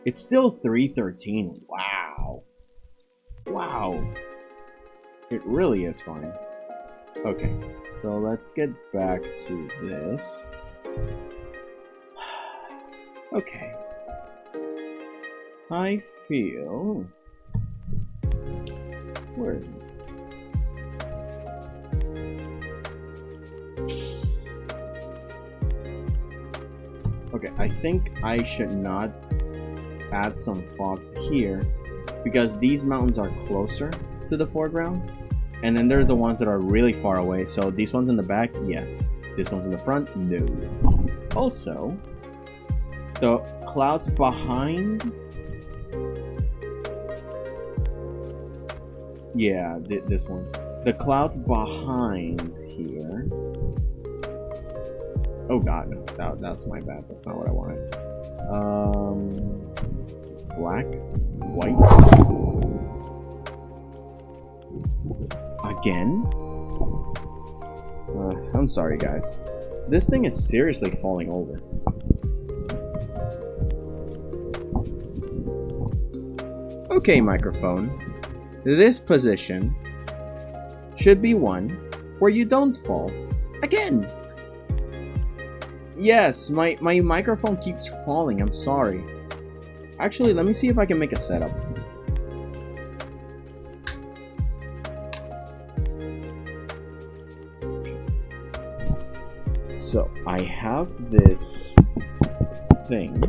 B: It's still 3:13. Wow. Wow. It really is fun. Okay, so let's get back to this. Okay. I feel... Where is it? Okay, I think I should not add some fog here because these mountains are closer to the foreground, and then they're the ones that are really far away. So these ones in the back, yes. This one's in the front, no. Also, the clouds behind, yeah, this one. The clouds behind here. Oh god, no, that's my bad. That's not what I wanted. It's black, white. Again? I'm sorry, guys. This thing is seriously falling over. Okay, microphone. This position should be one where you don't fall. Again! Yes, my microphone keeps falling. I'm sorry. Actually, let me see if I can make a setup. So, I have this thing.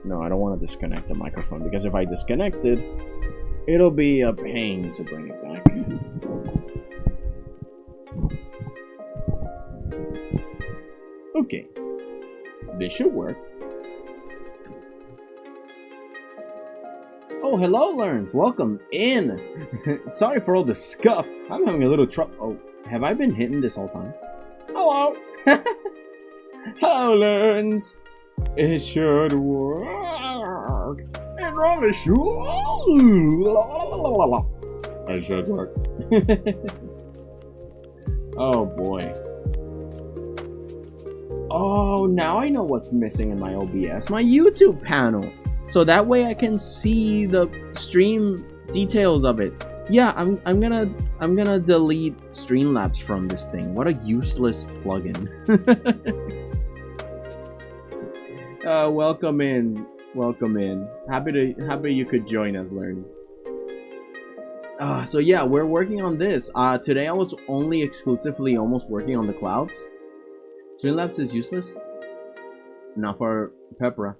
B: No, I don't want to disconnect the microphone because if I disconnect it, it'll be a pain to bring it back. Okay, this should work. Oh, hello, Learns. Welcome in. Sorry for all the scuff. I'm having a little trouble. Oh, have I been hitting this whole time? Hello. Hello, Learns. It should work. It really should. It should work. Oh, boy. Oh, now I know what's missing in my OBS. My YouTube panel. So that way I can see the stream details of it. Yeah, I'm gonna delete Streamlabs from this thing. What a useless plugin. Welcome in. Welcome in. Happy you could join us, Learns. So yeah, we're working on this. Today I was only exclusively almost working on the clouds. Streamlabs is useless? Not for Pepra.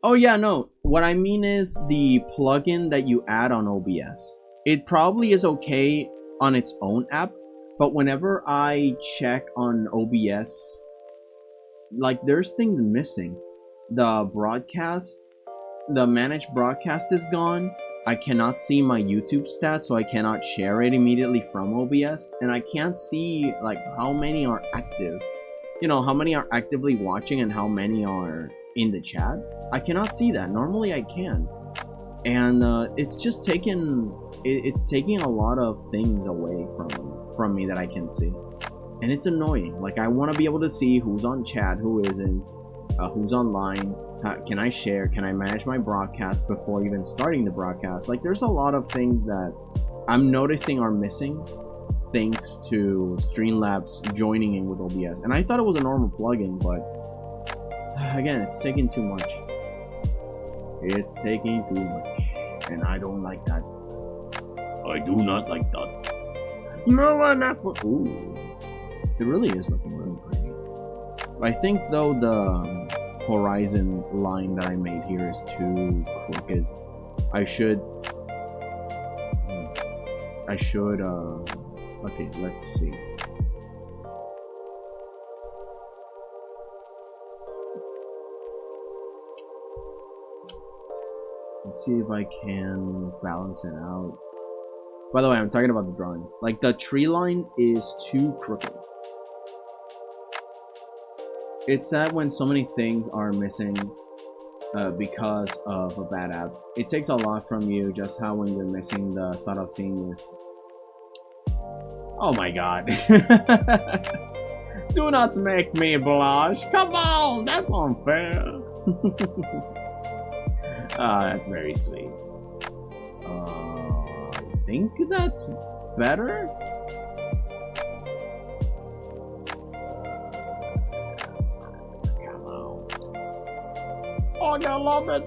B: Oh yeah, no. What I mean is the plugin that you add on OBS. It probably is okay on its own app, but whenever I check on OBS, like there's things missing. The broadcast, the managed broadcast is gone, I cannot see my YouTube stats, so I cannot share it immediately from OBS, and I can't see like how many are active. You know, how many are actively watching and how many are in the chat. I cannot see that. Normally I can. And it's just taking a lot of things away from me that I can see. And it's annoying. Like, I want to be able to see who's on chat, who isn't, who's online. Can I share? Can I manage my broadcast before even starting the broadcast? Like, there's a lot of things that I'm noticing are missing thanks to Streamlabs joining in with OBS. And I thought it was a normal plugin, but again, it's taking too much. It's taking too much. And I don't like that. I do not like that. No, I'm not. Ooh. It really is looking really pretty. I think, though, the horizon line that I made here is too crooked. I should, okay, let's see. Let's see if I can balance it out. By the way, I'm talking about the drawing. Like, the tree line is too crooked. It's sad when so many things are missing because of a bad app. It takes a lot from you, just how when you're missing the thought of seeing your... Oh my god. Do not make me blush. Come on, that's unfair. That's very sweet. I think that's better. Come on. Oh, I love it.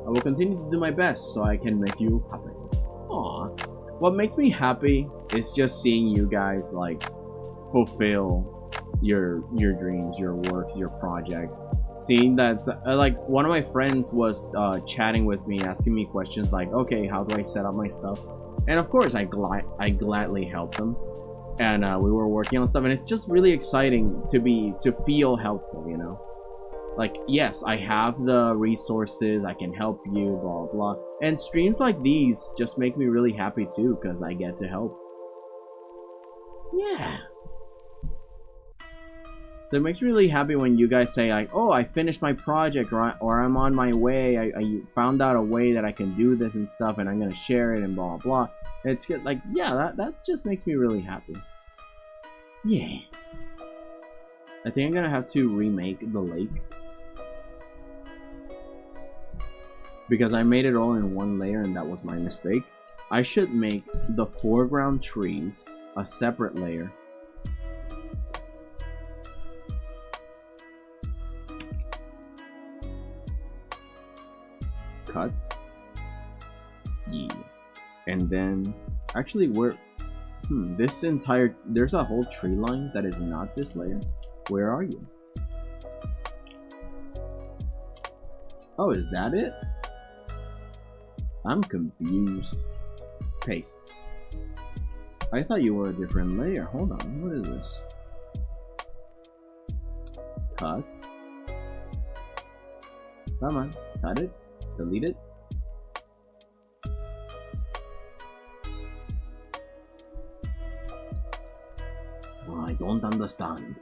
B: I will continue to do my best so I can make you happy. Aw. What makes me happy is just seeing you guys, like, fulfill your dreams, your works, your projects. Seeing that, like, one of my friends was chatting with me, asking me questions like, okay, how do I set up my stuff? And of course I gladly helped them, and we were working on stuff, and it's just really exciting to feel helpful, you know. Like, yes, I have the resources, I can help you, blah blah, and streams like these just make me really happy too, because I get to help. Yeah. So it makes me really happy when you guys say, like, oh, I finished my project, or I'm on my way, I found out a way that I can do this and stuff, and I'm gonna share it and blah blah. And it's good, like, yeah, that just makes me really happy. Yeah. I think I'm gonna have to remake the lake, because I made it all in one layer and that was my mistake. I should make the foreground trees a separate layer. Cut. Yeah. And then, actually, this entire, there's a whole tree line that is not this layer. Where are you? Oh, is that it? I'm confused. Paste. I thought you were a different layer. Hold on, what is this? Cut. Come on, cut it. Delete it. Oh, I don't understand.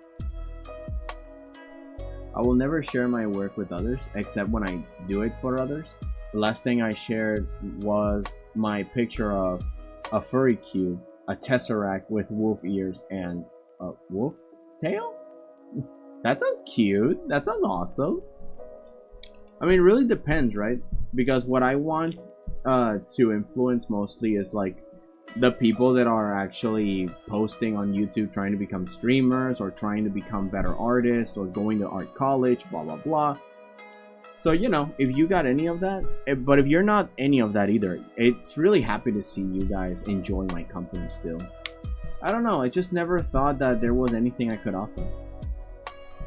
B: I will never share my work with others, except when I do it for others. The last thing I shared was my picture of a furry cube, a tesseract with wolf ears, and a wolf tail? That sounds cute. That sounds awesome. I mean, it really depends, right? Because what I want to influence mostly is, like, the people that are actually posting on YouTube, trying to become streamers, or trying to become better artists, or going to art college, blah blah blah. So, you know, if you got any of that, but if you're not any of that either, it's really happy to see you guys enjoy my company still. I don't know, I just never thought that there was anything I could offer.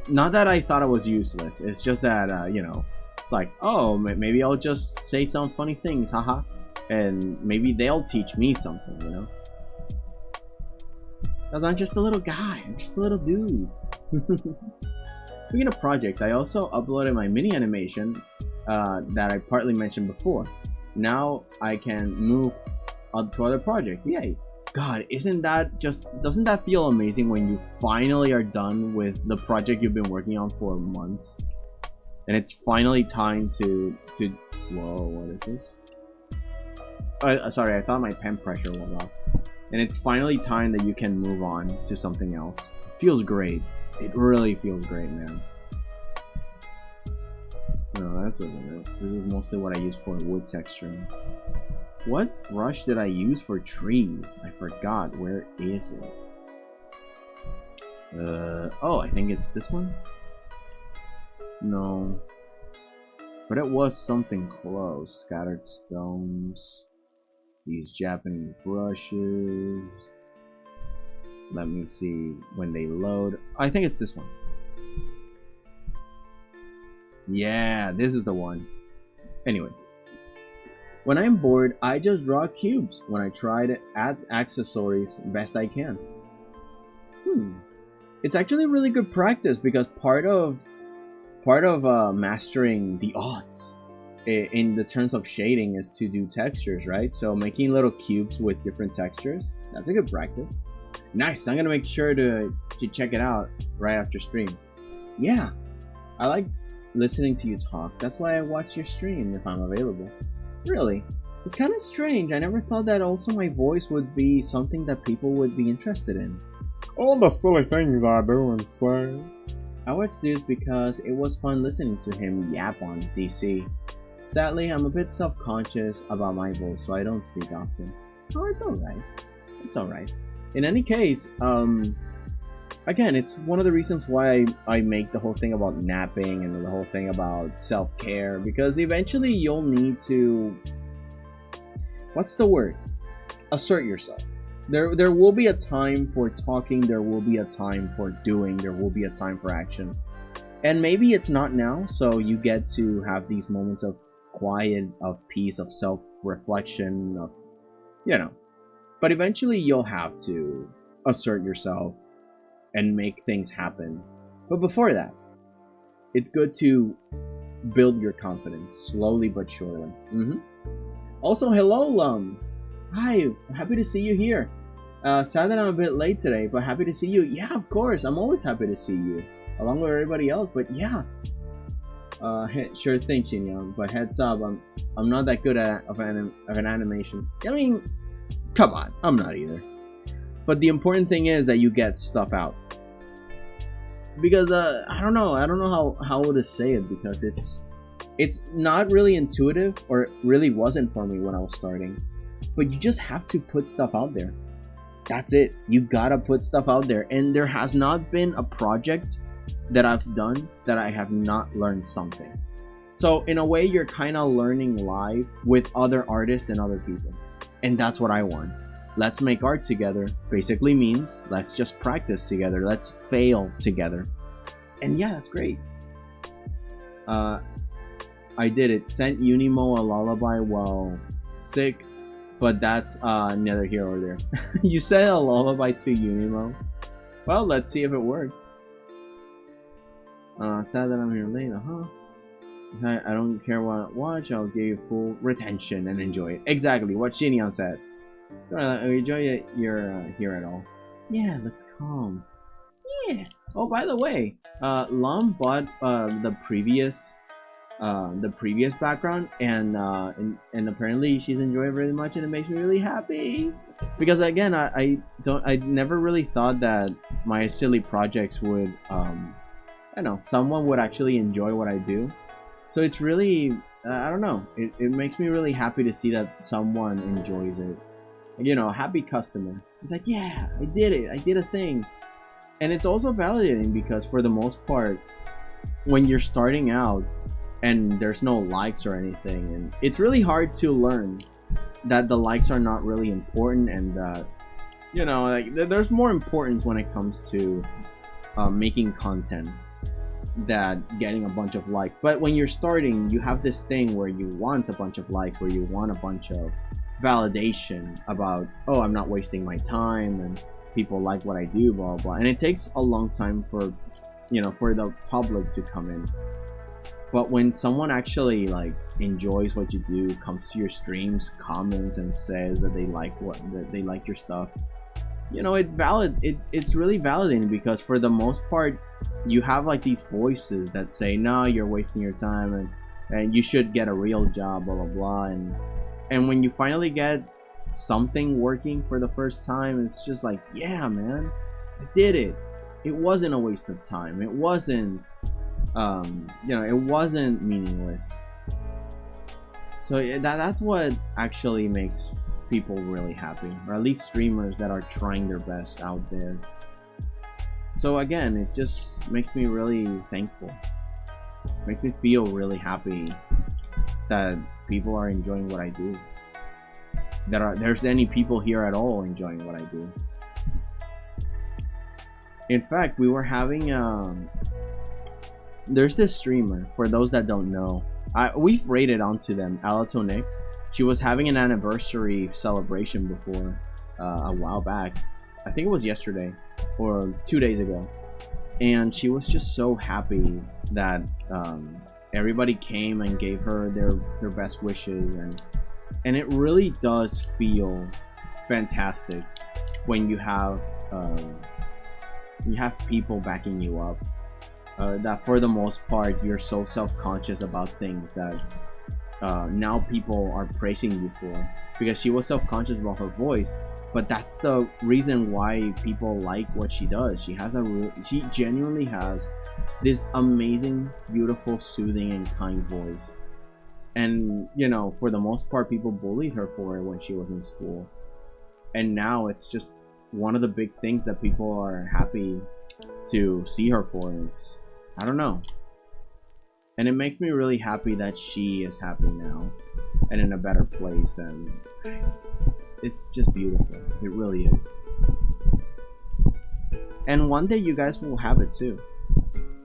B: Not that I thought it was useless, it's just that, you know, it's like, oh, maybe I'll just say some funny things, haha. And maybe they'll teach me something, you know? Because I'm just a little guy, I'm just a little dude. Speaking of projects, I also uploaded my mini animation that I partly mentioned before. Now I can move up to other projects. Yay! God, doesn't that feel amazing when you finally are done with the project you've been working on for months? And it's finally time to whoa, what is this? Sorry, I thought my pen pressure went off. And it's finally time that you can move on to something else. It feels great. It really feels great, man. No, that's isn't it. This is mostly what I use for wood texturing. What brush did I use for trees? I forgot. Where is it? Oh, I think it's this one? No. But it was something close. Scattered stones. These Japanese brushes. Let me see when they load. I think it's this one. Yeah, this is the one. Anyways. When I'm bored, I just draw cubes when I try to add accessories best I can. It's actually really good practice because part of mastering the arts in the terms of shading is to do textures, right? So making little cubes with different textures, that's a good practice. Nice, I'm gonna make sure to check it out right after stream. Yeah, I like listening to you talk. That's why I watch your stream if I'm available. Really? It's kind of strange. I never thought that also my voice would be something that people would be interested in.
C: All the silly things I do and say.
B: I watched this because it was fun listening to him yap on DC. Sadly, I'm a bit self-conscious about my voice, so I don't speak often. Oh, it's alright. It's alright. In any case, again, it's one of the reasons why I make the whole thing about napping and the whole thing about self-care, because eventually you'll need to, what's the word? Assert yourself. There will be a time for talking, there will be a time for doing, there will be a time for action. And maybe it's not now, so you get to have these moments of quiet, of peace, of self-reflection, of, you know. But eventually you'll have to assert yourself and make things happen. But before that, it's good to build your confidence slowly but surely. Also, hello, Lum. Hi, happy to see you here. Sad that I'm a bit late today, but happy to see you. Yeah, of course, I'm always happy to see you, along with everybody else. But yeah, sure thing, Shin-Young. But heads up, I'm not that good at an animation. I mean, come on, I'm not either. But the important thing is that you get stuff out. Because I don't know how to say it, because it's not really intuitive, or it really wasn't for me when I was starting. But you just have to put stuff out there. That's it. You gotta put stuff out there. And there has not been a project that I've done that I have not learned something. So in a way, you're kind of learning live with other artists and other people. And that's what I want. Let's make art together basically means let's just practice together. Let's fail together. And yeah, that's great. I did it. Sent Unimo a lullaby while sick, but that's neither here or there. You sent a lullaby to Unimo? Well, let's see if it works. Sad that I'm here late, I don't care what I watch, I'll give you full retention and enjoy it. Exactly what Shin-Young said. Enjoy it, you're here at all. Yeah, let's come. Yeah. Oh, by the way, Lum bought the previous background, and apparently she's enjoyed it really much, and it makes me really happy. Because again, I never really thought that my silly projects would, I know, someone would actually enjoy what I do. So it's really, I don't know, it makes me really happy to see that someone enjoys it. You know, a happy customer. It's like, yeah, I did it. I did a thing. And it's also validating because for the most part, when you're starting out and there's no likes or anything, and it's really hard to learn that the likes are not really important, and that, you know, like there's more importance when it comes to making content than getting a bunch of likes. But when you're starting, you have this thing where you want a bunch of likes, where you want a bunch of validation about, oh, I'm not wasting my time and people like what I do, blah blah. And it takes a long time for you know, for the public to come in. But when someone actually like enjoys what you do, comes to your streams, comments, and says that they like your stuff, you know, it's really validating, because for the most part you have like these voices that say, no, you're wasting your time, and you should get a real job, blah blah blah, and when you finally get something working for the first time, it's just like, yeah man, I did it. It wasn't a waste of time. It wasn't you know, it wasn't meaningless. So that's what actually makes people really happy, or at least streamers that are trying their best out there. So again, it just makes me really thankful, makes me feel really happy that people are enjoying what I do, that there's any people here at all enjoying what I do. In fact, we were having there's this streamer, for those that don't know, we've rated onto them, 𝐿𝐴𝐴𝐿. She was having an anniversary celebration before a while back. I think it was yesterday or 2 days ago, and she was just so happy that everybody came and gave her their best wishes, and it really does feel fantastic when you have people backing you up. That for the most part you're so self-conscious about things that now people are praising you for, because she was self-conscious about her voice, but that's the reason why people like what she does. She genuinely has this amazing, beautiful, soothing, and kind voice, and you know, for the most part people bullied her for it when she was in school, and now it's just one of the big things that people are happy to see her for. It's, I don't know, and it makes me really happy that she is happy now and in a better place, and it's just beautiful. It really is. And one day you guys will have it too.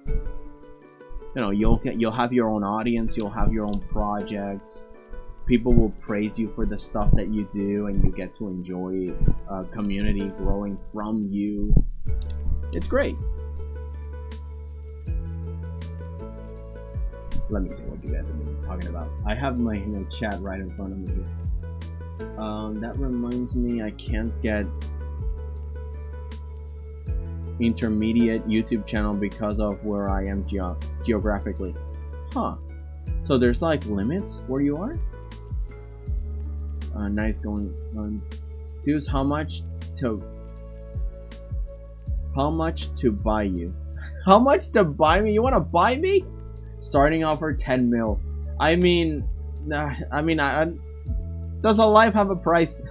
B: You know, you'll have your own audience, you'll have your own projects, people will praise you for the stuff that you do, and you get to enjoy a community growing from you. It's great. Let me see what you guys have been talking about. I have my chat right in front of me here. That reminds me, I can't get intermediate YouTube channel because of where I am geographically. Huh. So there's like limits where you are? Nice going on. Dudes, how much to buy you? How much to buy me? You wanna buy me? Starting offer 10 mil. I mean, does a life have a price?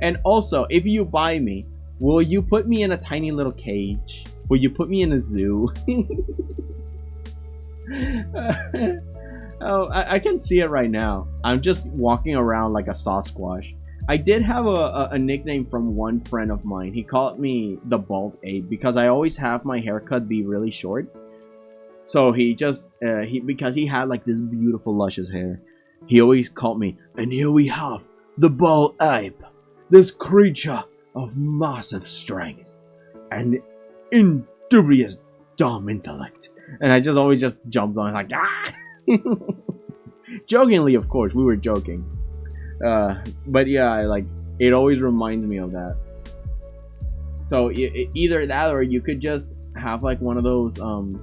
B: And also, if you buy me, will you put me in a tiny little cage? Will you put me in a zoo? Oh, I can see it right now. I'm just walking around like a Sasquatch. I did have a nickname from one friend of mine. He called me the Bald Ape because I always have my haircut be really short. So he just, because he had like this beautiful luscious hair, he always called me, and here we have the Bald Ape, this creature of massive strength and indubious dumb intellect. And I just always just jumped on like, ah! Jokingly, of course, we were joking. But yeah, like, it always reminds me of that. So either that, or you could just have like one of those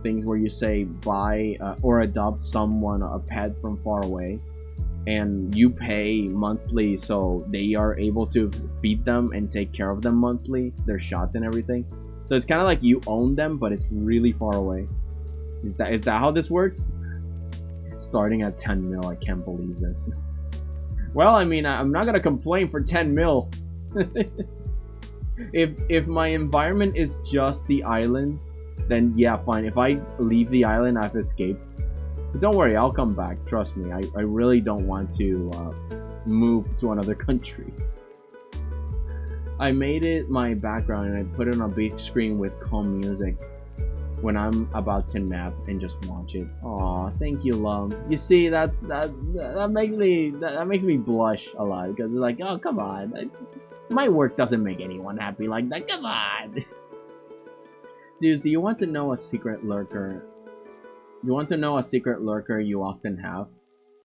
B: things where you say buy or adopt someone, a pet from far away, and you pay monthly so they are able to feed them and take care of them monthly, their shots and everything. So it's kind of like you own them, but it's really far away. Is that how this works? Starting at 10 mil, I can't believe this. Well, I mean, I'm not gonna complain for 10 mil. If my environment is just the island, then yeah, fine. If I leave the island, I've escaped. But don't worry, I'll come back. Trust me, I really don't want to move to another country. I made it my background and I put it on a big screen with calm music when I'm about to nap and just watch it. Aw, thank you, love. You see, that makes me blush a lot, because it's like, oh, come on. My work doesn't make anyone happy like that. Come on. Dudes, do you want to know a secret lurker? You want to know a secret lurker you often have?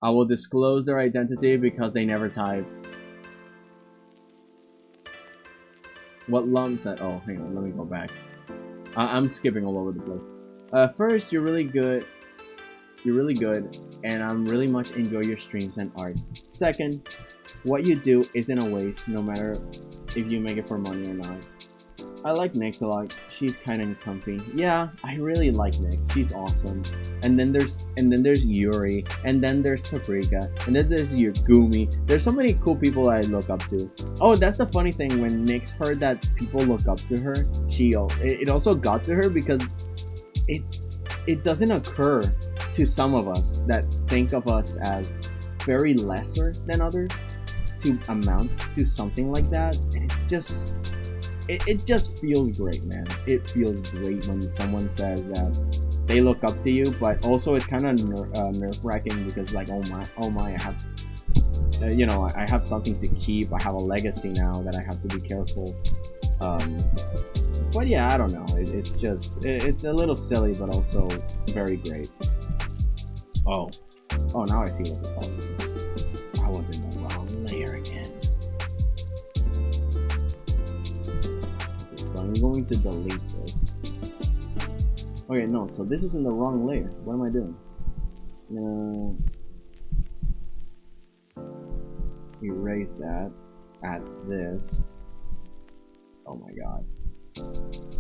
B: I will disclose their identity because they never type. What Lum said. Oh, hang on, let me go back. I'm skipping all over the place. First, you're really good. You're really good, and I'm really much enjoy your streams and art. Second, what you do isn't a waste, no matter if you make it for money or not. I like Nyx a lot. She's kind of comfy. Yeah, I really like Nyx. She's awesome. And then there's Yuri, and then there's Paprika, and then there's your Gumi. There's so many cool people I look up to. Oh, that's the funny thing. When Nyx heard that people look up to her, it also got to her because it doesn't occur to some of us that think of us as very lesser than others to amount to something like that. And it's just. It just feels great, man. It feels great when someone says that they look up to you, but also it's kind of nerve-wracking because, like, oh my, I have, you know, I have something to keep. I have a legacy now that I have to be careful. But yeah, I don't know. It's just, it's a little silly, but also very great. Oh, now I see what the problem is. I was in the wrong layer again. I'm going to delete this. Okay, no, so this is in the wrong layer. What am I doing? Erase that. Add this. Oh my god.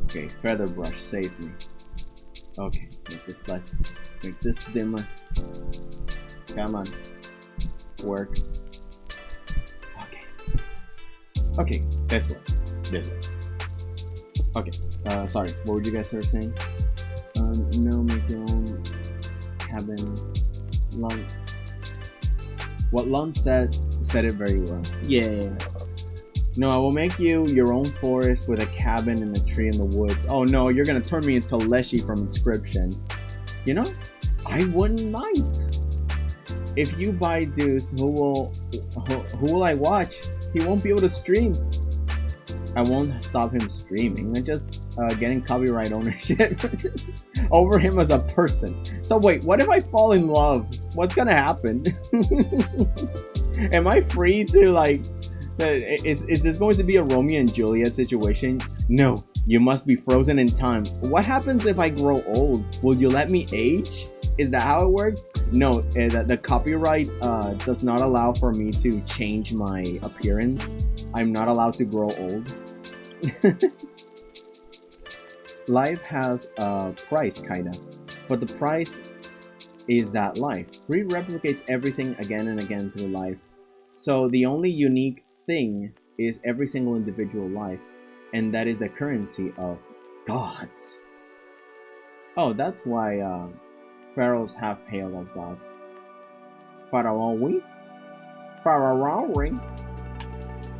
B: Okay, feather brush, save me. Okay, make this less. Make this dimmer. Come on. Work. Okay. Okay, this works. This works. Okay, sorry, what would you guys start saying? No, make your own cabin. Lum. What Lum said it very well. Yeah. No, I will make you your own forest with a cabin and a tree in the woods. Oh no, you're gonna turn me into Leshy from Inscription. You know, I wouldn't mind. If you buy Deuce, who will I watch? He won't be able to stream. I won't stop him streaming. I'm just getting copyright ownership over him as a person. So wait, what if I fall in love? What's gonna happen? Am I free to, like, is this going to be a Romeo and Juliet situation? No, you must be frozen in time. What happens if I grow old? Will you let me age? Is that how it works? No, the copyright does not allow for me to change my appearance. I'm not allowed to grow old. Life has a price, kinda, but the price is that life. Greed replicates everything again and again through life. So the only unique thing is every single individual life, and that is the currency of gods. Oh, that's why pharaohs have hailed as gods. Pharaoh ring.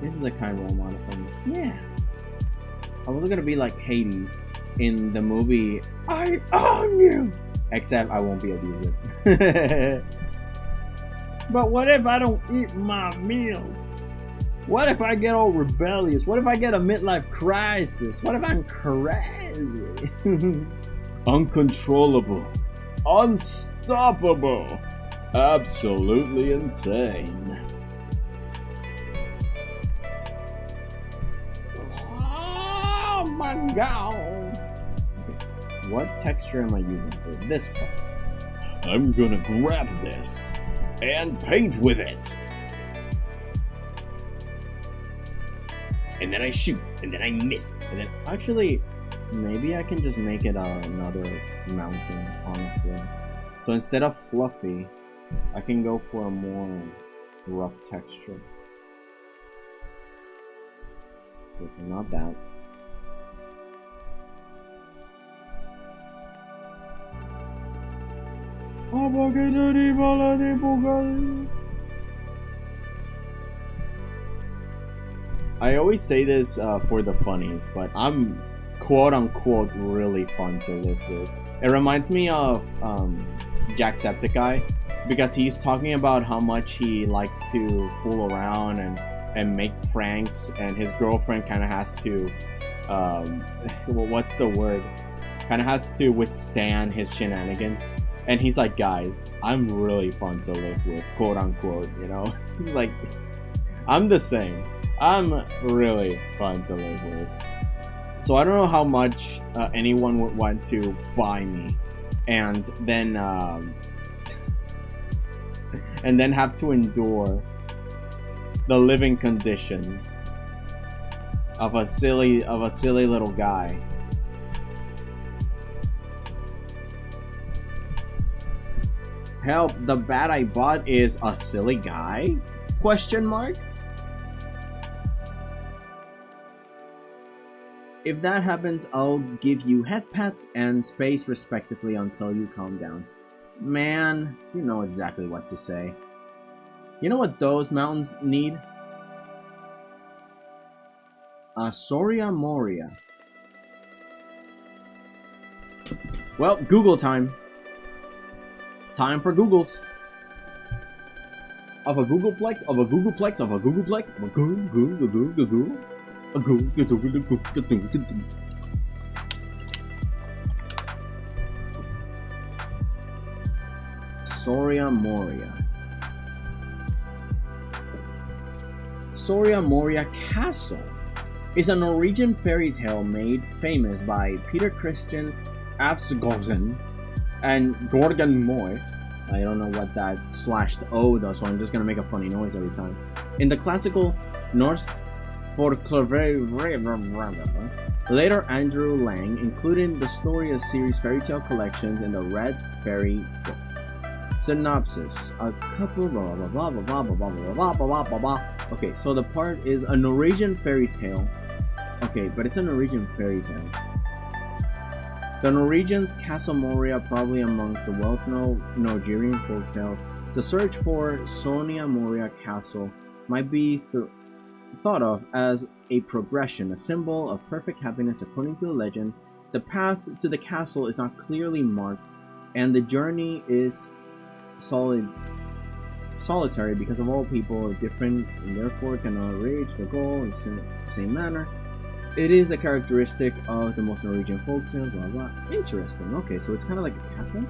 B: This is a kind role model for me. Yeah. I was gonna be like Hades in the movie I Own You! Except I won't be abusive. But what if I don't eat my meals? What if I get all rebellious? What if I get a midlife crisis? What if I'm crazy? Uncontrollable. Unstoppable. Absolutely insane. Oh my god. Okay. What texture am I using for this part? I'm gonna grab this and paint with it. And then I shoot, and then I miss, and then actually, maybe I can just make it another mountain, honestly. So instead of fluffy, I can go for a more rough texture. Okay, so not that. I always say this for the funnies, but I'm quote-unquote really fun to live with. It reminds me of Jacksepticeye, because he's talking about how much he likes to fool around and make pranks, and his girlfriend kind of has to, well, what's the word? kind of had to withstand his shenanigans. And he's like, guys, I'm really fun to live with, quote unquote, you know? It's like, I'm the same. I'm really fun to live with. So I don't know how much anyone would want to buy me and then have to endure the living conditions of a silly little guy. Help, the bat I bought is a silly guy? Question mark? If that happens, I'll give you head pats and space respectively until you calm down. Man, you know exactly what to say. You know what those mountains need? A Soria Moria. Well, Google time. Time for Googles. Of a Googleplex, of a Googleplex, of a Googleplex, of a Google. Soria Moria. Soria Moria Castle is a Norwegian fairy tale made famous by Peter Christian Afsgosen and Gorgon Moy. I don't know what that /O does, so I'm just gonna make a funny noise every time. In the classical Norse folklore, later Andrew Lang included the story of series fairy tale collections in the Red Fairy book. Synopsis: a couple blah blah blah blah blah blah blah blah blah blah blah. Okay, so the part is a Norwegian fairy tale. Okay, but it's a Norwegian fairy tale. The Norwegians' Castle Moria, probably amongst the well-known Nigerian folktales. The search for Soria Moria Castle might be thought of as a progression, a symbol of perfect happiness according to the legend. The path to the castle is not clearly marked, and the journey is solitary because of all people are different and therefore cannot reach the goal in the same manner. It is a characteristic of the most Norwegian folktales, blah blah. Interesting. Okay, so it's kind of like a castle.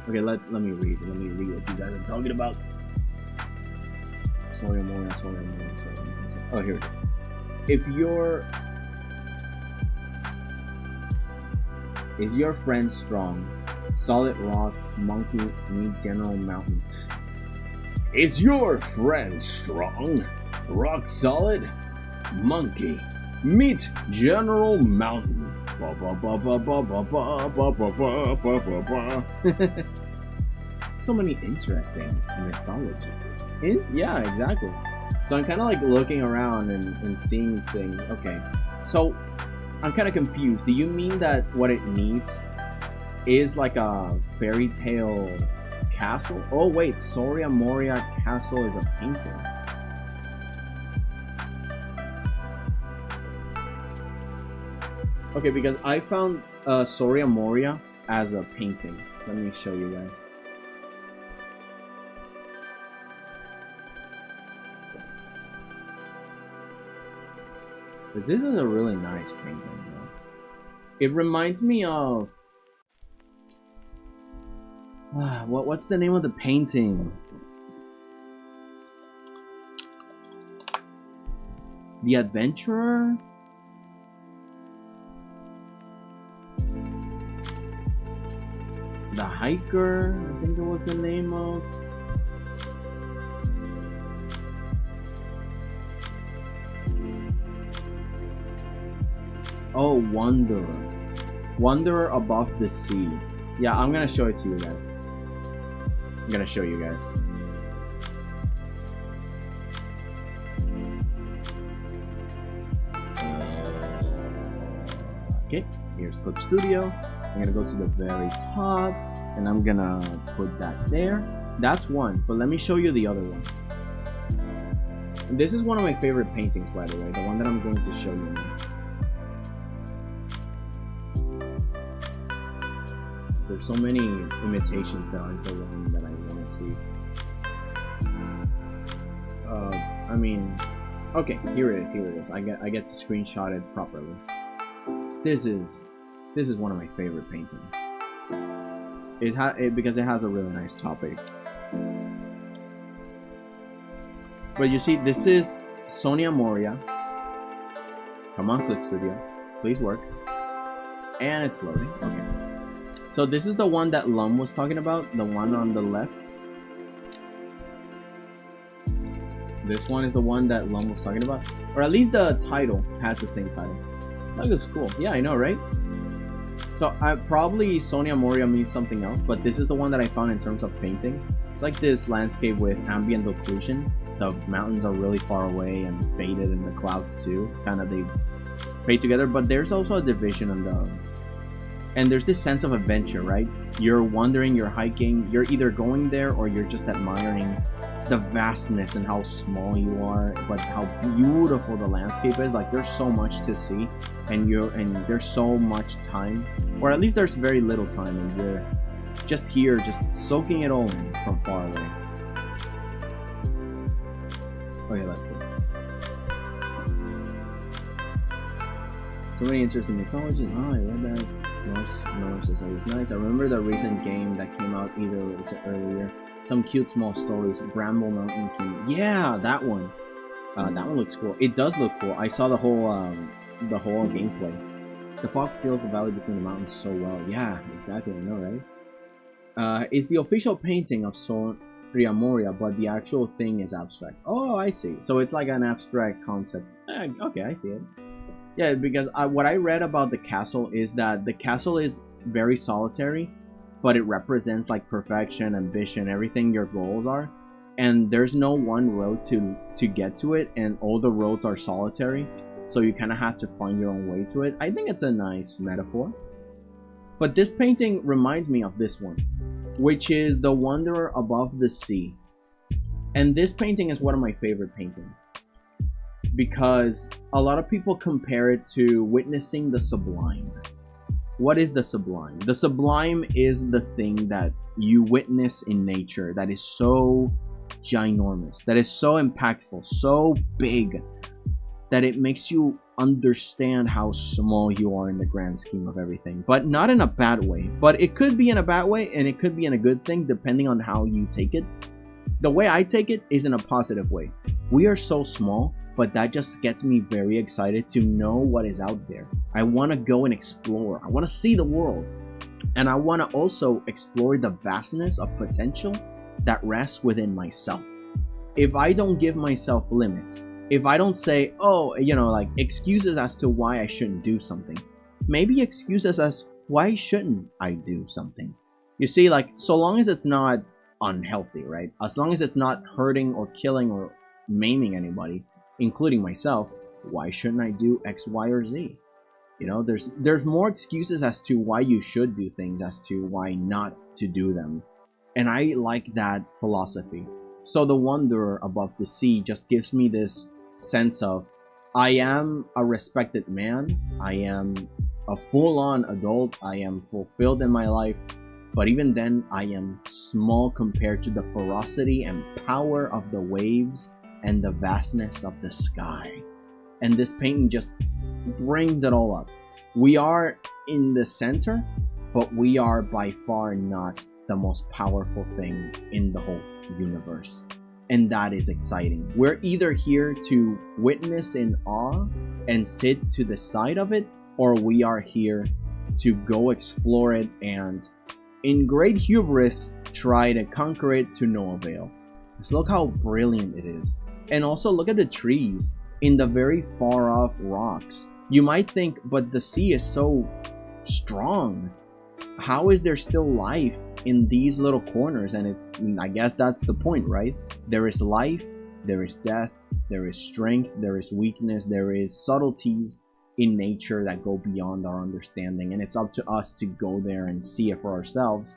B: Okay, let me read. Let me read what you guys are talking about. Soria Moria. Oh, here it is. Is your friend strong? Solid rock, monkey, meet General Mountain. Is your friend strong? Rock solid? Monkey, meet General Mountain. So many interesting mythologies. Yeah, exactly. So I'm kind of like looking around and seeing things. Okay, so I'm kind of confused. Do you mean that what it needs is like a fairy tale castle? Oh wait, Soria Moria Castle is a painting. Okay, because I found Soria Moria as a painting. Let me show you guys. But this is a really nice painting, though. It reminds me of what's the name of the painting? The Adventurer? The Hiker, I think it was the name of. Oh, Wanderer. Wanderer Above the Sea. Yeah, I'm gonna show it to you guys. Okay, here's Clip Studio. I'm gonna go to the very top and I'm gonna put that there. That's one, but let me show you the other one. And this is one of my favorite paintings, by the way, the one that I'm going to show you now. There's so many imitations that aren't the one that I want to see. I mean, okay, here it is. I get to screenshot it properly. So this is This is one of my favorite paintings. Because it has a really nice topic. But you see, this is Sonia Moria. Come on, Clip Studio, please work. And it's loading. Okay. So this is the one that Lum was talking about, the one on the left. This one is the one that Lum was talking about, or at least the title has the same title. That looks cool. Yeah, I know, right? So probably Sonia Moria means something else, but this is the one that I found in terms of painting. It's like this landscape with ambient occlusion. The mountains are really far away and faded, and the clouds too. Kind of they fade together, but there's also a division on the. And there's this sense of adventure, right? You're wandering, you're hiking, you're either going there or you're just admiring the vastness and how small you are, but how beautiful the landscape is. Like there's so much to see, and there's so much time, or at least there's very little time, and you're just here, just soaking it all in from far away. Okay, let's see. So many interesting mythologies. Oh, I read that. Norse is always nice. I remember the recent game that came out earlier. Some cute small stories. Bramble Mountain King. Yeah, that one. That one looks cool. It does look cool. I saw the whole gameplay. The fox feels the valley between the mountains so well. Yeah, exactly. I know, right? It's the official painting of Sonia Moria, but the actual thing is abstract. Oh, I see. So it's like an abstract concept. Okay, I see it. Yeah, because what I read about the castle is that the castle is very solitary, but it represents like perfection, ambition, everything your goals are, and there's no one road to get to it, and all the roads are solitary, so you kind of have to find your own way to it. I think it's a nice metaphor. But this painting reminds me of this one, which is The Wanderer Above the Sea, and this painting is one of my favorite paintings, because a lot of people compare it to witnessing the sublime. What is the sublime? The sublime is the thing that you witness in nature that is so ginormous, that is so impactful, so big, that it makes you understand how small you are in the grand scheme of everything. But not in a bad way. But it could be in a bad way, and it could be in a good thing, depending on how you take it. The way I take it is in a positive way. We are so small, but that just gets me very excited to know what is out there. I want to go and explore. I want to see the world. And I want to also explore the vastness of potential that rests within myself. If I don't give myself limits, if I don't say, oh, you know, like excuses as to why I shouldn't do something, maybe excuses as why shouldn't I do something? You see, like, so long as it's not unhealthy, right? As long as it's not hurting or killing or maiming anybody, including myself, why shouldn't I do X, Y, or Z? You know, there's more excuses as to why you should do things as to why not to do them. And I like that philosophy. So The Wanderer Above the Sea just gives me this sense of, I am a respected man, I am a full-on adult, I am fulfilled in my life, but even then I am small compared to the ferocity and power of the waves and the vastness of the sky. And this painting just brings it all up. We are in the center, but we are by far not the most powerful thing in the whole universe. And that is exciting. We're either here to witness in awe and sit to the side of it, or we are here to go explore it and, in great hubris, try to conquer it to no avail. Just look how brilliant it is. And also look at the trees in the very far off rocks. You might think, but the sea is so strong. How is there still life in these little corners? And I guess that's the point, right? There is life, there is death, there is strength, there is weakness, there is subtleties in nature that go beyond our understanding. And it's up to us to go there and see it for ourselves.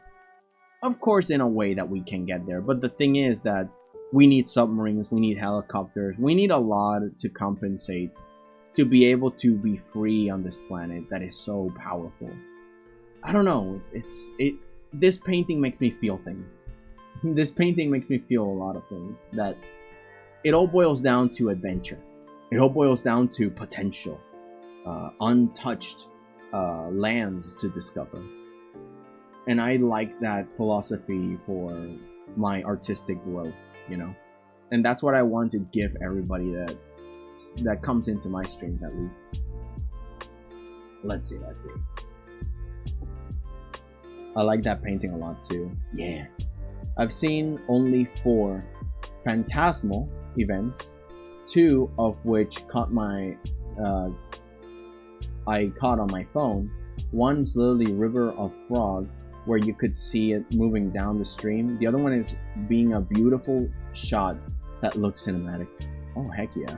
B: Of course, in a way that we can get there. But the thing is that we need submarines, we need helicopters, we need a lot to compensate to be able to be free on this planet that is so powerful. I don't know, this painting makes me feel things. This painting makes me feel a lot of things. That it all boils down to adventure. It all boils down to potential, untouched, lands to discover. And I like that philosophy for my artistic growth, you know? And that's what I want to give everybody that comes into my streams, at least. Let's see. I like that painting a lot too. Yeah. I've seen only 4 phantasmal events, 2 of which caught my I caught on my phone. One's literally River of Frog, where you could see it moving down the stream. The other one is being a beautiful shot that looks cinematic. Oh, heck yeah.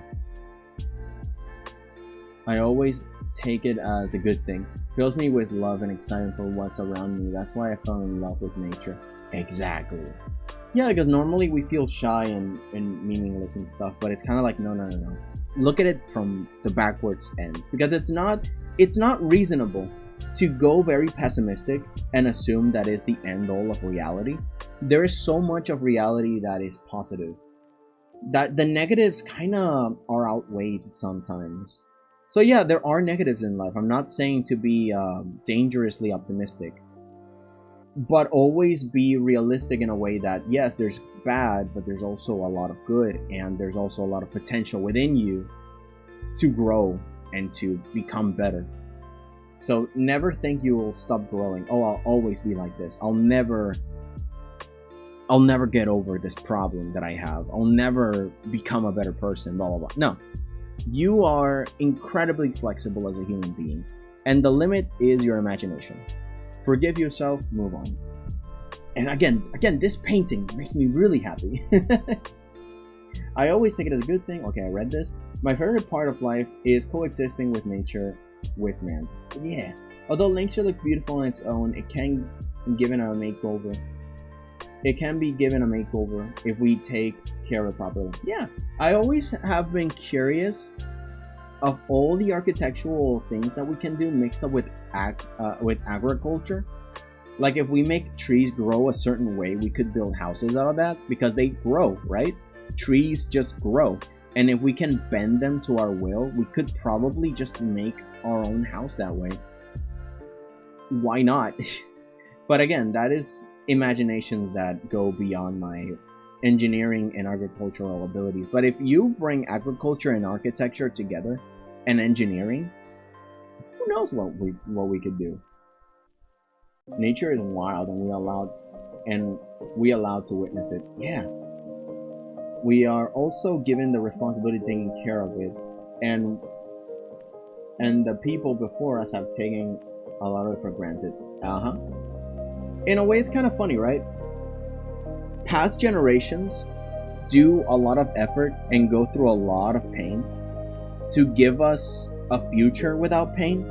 B: I always take it as a good thing. Fills me with love and excitement for what's around me. That's why I fell in love with nature. Exactly. Yeah, because normally we feel shy and meaningless and stuff, but it's kind of like, no. Look at it from the backwards end. Because it's not reasonable to go very pessimistic and assume that is the end all of reality. There is so much of reality that is positive, that the negatives kind of are outweighed sometimes. So yeah, there are negatives in life. I'm not saying to be dangerously optimistic, but always be realistic in a way that, yes, there's bad, but there's also a lot of good, and there's also a lot of potential within you to grow and to become better. So never think you will stop growing. Oh, I'll always be like this. I'll never get over this problem that I have. I'll never become a better person, blah, blah, blah. No. You are incredibly flexible as a human being, and the limit is your imagination. Forgive yourself, move on. And again, this painting makes me really happy. I always take it as a good thing. Okay, I read this. My favorite part of life is coexisting with nature, with man. Yeah. Although nature looks beautiful on its own, it can be given a makeover. It can be given a makeover if we take care of it properly. Yeah. I always have been curious of all the architectural things that we can do mixed up with agriculture. Like if we make trees grow a certain way, we could build houses out of that because they grow, right? Trees just grow. And if we can bend them to our will, we could probably just make our own house that way. Why not? But again, that is imaginations that go beyond my engineering and agricultural abilities. But if you bring agriculture and architecture together and engineering, who knows what we could do. Nature is wild, and we allowed to witness it. Yeah. We are also given the responsibility of taking care of it, and the people before us have taken a lot of it for granted. In a way, it's kind of funny, right? Past generations do a lot of effort and go through a lot of pain to give us a future without pain,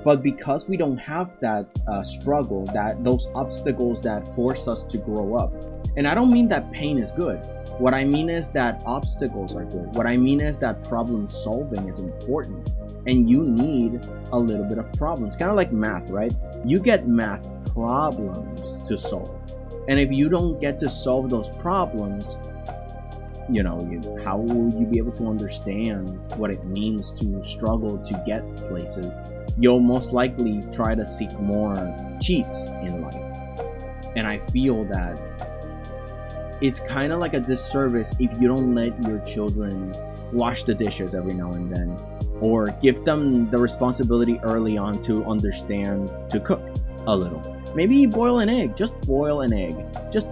B: but because we don't have that struggle, those obstacles that force us to grow up. And I don't mean that pain is good. What I mean is that obstacles are good. What I mean is that problem solving is important, and you need a little bit of problems. Kind of like math, right? You get math problems to solve, and if you don't get to solve those problems, how will you be able to understand what it means to struggle to get places? You'll most likely try to seek more cheats in life, and I feel that it's kind of like a disservice if you don't let your children wash the dishes every now and then, or give them the responsibility early on to understand to cook a little. Maybe boil an egg. Just boil an egg. Just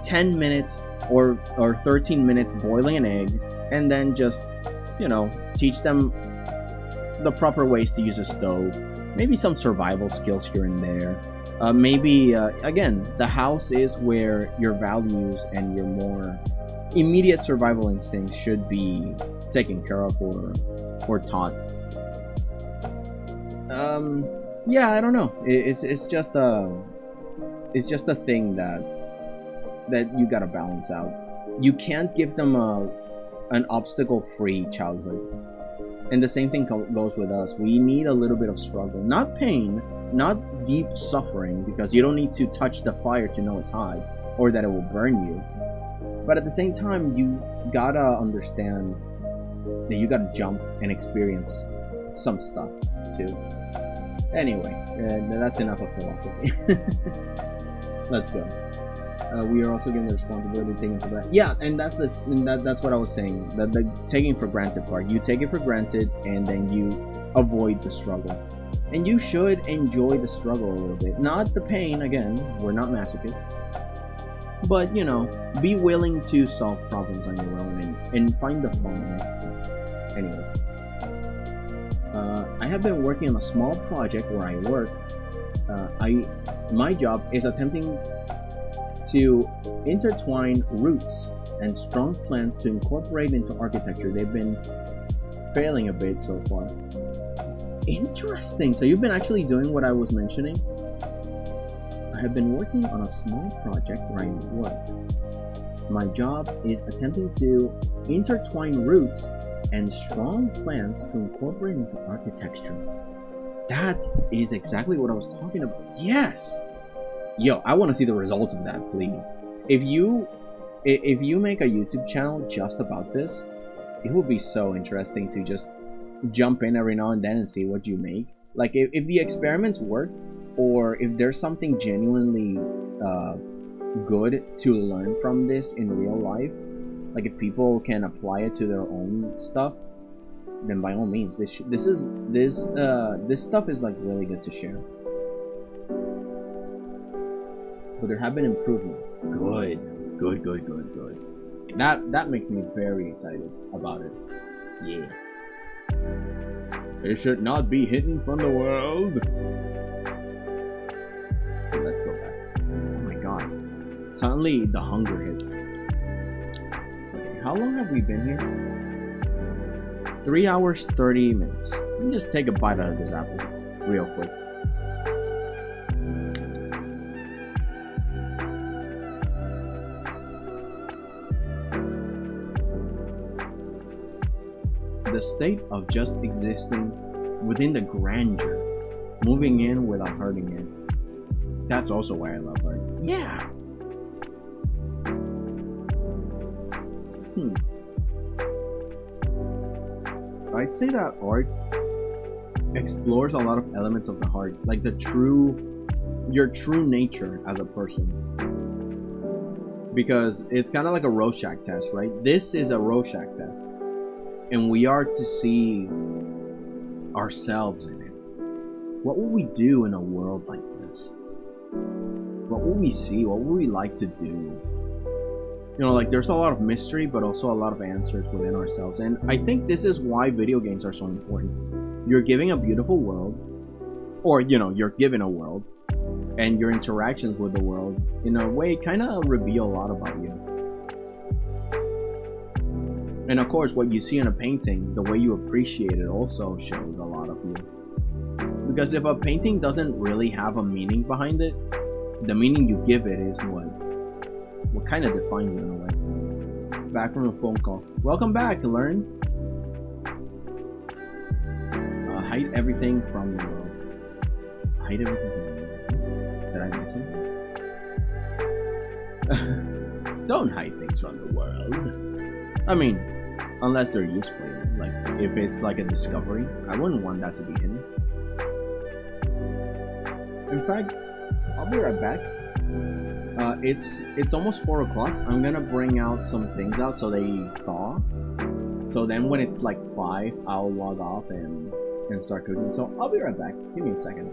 B: 10 minutes or 13 minutes boiling an egg, and then just, teach them the proper ways to use a stove. Maybe some survival skills here and there. Again, the house is where your values and your more immediate survival instincts should be taken care of or taught. Yeah, I don't know. It's just a thing that you gotta balance out. You can't give them an obstacle-free childhood. And the same thing goes with us. We need a little bit of struggle. Not pain, not deep suffering, because you don't need to touch the fire to know it's hot, or that it will burn you. But at the same time, you gotta understand that you gotta jump and experience some stuff, too. Anyway, that's enough of philosophy. Let's go. We are also given the responsibility of taking for granted. Yeah, and that's what I was saying. The taking for granted part. You take it for granted, and then you avoid the struggle. And you should enjoy the struggle a little bit, not the pain. Again, we're not masochists. But you know, be willing to solve problems on your own and find the fun in it. Anyways. I have been working on a small project where I work. My job is attempting to intertwine roots and strong plants to incorporate into architecture. They've been failing a bit so far. Interesting. So you've been actually doing what I was mentioning. I have been working on a small project where I work. My job is attempting to intertwine roots and strong plants to incorporate into architecture. That is exactly what I was talking about. Yes! Yo, I want to see the results of that, please. If you make a YouTube channel just about this, it would be so interesting to just jump in every now and then and see what you make. Like, if the experiments work, or if there's something genuinely good to learn from this in real life, like if people can apply it to their own stuff, then by all means, this stuff is like really good to share. But there have been improvements. Good. That makes me very excited about it. Yeah. It should not be hidden from the world. Let's go back. Oh my god. Suddenly the hunger hits. How long have we been here? 3 hours, 30 minutes. Let me just take a bite out of this apple real quick. The state of just existing within the grandeur, moving in without hurting it. That's also why I love art. Yeah. I'd say that art explores a lot of elements of the heart, like your true nature as a person. Because it's kind of like a Rorschach test, right? This is a Rorschach test. And we are to see ourselves in it. What would we do in a world like this? What would we see? What would we like to do? You know, like, there's a lot of mystery, but also a lot of answers within ourselves. And I think this is why video games are so important. You're giving a beautiful world, or, you know, you're given a world, and your interactions with the world, in a way, kind of reveal a lot about you. And of course, what you see in a painting, the way you appreciate it also shows a lot of you. Because if a painting doesn't really have a meaning behind it, the meaning you give it is what kind of defines you in a way. Back from a phone call. Welcome back, Learns. Hide everything from the world. Hide everything from the world. Did I miss something? Don't hide things from the world. I mean, unless they're useful. Like, if it's like a discovery, I wouldn't want that to be hidden. In fact, I'll be right back. It's almost 4 o'clock. I'm gonna bring out some things out so they thaw. So then when it's like 5, I'll log off and start cooking. So I'll be right back. Give me a second.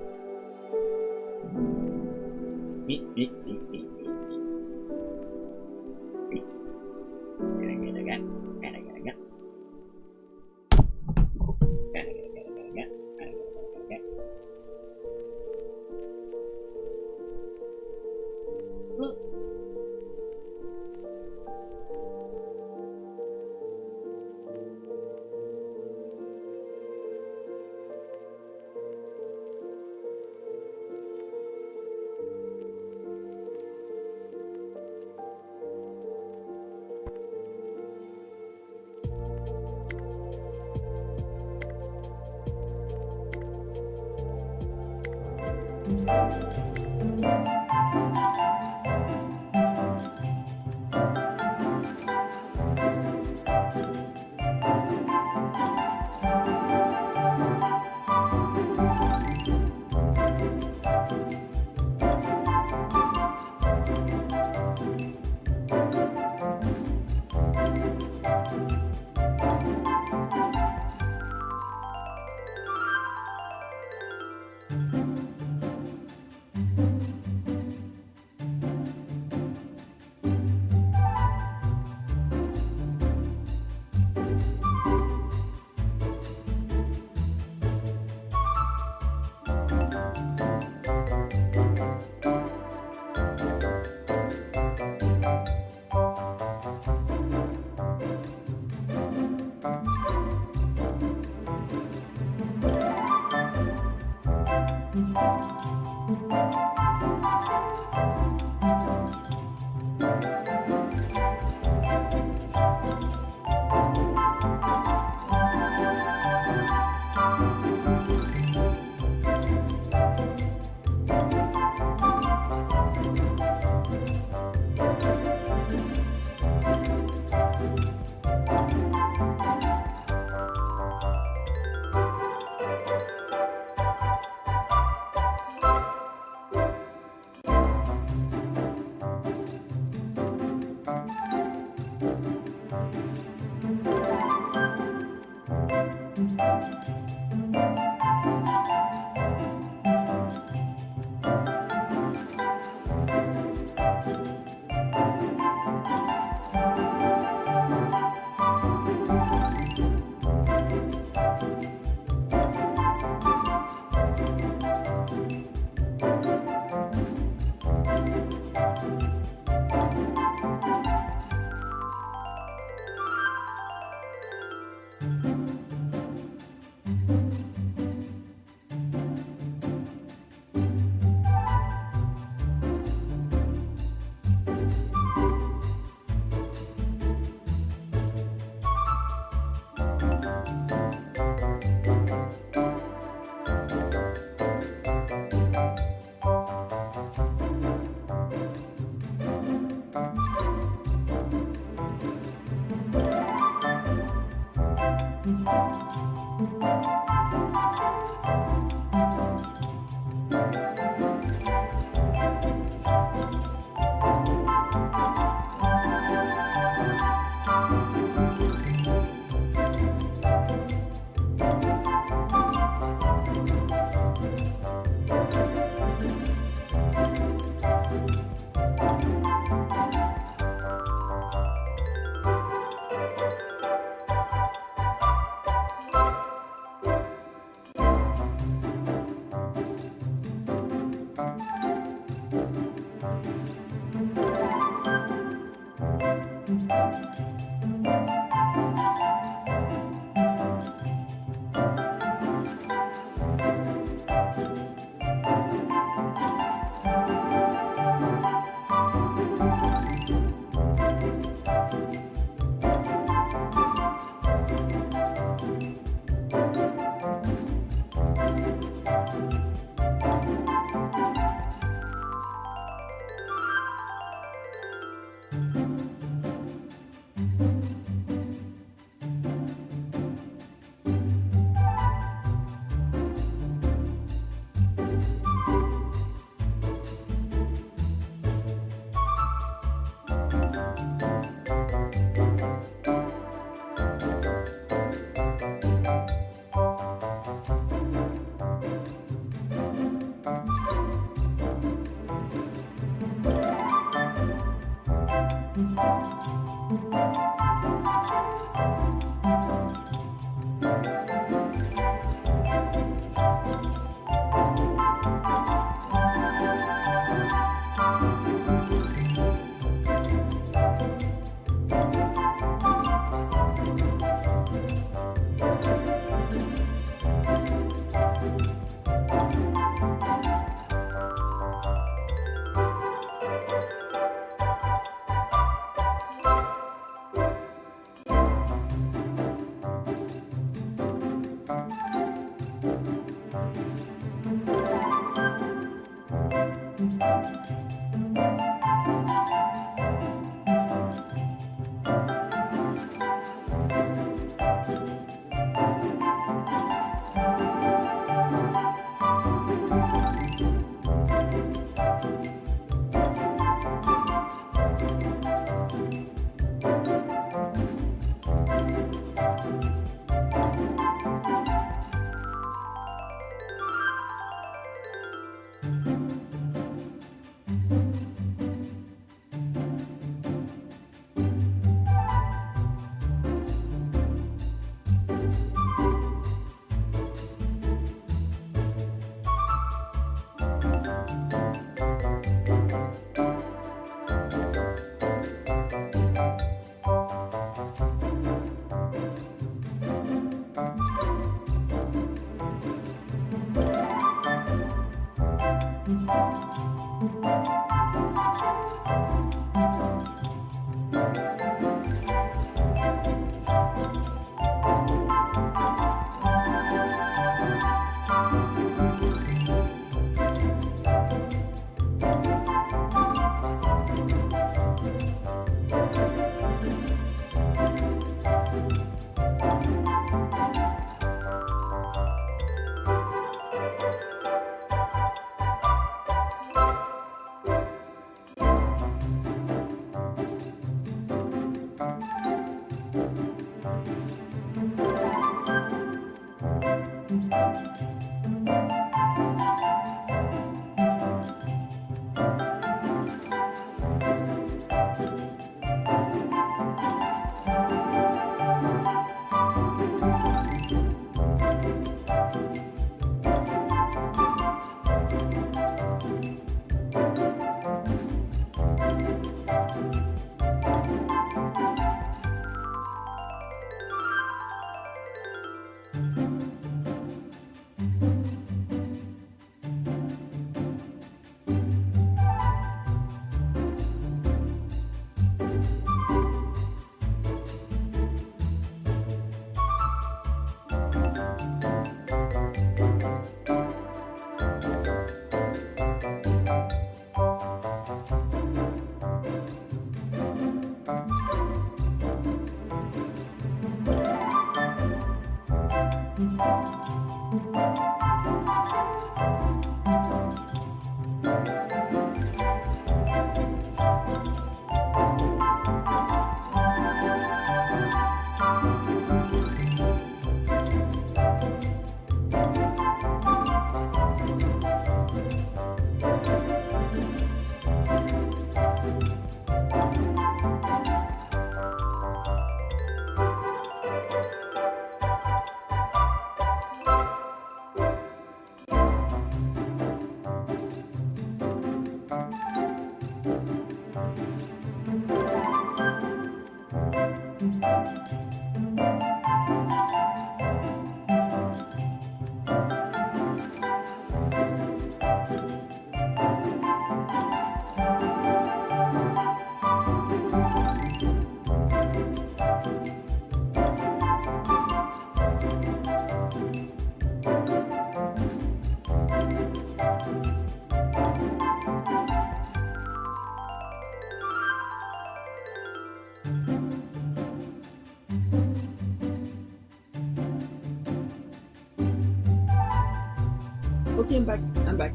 B: Okay, I'm back. I'm back.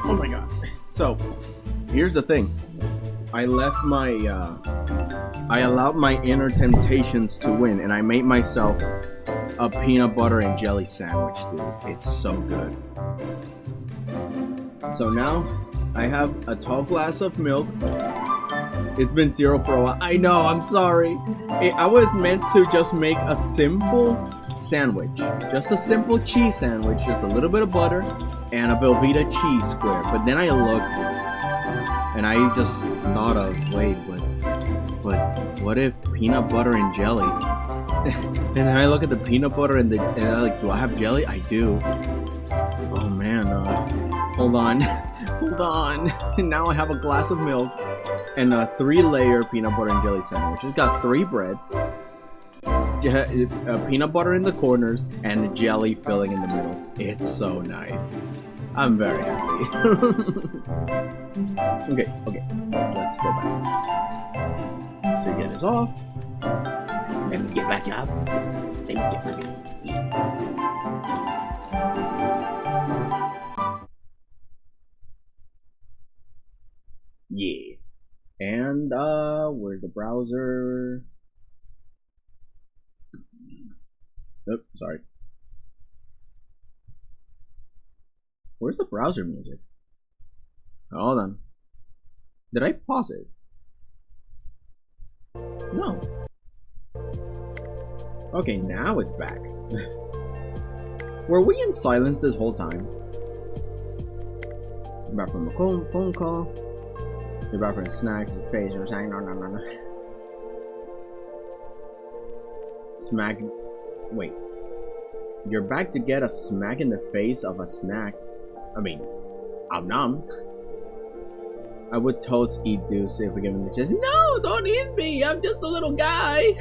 B: Oh my god. So, here's the thing. I left my, I allowed my inner temptations to win, and I made myself a peanut butter and jelly sandwich, dude. It's so good. So now, I have a tall glass of milk. It's been 0 for a while. I know, I'm sorry. I was meant to just make a simple sandwich. Just a simple cheese sandwich. Just a little bit of butter and a Velveeta cheese square. But then I looked and I just thought of, wait, but what if peanut butter and jelly? And then I look at the peanut butter and I'm like, do I have jelly? I do. Oh man, hold on. Hold on. Now I have a glass of milk and a 3-layer peanut butter and jelly sandwich. It's got 3 breads, peanut butter in the corners, and the jelly filling in the middle. It's so nice. I'm very happy. Okay, let's go back. So get this off. Let me get back up. Let me get back up. Yeah. And, where's the browser? Oops, sorry. Where's the browser music? Hold on. Did I pause it? No. Okay, now it's back. Were we in silence this whole time? I'm back from a phone call. You're back from snacks and face or saying no. Smack. Wait. You're back to get a smack in the face of a snack. I mean, I'm numb. I would totes eat Deuce if we give him the chance. No, don't eat me. I'm just a little guy.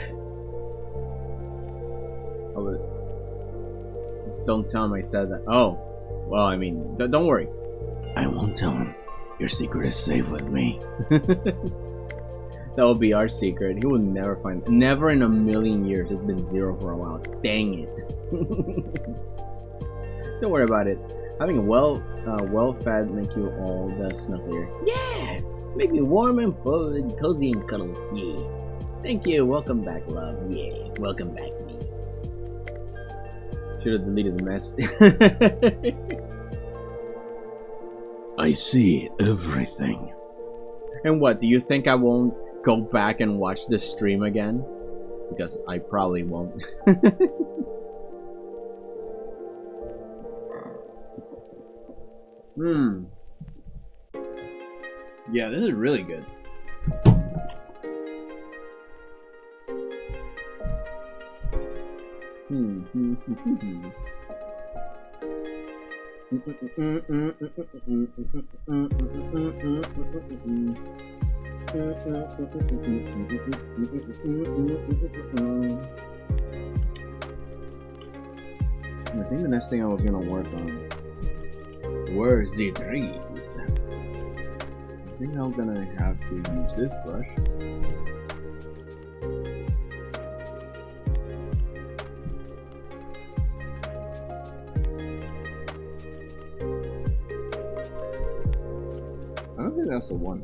B: I would. Don't tell him I said that. Oh, well, I mean, don't worry. I won't tell him. Your secret is safe with me. That will be our secret. He will never find it. Never in a million years. It's been 0 for a while. Dang it. Don't worry about it. Having a well-fed make you all the snufflier. Yeah! Make me warm and full and cozy and cuddle. Yeah. Thank you. Welcome back, love. Yeah. Welcome back, me. Should have deleted the message. I see everything. And what, do you think I won't go back and watch this stream again? Because I probably won't. Yeah, this is really good. I think the next thing I was gonna work on were the dreams. think I'm gonna have to use this brush. I don't think that's the one.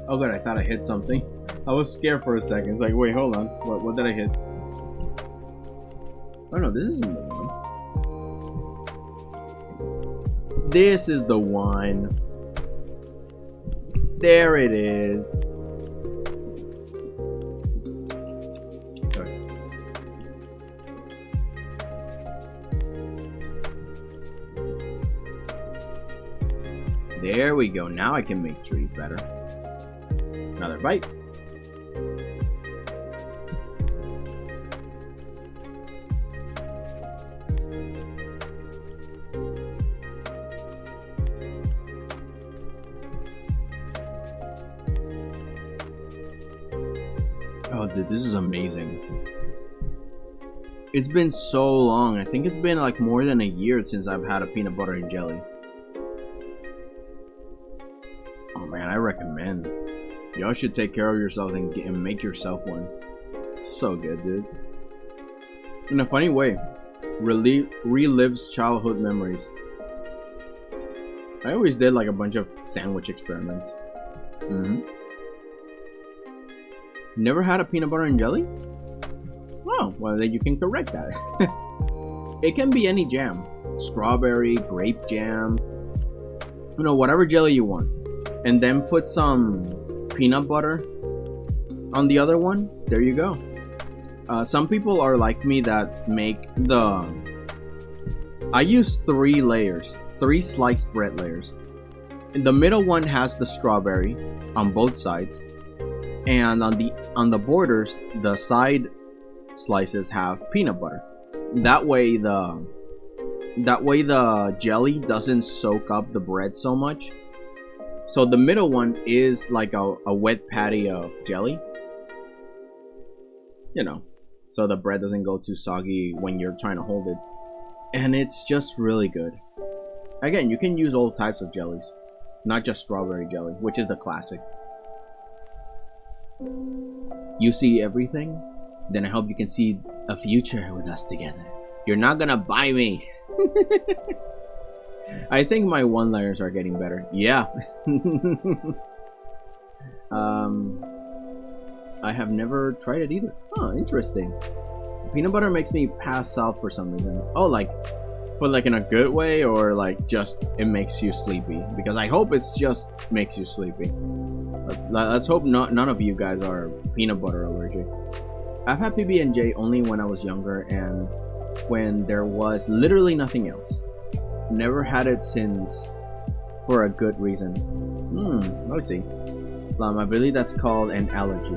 B: Oh good, I thought I hit something. I was scared for a second. It's like, wait, hold on. What did I hit? Oh no, this isn't the one. This is the one. There it is. Okay. There we go. Now I can make trees better. Another bite. Oh, dude, this is amazing. It's been so long. I think it's been like more than a year since I've had a peanut butter and jelly. Oh man, I recommend. Y'all should take care of yourself and make yourself one. So good, dude. In a funny way, relives childhood memories. I always did like a bunch of sandwich experiments. Never had a peanut butter and jelly? Oh, well then you can correct that. It can be any jam. Strawberry, grape jam, you know, whatever jelly you want. And then put some peanut butter on the other one. There you go. Some people are like me that make the... I use 3 layers. 3 sliced bread layers. And the middle one has the strawberry on both sides. And on the borders, the side slices have peanut butter. That way the jelly doesn't soak up the bread so much. So the middle one is like a wet patty of jelly. You know, so the bread doesn't go too soggy when you're trying to hold it. And it's just really good. Again, you can use all types of jellies, not just strawberry jelly, which is the classic. You see everything? Then I hope you can see a future with us together. You're not gonna buy me! I think my one-liners are getting better. Yeah. I have never tried it either. Oh, interesting. Peanut butter makes me pass out for some reason. Oh, like, but like in a good way, or like just it makes you sleepy? Because I hope it's just makes you sleepy. Let's hope none of you guys are peanut butter allergic. I've had PB&J only when I was younger and when there was literally nothing else. Never had it since, for a good reason. Let's see. I believe that's called an allergy.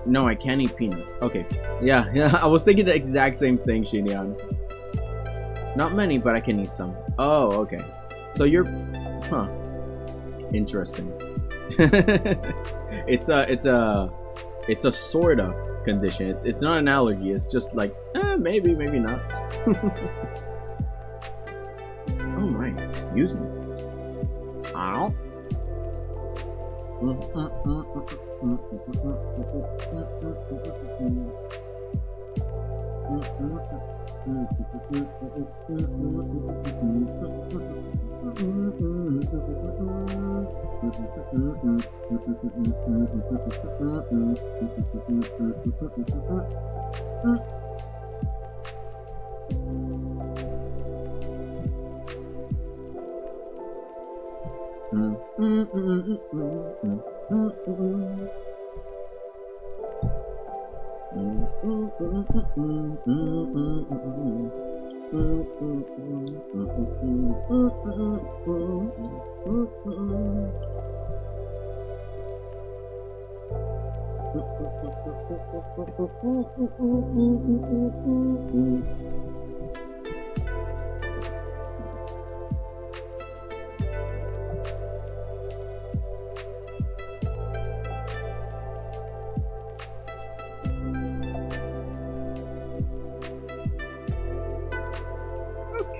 B: No, I can't eat peanuts. Okay. Yeah, I was thinking the exact same thing, Shinyan. Not many, but I can eat some. Oh, okay. So you're... Huh. Interesting. It's a sort of condition. It's not an allergy. It's just like, maybe not. Oh my, excuse me. Ow.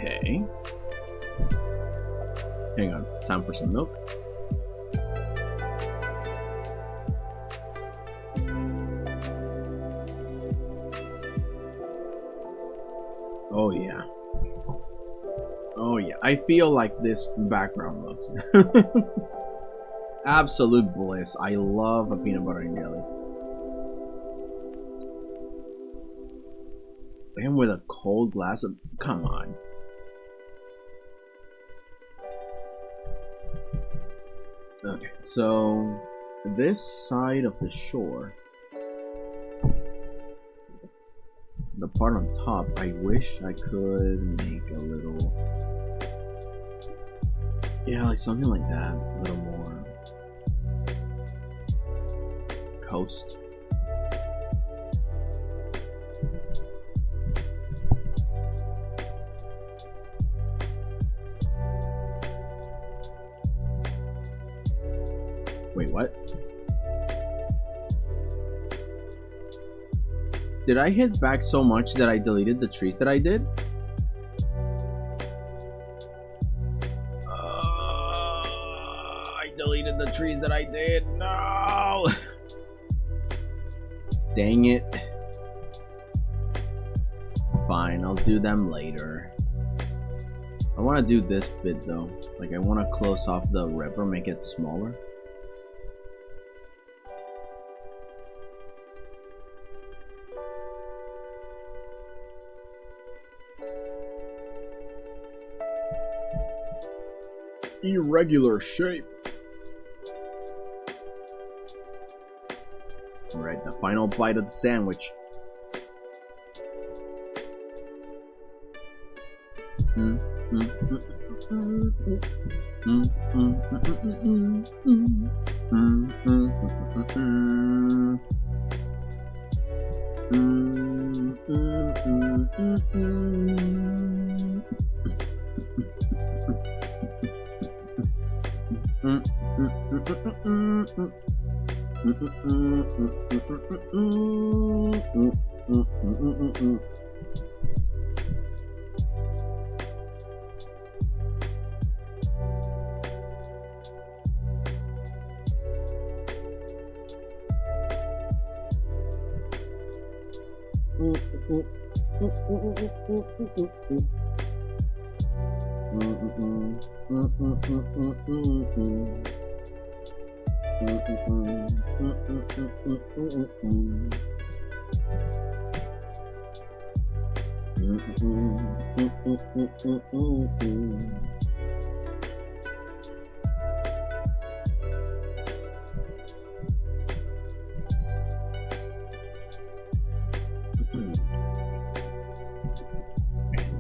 B: Okay. Hang on, time for some milk. Oh yeah. Oh yeah. I feel like this background looks absolute bliss. I love a peanut butter and jelly. And with a cold glass of, come on. Okay, so this side of the shore, the part on top, I wish I could make a little, yeah, like something like that, a little more coast. Wait, what? Did I hit back so much that I deleted the trees that I did? I deleted the trees that I did. No! Dang it. Fine, I'll do them later. I want to do this bit though. Like I want to close off the river, make it smaller. Irregular shape. Alright, the final bite of the sandwich.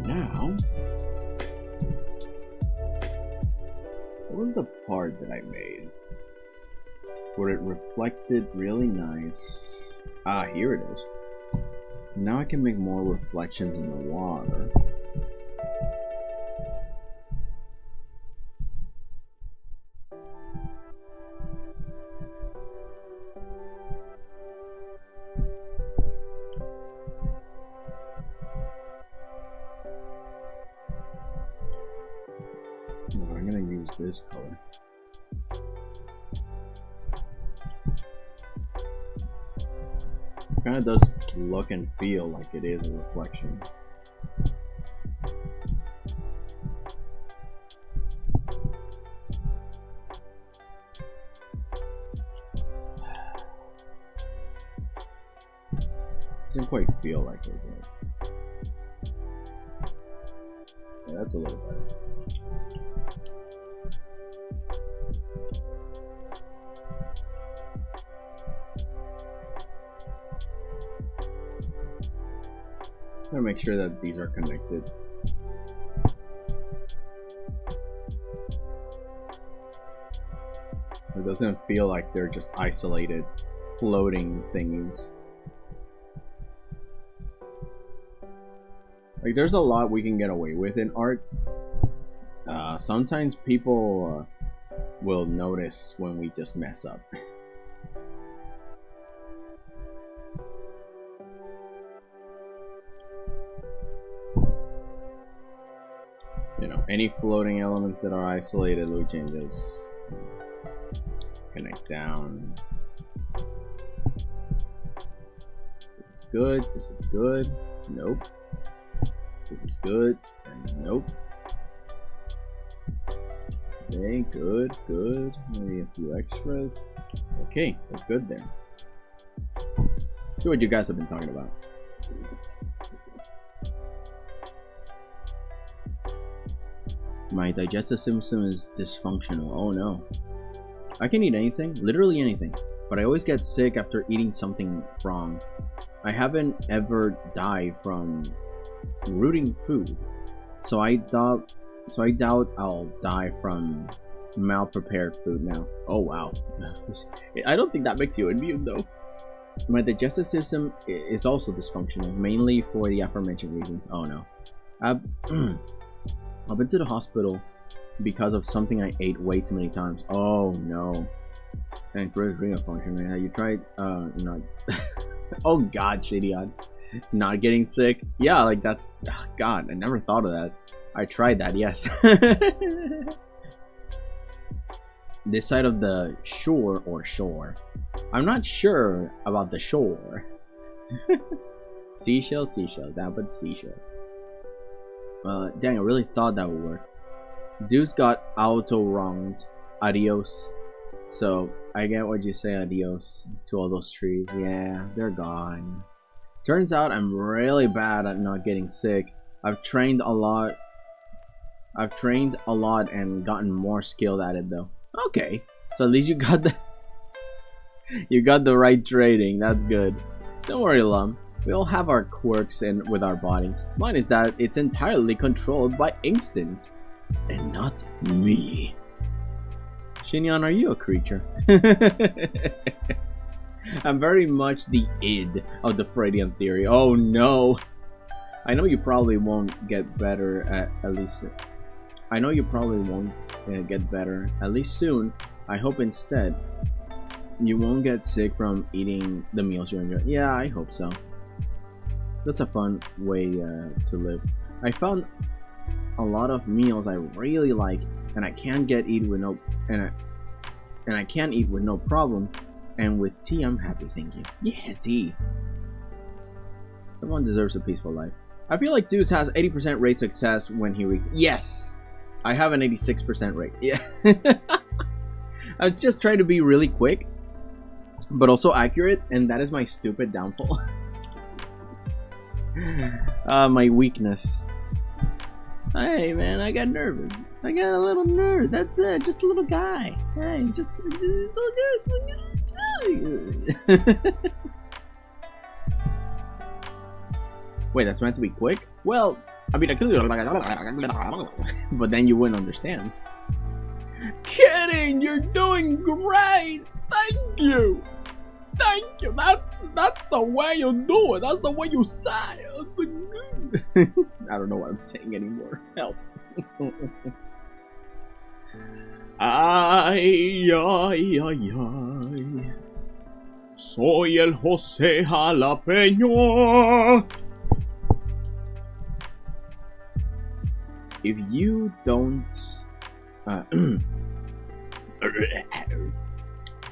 B: Now, what was the part that I made where it reflected really nice? Ah, here it is. Now I can make more reflections in the water. I'm gonna use this color. Kind of does look and feel like it is a reflection. Doesn't quite feel like it though. Yeah, that's a little better. I'm gonna make sure that these are connected. It doesn't feel like they're just isolated, floating thingies. Like, there's a lot we can get away with in art. Sometimes people will notice when we just mess up. You know, any floating elements that are isolated, we can just connect down. This is good. This is good. Nope. This is good. And nope. Okay, good, good. Maybe a few extras. Okay, we're good there. See what you guys have been talking about. My digestive system is dysfunctional. Oh no. I can eat anything, literally anything, but I always get sick after eating something wrong. I haven't ever died from rooting food, so I doubt I'll die from mal-prepared food now. Oh wow. I don't think that makes you immune though. My digestive system is also dysfunctional, mainly for the aforementioned reasons. Oh no. I've been to the hospital because of something I ate way too many times. Oh no. And for renal function, man. Have you tried not oh god, shitty on not getting sick? Yeah, like that's god, I never thought of that. I tried that, yes. This side of the shore or shore. I'm not sure about the shore. Seashell, that but seashell. Dang, I really thought that would work. Dudes got auto-wronged. Adios. So, I get what you say, adios to all those trees. Yeah, they're gone. Turns out I'm really bad at not getting sick. I've trained a lot and gotten more skilled at it though. Okay, so at least you got the right training. That's good. Don't worry, Lum. We all have our quirks with our bodies. Mine is that it's entirely controlled by instinct, and not me. Shinyan, are you a creature? I'm very much the id of the Freudian theory. Oh no! I know you probably won't get better at least. I know you probably won't get better, at least soon. I hope instead you won't get sick from eating the meals you enjoy. Yeah, I hope so. That's a fun way to live. I found a lot of meals I really like, and I can eat with no problem. And with tea, I'm happy. Thank you. Yeah, tea. Everyone deserves a peaceful life. I feel like Deuce has 80% rate success when he reads. Yes, I have an 86% rate. Yeah. I was just trying to be really quick, but also accurate, and that is my stupid downfall. My weakness. Hey man, I got nervous. I got a little nerve. That's it. Just a little guy. Hey, it's all good. It's all good. Wait, that's meant to be quick? Well, I mean, I could, but then you wouldn't understand. Kidding! You're doing great. Thank you. Thank you. That's the way you do it. That's the way you say it. I don't know what I'm saying anymore. Help. Ay, ay, ay, ay. Soy el José Jalapeño. If you don't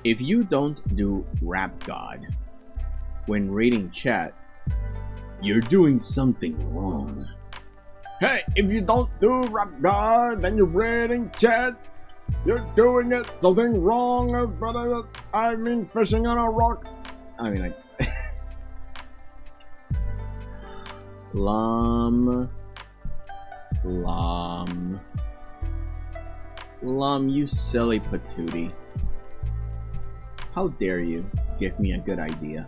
B: if you don't do Rap God when reading chat, you're doing something wrong. Hey, if you don't do Rap God then you're reading chat, you're doing it something wrong, brother. I mean, fishing on a rock. I mean, like Lum, you silly patootie. How dare you give me a good idea?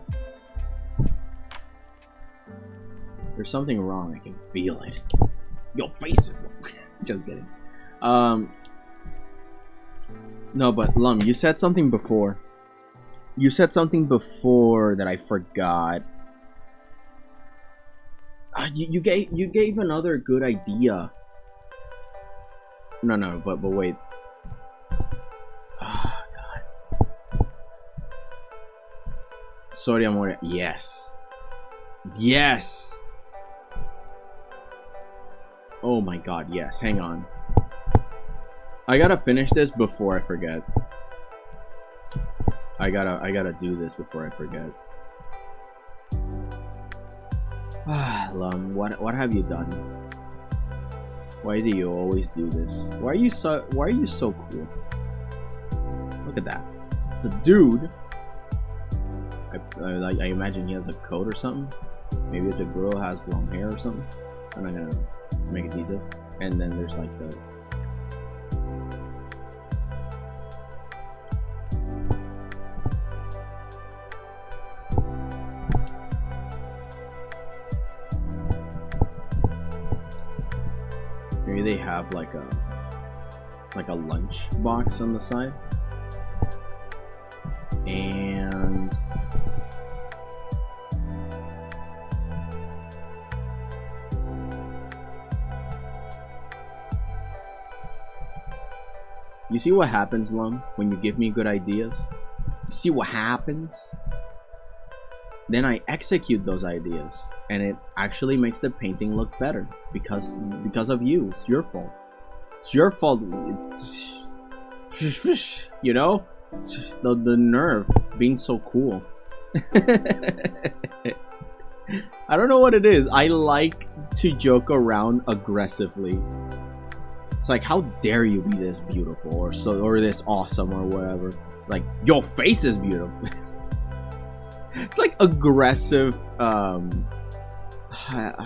B: There's something wrong, I can feel it. Your face is wrong. Just kidding. No, but Lum, you said something before. You said something before that I forgot. You gave another good idea. No, but wait. Oh, God. Sorry, amore. Yes. Yes. Oh my god, yes. Hang on. I gotta finish this before I forget. I gotta do this before I forget. Lum, what have you done? Why do you always do this? Why are you so cool? Look at that. It's a dude. I imagine he has a coat or something. Maybe it's a girl who has long hair or something. I'm not gonna make it detail. And then there's like the maybe they have like a lunch box on the side. And you see what happens, Lum, when you give me good ideas? You see what happens? Then I execute those ideas, and it actually makes the painting look better because of you. It's your fault. It's your fault. It's, you know, it's just the nerve being so cool. I don't know what it is. I like to joke around aggressively. It's like, how dare you be this beautiful or this awesome or whatever. Like, your face is beautiful. It's like aggressive. I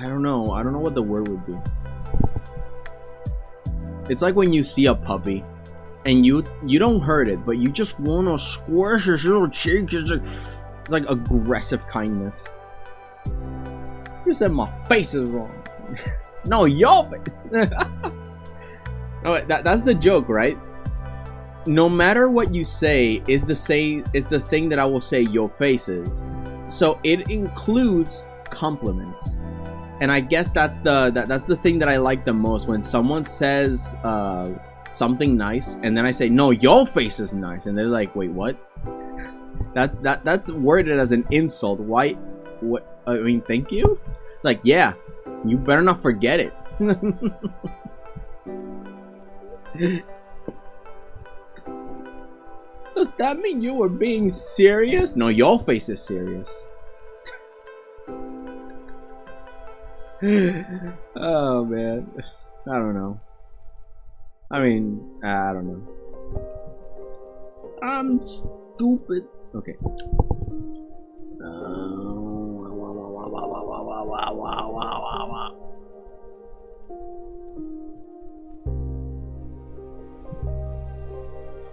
B: don't know what the word would be. It's like when you see a puppy and you don't hurt it, but you just want to squish its little cheeks. It's like aggressive kindness. You said my face is wrong. No, your face. No, that's the joke, right? No matter what you say is the thing that I will say your face is. So it includes compliments. And I guess that's the thing that I like the most, when someone says something nice and then I say, no, your face is nice, and they're like, wait, what? That's worded as an insult. Why? What? I mean, thank you? Like, yeah, you better not forget it. Does that mean you were being serious? No, your face is serious. Oh man, I don't know. I mean, I don't know. I'm stupid. Okay.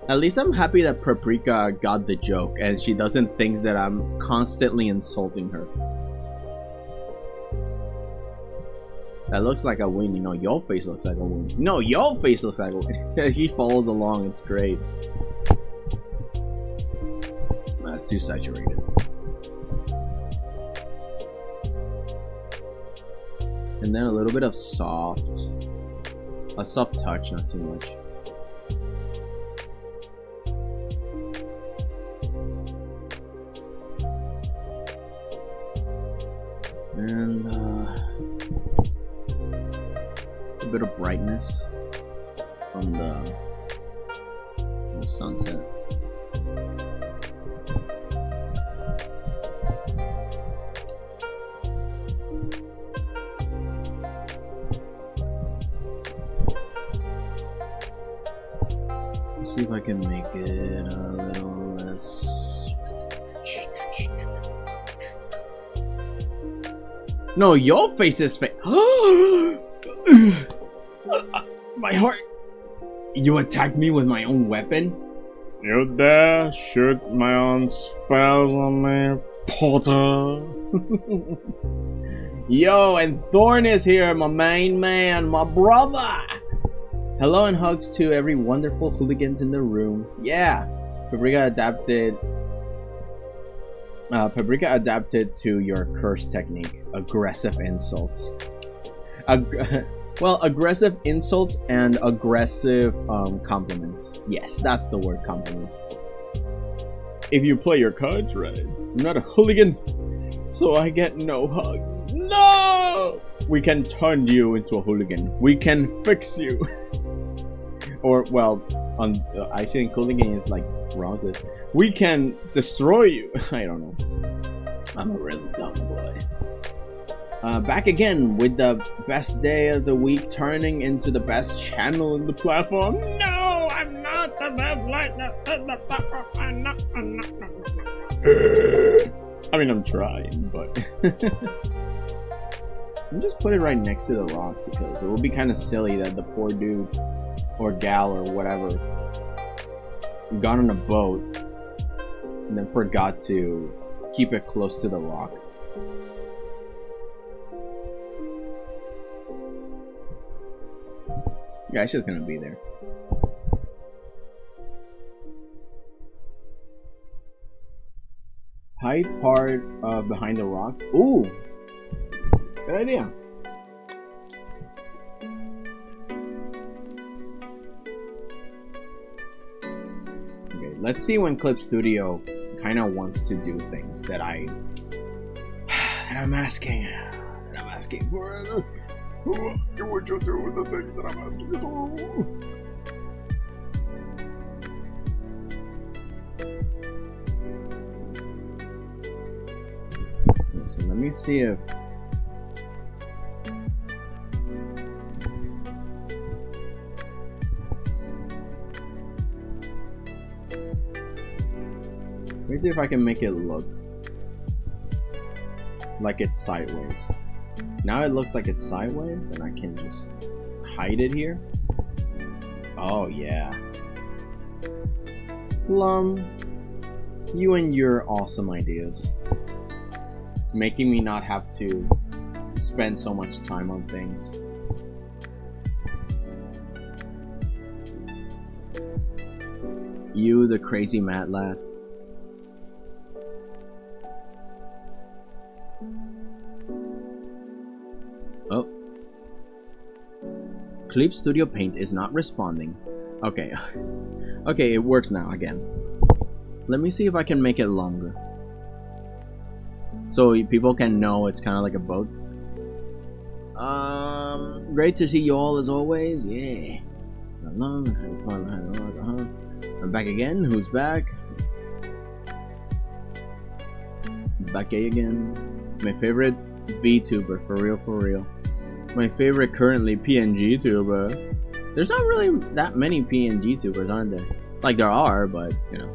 B: At least I'm happy that Paprika got the joke and she doesn't think that I'm constantly insulting her. That looks like a win. You know, your face looks like a win. No, your face looks like a win. He follows along. It's great. That's too saturated. And then a little bit of soft. A soft touch, not too much. And a bit of brightness from the sunset. Let's see if I can make it a little less. No, your face is fake. My heart. You attacked me with my own weapon?
C: You dare shoot my own spells on me, Potter?
B: Yo, and Thorn is here, my main man, my brother. Hello and hugs to every wonderful hooligans in the room. Yeah, Paprika adapted to your curse technique. Aggressive insults. Well, aggressive insults and aggressive compliments. Yes, that's the word, compliments. If you play your cards right, I'm not a hooligan, so I get no hugs. No!
A: We can turn you into a hooligan. We can fix you. Or, well, I think hooligan is like rounded. We can destroy you. I don't know. I'm a really dumb boy. Back again with the best day of the week, turning into the best channel in the platform. No, I'm not the best in the platform. I'm not. I mean, I'm trying, but I'll just put it right next to the rock because it will be kind of silly that the poor dude or gal or whatever got on a boat and then forgot to keep it close to the rock. Yeah, it's just gonna be there. Hide part behind the rock. Ooh, good idea. Okay, let's see when Clip Studio kind of wants to do things that I'm asking for. You want you to do the things that I'm asking you to do. Okay, so let me see if I can make it look like it's sideways. Now it looks like it's sideways, and I can just hide it here. Oh yeah. Plum, you and your awesome ideas. Making me not have to spend so much time on things. You, the crazy mad lad. Oh. Clip Studio Paint is not responding. Okay. Okay, it works now again. Let me see if I can make it longer. So people can know it's kind of like a boat. Great to see you all as always. Yeah. I'm back again. Who's back? Back again. My favorite VTuber, for real. My favorite currently PNG tuber. There's not really that many PNG tubers, aren't there? Like there are, but you know.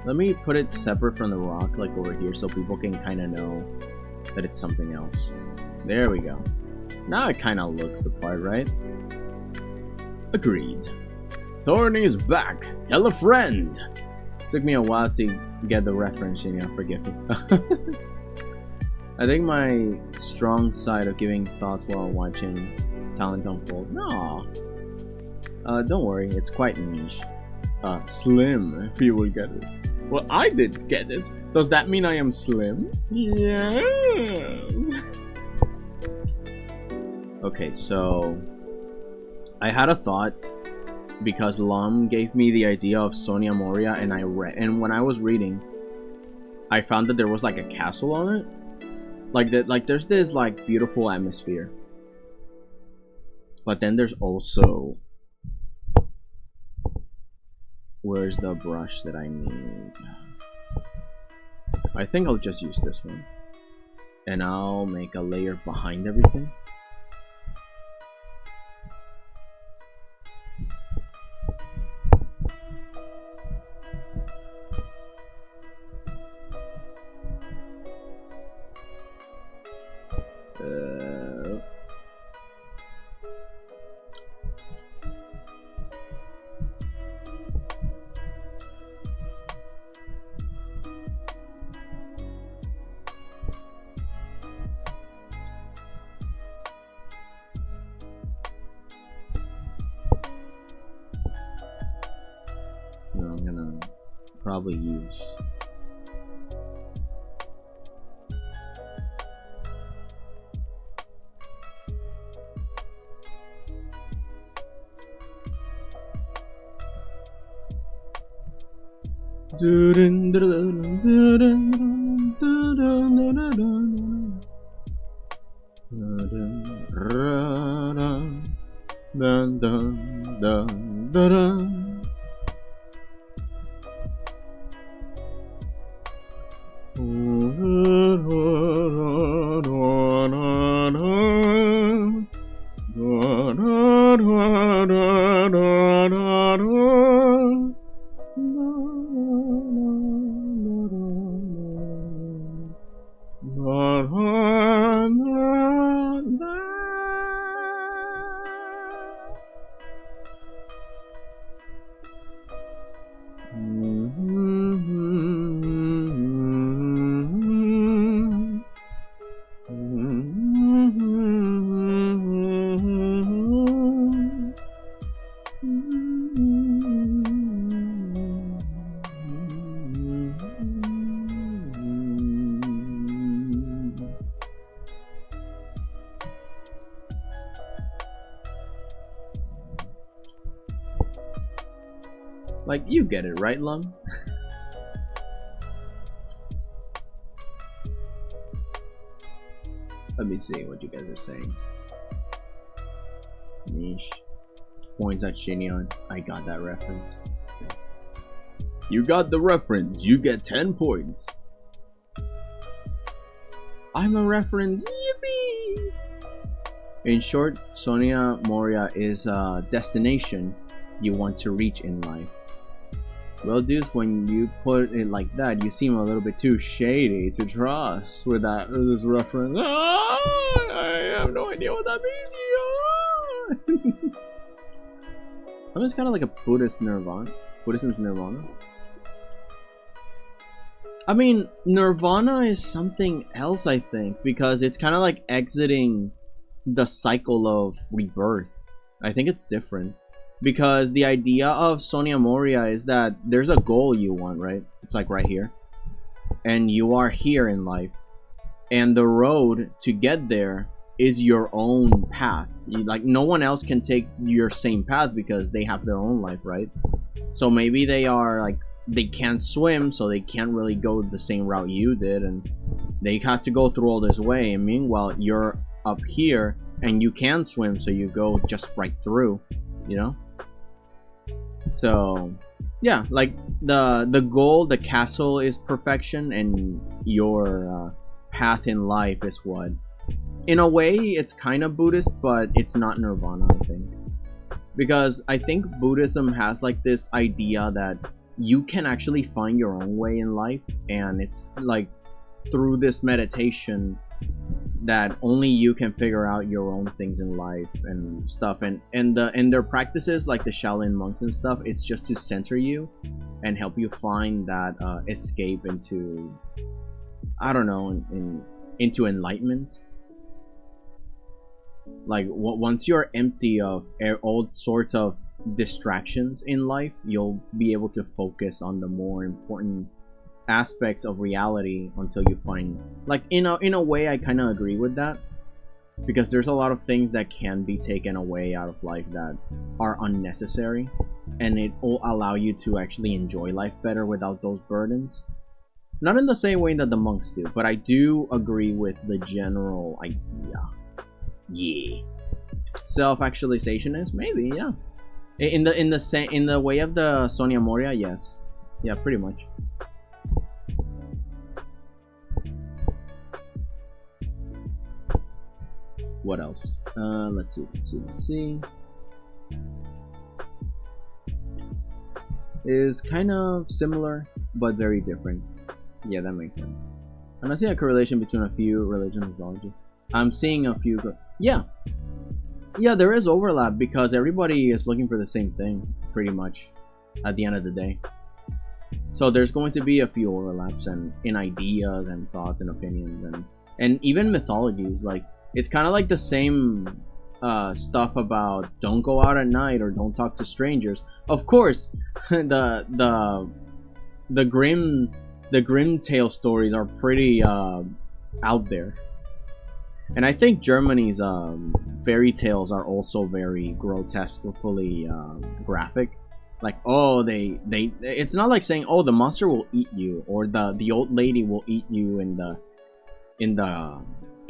A: Let me put it separate from the rock, like over here, so people can kind of know that it's something else. There we go. Now it kind of looks the part, right? Agreed. Thorny's back. Tell a friend. Took me a while to get the reference, you know, forgive me. I think my strong side of giving thoughts while watching talent unfold. No. Don't worry, it's quite niche. Slim, if you will get it. Well, I did get it. Does that mean I am slim? Yes. Okay, so I had a thought because Lum gave me the idea of Sonia Moria, and and when I was reading, I found that there was like a castle on it. Like there's this like beautiful atmosphere. But then there's also, where's the brush that I need? I think I'll just use this one. And I'll make a layer behind everything. I'm gonna probably use
B: Dun, dun, dun, dun, dun. Like, you get it, right, Lum? Let me see what you guys are saying. Niche. Points at Shinyon. I got that reference. You got the reference. You get 10 points. I'm a reference. Yippee! In short, Sonia Moria is a destination you want to reach in life. Well, Deuce, when you put it like that, you seem a little bit too shady to trust with this reference. I have no idea what that means. I'm just kind of like a Buddhist nirvana. Buddhism's nirvana. I mean, nirvana is something else, I think, because it's kind of like exiting the cycle of rebirth. I think it's different. Because the idea of Sonia Moria is that there's a goal you want, right? It's like right here. And you are here in life. And the road to get there is your own path. Like, no one else can take your same path because they have their own life, right? So maybe they are like, they can't swim, so they can't really go the same route you did. And they have to go through all this way. And meanwhile, you're up here and you can swim, so you go just right through, you know? So yeah, like the goal, the castle is perfection, and your path in life is what, in a way, it's kind of Buddhist, but it's not nirvana, I think, because I think Buddhism has like this idea that you can actually find your own way in life, and it's like through this meditation that only you can figure out your own things in life and stuff, and their practices, like the Shaolin monks and stuff, it's just to center you and help you find that escape into, I don't know, into enlightenment. Like once you're empty of all sorts of distractions in life, you'll be able to focus on the more important aspects of reality until you find, like, in a way, I kind of agree with that, because there's a lot of things that can be taken away out of life that are unnecessary, and it will allow you to actually enjoy life better without those burdens. Not in the same way that the monks do, but I do agree with the general idea. Yeah, self-actualization is maybe, yeah, in the way of the Sonia Moria, yes, yeah, pretty much. What else? Let's see. Is kind of similar, but very different. Yeah, that makes sense. I'm not seeing a correlation between a few religions and mythology. I'm seeing a few. Yeah, there is overlap because everybody is looking for the same thing, pretty much, at the end of the day. So there's going to be a few overlaps and in ideas and thoughts and opinions and even mythologies. Like, it's kind of like the same stuff about don't go out at night or don't talk to strangers. Of course, the grim tale stories are pretty out there, and I think Germany's fairy tales are also very grotesquely graphic. Like, oh, it's not like saying, oh, the monster will eat you, or the old lady will eat you in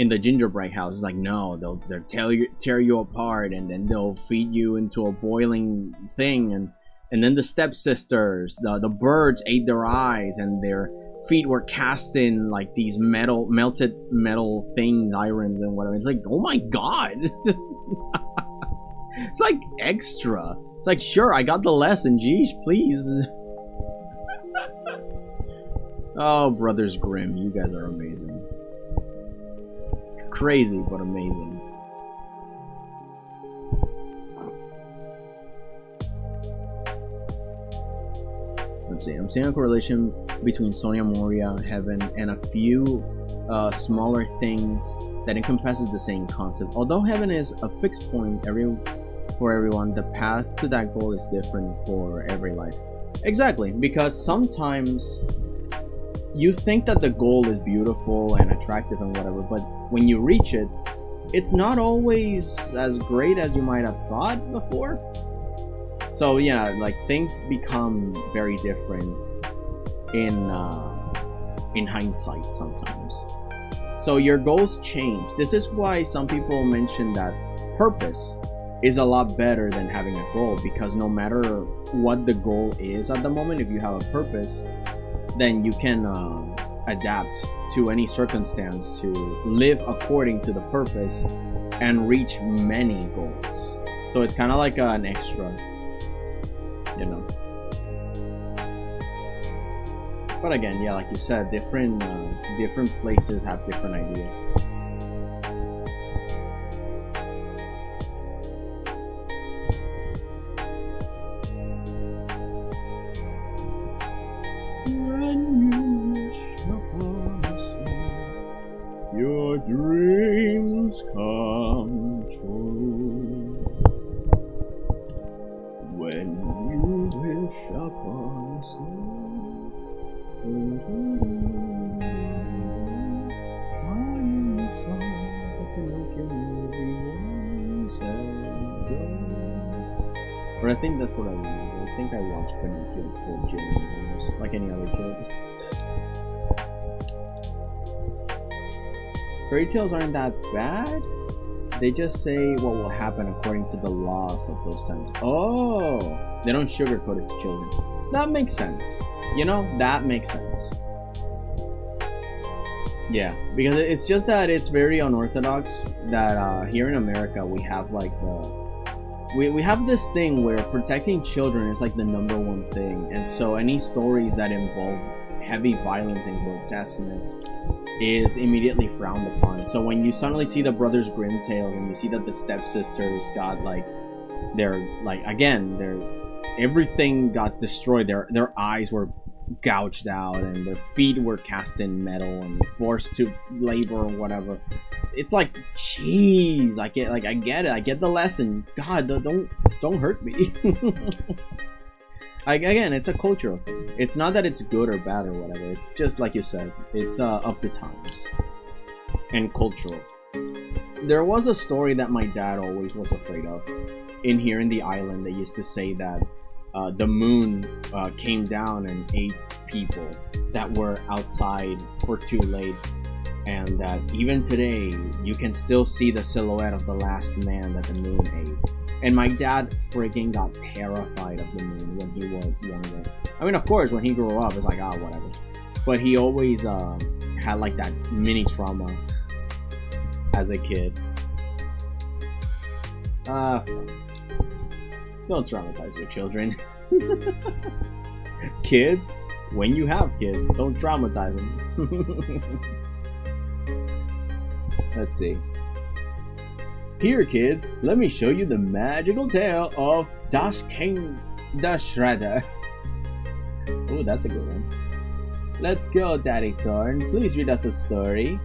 B: in the gingerbread house. It's like, no, they'll tear you apart, and then they'll feed you into a boiling thing, and then the stepsisters, the birds ate their eyes, and their feet were cast in like these melted metal things, irons and whatever. It's like, oh my god. It's like extra. It's like, sure, I got the lesson, geez, please. Oh, Brothers Grimm, you guys are amazing. Crazy, but amazing. Let's see, I'm seeing a correlation between Sonia Moria, Heaven, and a few smaller things that encompasses the same concept. Although Heaven is a fixed point for everyone, the path to that goal is different for every life. Exactly, because sometimes you think that the goal is beautiful and attractive and whatever, but when you reach it, it's not always as great as you might have thought before. So yeah, like things become very different in hindsight sometimes. So your goals change. This is why some people mention that purpose is a lot better than having a goal, because no matter what the goal is at the moment, if you have a purpose, then you can adapt to any circumstance to live according to the purpose and reach many goals. So it's kind of like an extra, you know. But again, yeah, like you said, different places have different ideas.
C: Your dreams come true when you wish upon a star. I'm the song that Pinocchio movie once
B: Or I think that's what I remember. I think I watched Pinocchio for Jillian, like any other kid. Fairy tales aren't that bad. They just say what will happen according to the laws of those times. Oh, they don't sugarcoat it to children. That makes sense. You know, that makes sense. Yeah, because it's just that it's very unorthodox that here in America we have like we have this thing where protecting children is like the #1 thing, and so any stories that involve heavy violence and grotesqueness is immediately frowned upon. So when you suddenly see the Brothers Grimm tales and you see that the stepsisters got like everything got destroyed, their eyes were gouged out and their feet were cast in metal and forced to labor or whatever. It's like, jeez, I get it, I get the lesson. God, don't hurt me. Again, it's a cultural thing. It's not that it's good or bad or whatever. It's just like you said, it's of the times and cultural. There was a story that my dad always was afraid of. In here in the island, they used to say that the moon came down and ate people that were outside for too late, and that even today you can still see the silhouette of the last man that the moon ate. And my dad freaking got terrified of the moon when he was younger. I mean, of course, when he grew up, it's like, ah, whatever. But he always had like that mini trauma as a kid. Don't traumatize your children. Kids, when you have kids, don't traumatize them. Let's see. Here, kids, let me show you the magical tale of Das King the Shredder. Oh, that's a good one. Let's go, Daddy Thorn. Please read us a story.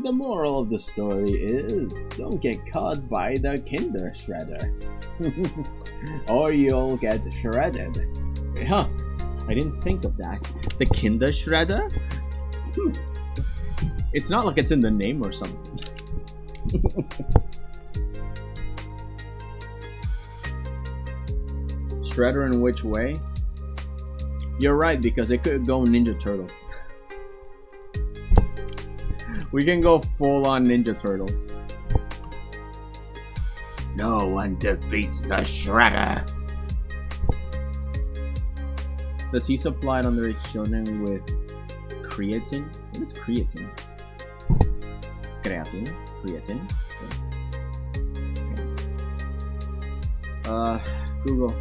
B: The moral of the story is, don't get caught by the Kinder Shredder. Or you'll get shredded. Huh, I didn't think of that. The Kinder Shredder? It's not like it's in the name or something. Shredder in which way? You're right, because it could go Ninja Turtles. We can go full on Ninja Turtles.
D: No one defeats the Shredder.
B: Does he supply underage children with creatine? What is creatine? Creatine? Creatine? Okay. Google.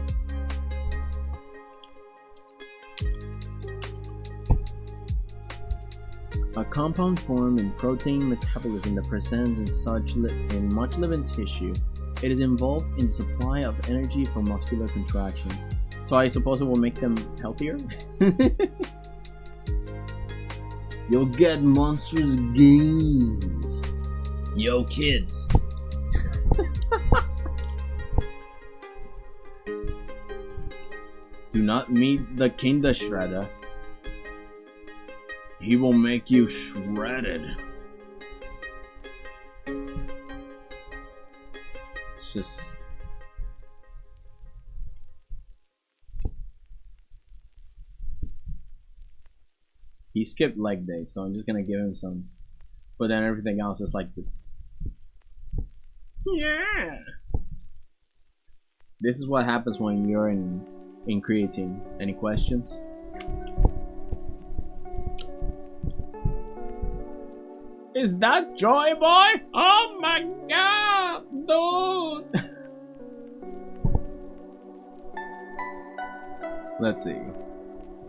B: A compound formed in protein metabolism that presents in much living tissue. It is involved in supply of energy for muscular contraction. So I suppose it will make them healthier? You'll get monstrous gains. Yo, kids. Do not meet the Kinder Shredder. He will make you shredded. It's just... He skipped leg day, so I'm just gonna give him some. But then everything else is like this. Yeah! This is what happens when you're in creatine. Any questions? Is that Joy Boy? Oh my god, dude! Let's see.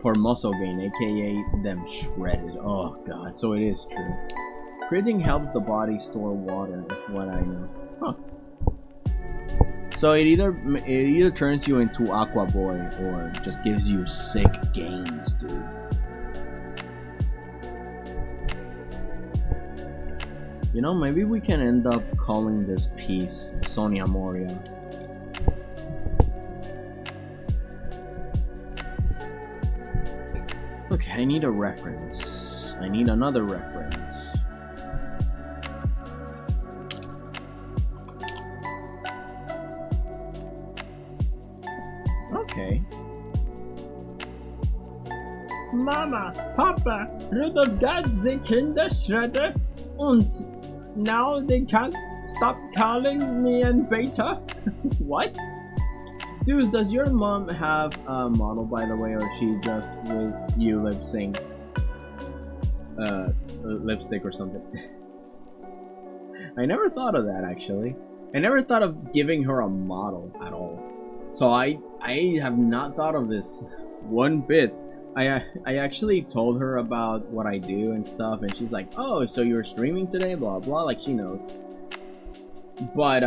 B: For muscle gain, aka them shredded. Oh god, so it is true. Creatine helps the body store water, is what I know. Huh. So it either turns you into Aqua Boy or just gives you sick gains, dude. You know, maybe we can end up calling this piece Sonia Moria. Okay, I need a reference. I need another reference. Okay. Mama, Papa, Rudolf got the Kinder Shredder and now they can't stop calling me and Beta. What? Dude, does your mom have a model, by the way, or she just with you lip sync lipstick or something? I never thought of that, actually. I never thought of giving her a model at all. So I have not thought of this one bit. I actually told her about what I do and stuff, and she's like, "Oh, so you're streaming today?" Blah blah, like she knows. But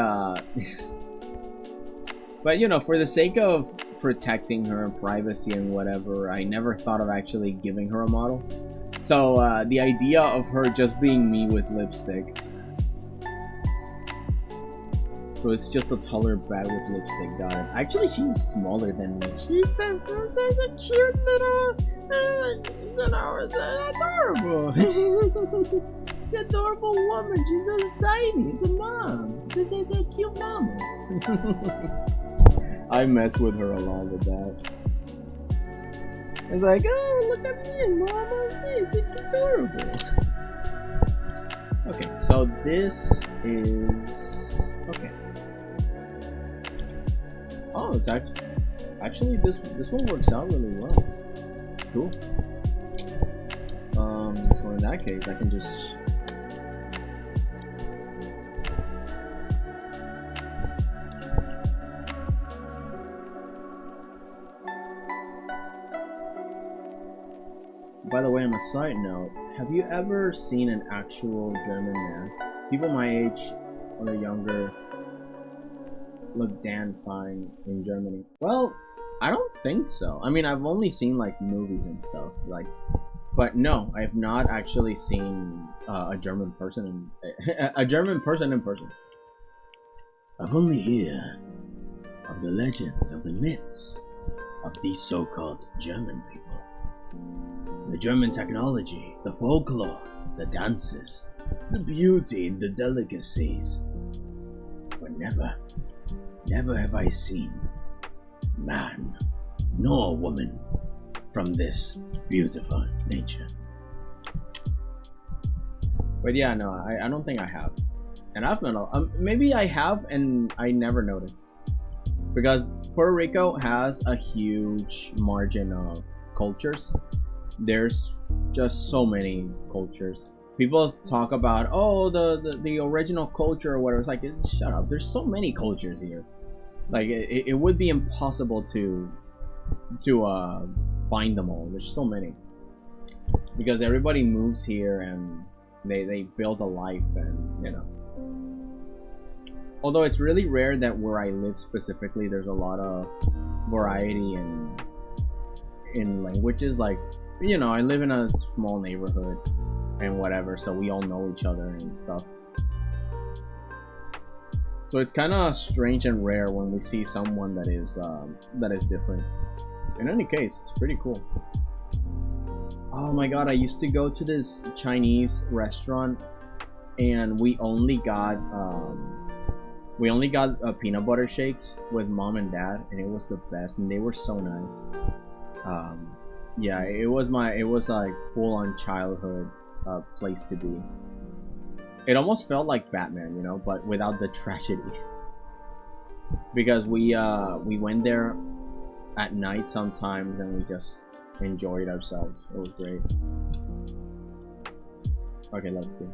B: but you know, for the sake of protecting her privacy and whatever, I never thought of actually giving her a model. So the idea of her just being me with lipstick. So it's just a taller brat with lipstick, got it. Actually, she's smaller than me. She's a cute little, you know, adorable. Adorable woman. She's just tiny. It's a mom. It's a cute mama. I mess with her a lot with that. It's like, oh, look at me, mama. It's adorable. Okay, so this is okay. Oh, it's actually this one works out really well. Cool. So in that case, I can just By the way, on a side note, have you ever seen an actual German man? People my age or younger look damn fine in Germany. Well, I don't think so. I mean, I've only seen like movies and stuff, like, but no, I have not actually seen a German person in person.
D: I've only heard of the legends, of the myths of these so-called German people. The German technology, the folklore, the dances, the beauty and the delicacies. But never have I seen man nor woman from this beautiful nature.
B: But yeah, no, I don't think I have. And I've met maybe I have and I never noticed. Because Puerto Rico has a huge margin of cultures. There's just so many cultures. People talk about, oh, the original culture or whatever. It's like, shut up. There's so many cultures here. Like, it would be impossible to find them all. There's so many. Because everybody moves here and they build a life and, you know. Although it's really rare that where I live specifically, there's a lot of variety in languages. Like, you know, I live in a small neighborhood and whatever, so we all know each other and stuff. So it's kind of strange and rare when we see someone that is different. In any case, it's pretty cool. Oh my god, I used to go to this Chinese restaurant and we only got peanut butter shakes with mom and dad, and it was the best, and they were so nice. Yeah, it was like full-on childhood place to be. It almost felt like Batman, you know, but without the tragedy. Because we went there at night sometimes and we just enjoyed ourselves. It was great. Okay, let's see.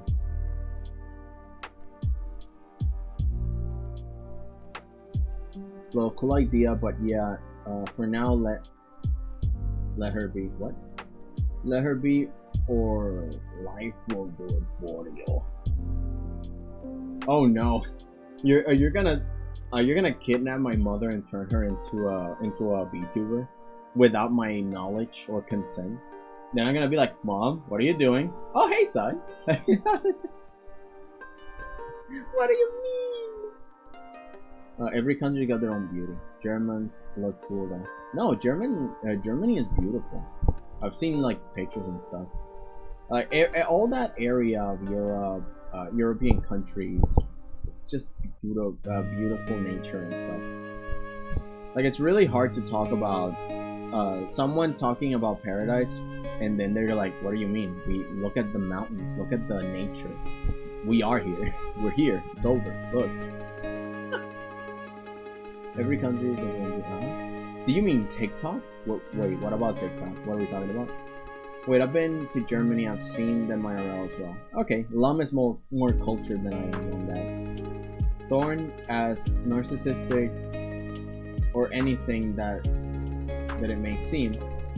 B: Well, cool idea, but yeah, for now, let her be. What? Let her be, or life will do it for you. Oh no, you're gonna kidnap my mother and turn her into a VTuber without my knowledge or consent? Then I'm gonna be like, Mom, what are you doing? Oh, hey, son. What do you mean? Every country got their own beauty. Germans look cool though. No, Germany is beautiful. I've seen like pictures and stuff. Like all that area of Europe, European countries, it's just beautiful nature and stuff. Like, it's really hard to talk about someone talking about paradise, and then they're like, "What do you mean? We look at the mountains, look at the nature. We are here. We're here. It's over. Look." Every country is do you mean TikTok? Wait, what about TikTok? What are we talking about? Wait, I've been to Germany. I've seen them IRL as well. Okay, Lum is more cultured than I am on that. Thorn as narcissistic or anything that it may seem.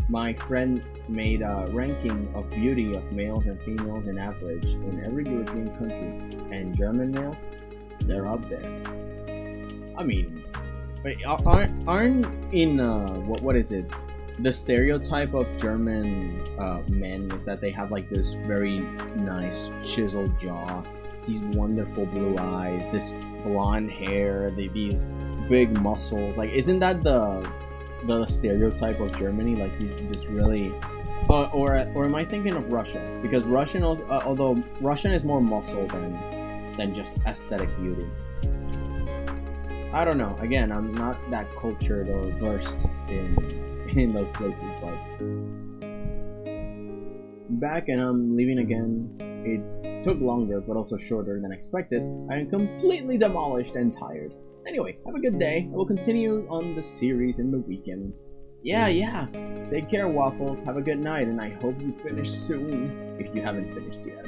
B: My friend made a ranking of beauty of males and females in average in every European country, and German males, they're up there. I mean, aren't in what is it? The stereotype of German men is that they have like this very nice chiseled jaw, these wonderful blue eyes, this blonde hair, these big muscles. Like, isn't that the stereotype of Germany? Like, you just really, or am I thinking of Russia? Because Russian, although Russian is more muscle than just aesthetic beauty. I don't know. Again, I'm not that cultured or versed in those places, but back and I'm leaving again. It took longer, but also shorter than expected. I am completely demolished and tired. Anyway, have a good day. I will continue on the series in the weekend. Yeah. Take care, Waffles. Have a good night, and I hope you finish soon, if you haven't finished yet.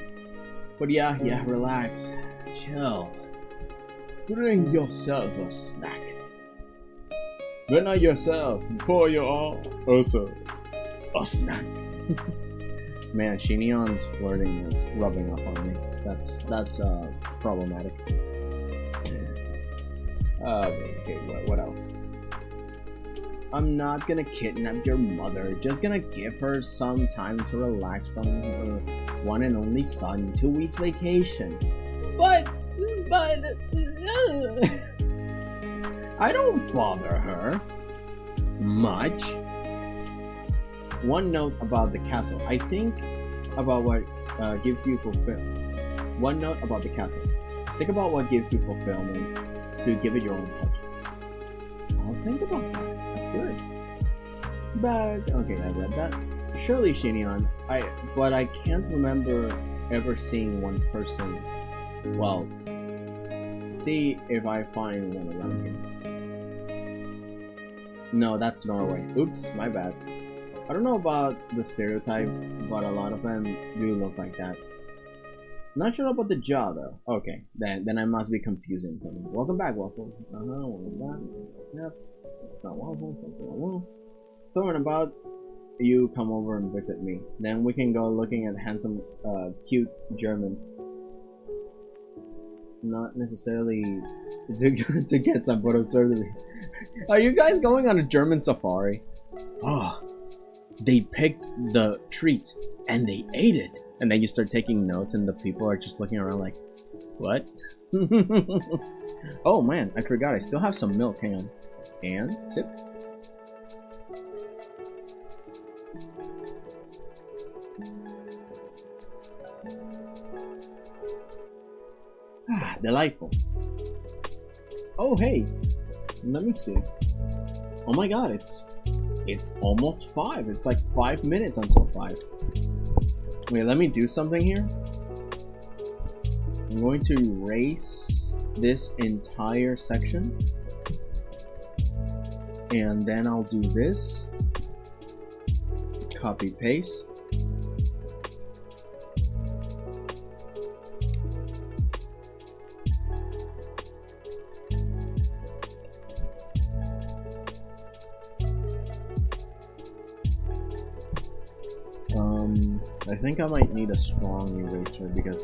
B: But yeah, relax. Chill. Bring yourself a snack. But not yourself, before you are also a snack. Man, Xinyon's flirting is rubbing off on me. That's problematic. Okay, what else? I'm not gonna kidnap your mother, just gonna give her some time to relax from her one and only son, 2 weeks vacation. But I don't bother her much. One note about the castle. I think about what gives you fulfillment. One note about the castle. Think about what gives you fulfillment to give it your own touch. I'll think about that. That's good. But okay, I read that. Surely, Xinyan. But I can't remember ever seeing one person. Well, see if I find one around here. No, that's Norway. Oops, my bad. I don't know about the stereotype, but a lot of them do look like that. Not sure about the jaw though. Okay, then I must be confusing something. Welcome back, Waffle. Welcome back. Snap. It's not Waffle. Throwing about, you come over and visit me. Then we can go looking at handsome, cute Germans. Not necessarily to get some photos. Are you guys going on a German safari? Oh, they picked the treat and they ate it. And then you start taking notes and the people are just looking around like, what? Oh man, I forgot, I still have some milk, hang on. And, sip. Ah, delightful. Oh hey, let me see. Oh my god, it's almost 5. It's like 5 minutes until 5. Wait, let me do something here. I'm going to erase this entire section. And then I'll do this. Copy paste. I think I might need a strong eraser because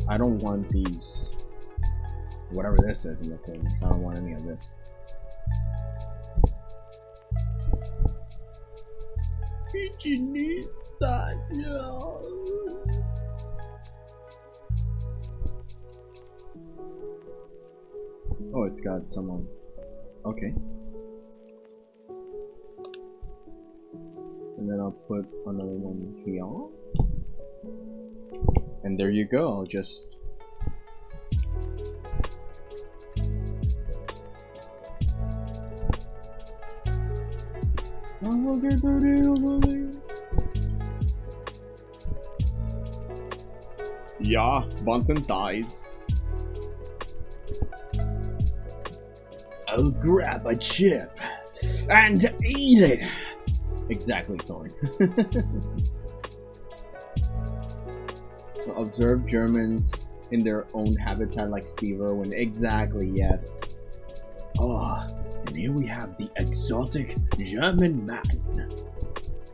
B: I don't want these, whatever this is in the thing. I don't want any of this. She needs that, no. Oh, it's got someone. Okay. And then I'll put another one here. And there you go, I'll just...
C: Yeah, Bunton dies.
D: I'll grab a chip and eat it.
B: Exactly, Thorn. Observe Germans in their own habitat like Steve Irwin. Exactly, yes.
D: Oh, and here we have the exotic German man.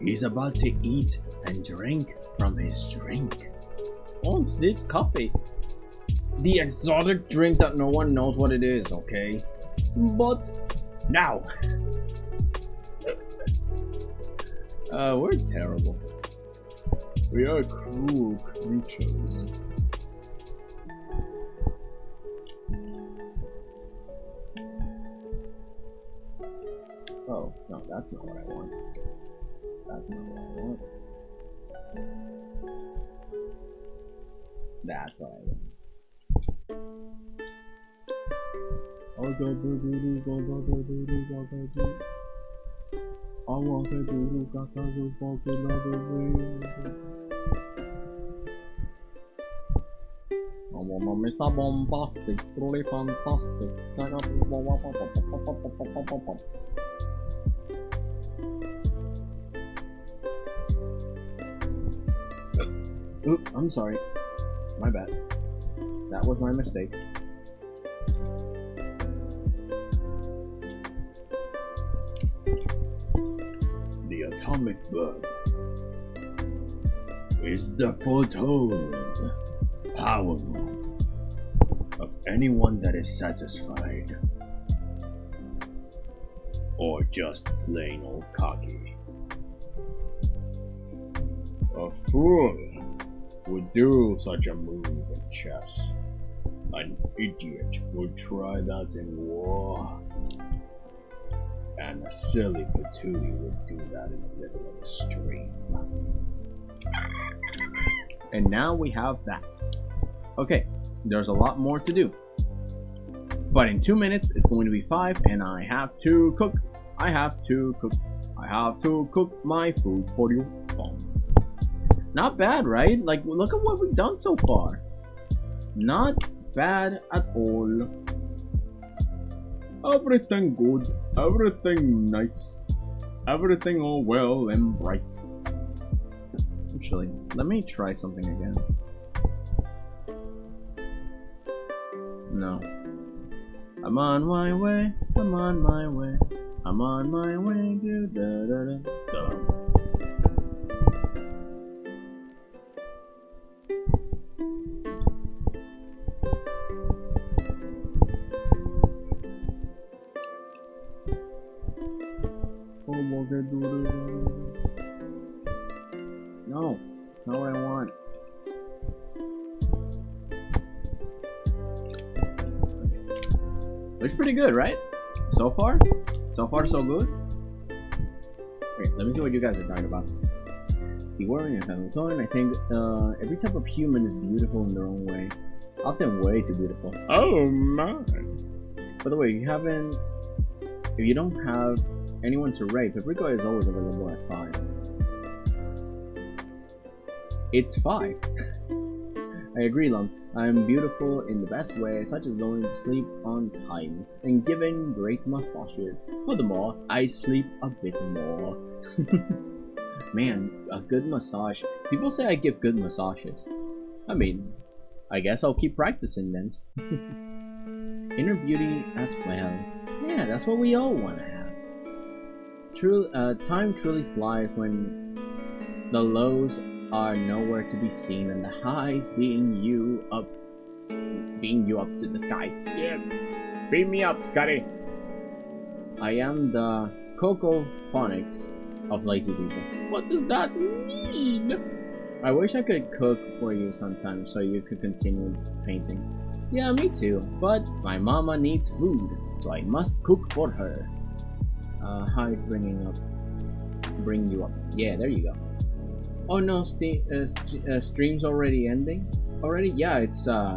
D: He's about to eat and drink from his drink.
B: Oh, it's coffee. The exotic drink that no one knows what it is, okay? But now. We're terrible.
C: We are cruel creatures.
B: Oh, no, that's not what I want. That's not what I want. That's what I want. I want to do Kaka's fucking other way. I want my Mr. Bombastic, truly fantastic. Oop, I'm sorry. My bad. That was my mistake.
D: The atomic bird is the foretold power move of anyone that is satisfied or just plain old cocky.
C: A fool would do such a move in chess. An idiot would try that in war. And a silly patootie would do that in the middle of a stream.
B: And now we have that. Okay, there's a lot more to do. But in 2 minutes, it's going to be 5, and I have to cook. I have to cook. I have to cook my food for you. Not bad, right? Like, look at what we've done so far. Not bad at all.
C: Everything good, everything nice, everything all well embrace.
B: Actually, let me try something again. No. I'm on my way, I'm on my way, I'm on my way to da-da-da-da. No, it's not what I want. Looks pretty good, right? So far? So far, so good? Wait, let me see what you guys are talking about. The worrying is I think every type of human is beautiful in their own way. Often way too beautiful.
C: Oh man.
B: By the way, if you don't have anyone to rate, Paprika is always available at 5. It's 5. I agree, Lump. I am beautiful in the best way, such as going to sleep on time and giving great massages. Furthermore, I sleep a bit more. Man, a good massage. People say I give good massages. I mean, I guess I'll keep practicing then. Inner beauty as well. Yeah, that's what we all want to have. Time truly flies when the lows are nowhere to be seen and the highs being you up to the sky.
C: Yeah, beam me up, Scotty.
B: I am the 𝐒𝐭𝐫𝐞𝐚𝐦 of lazy people. What does that mean? I wish I could cook for you sometime so you could continue painting. Yeah, me too, but my mama needs food, so I must cook for her. Highs bring you up. Yeah, there you go. Oh no, stream's already ending? Already? Yeah, it's 5.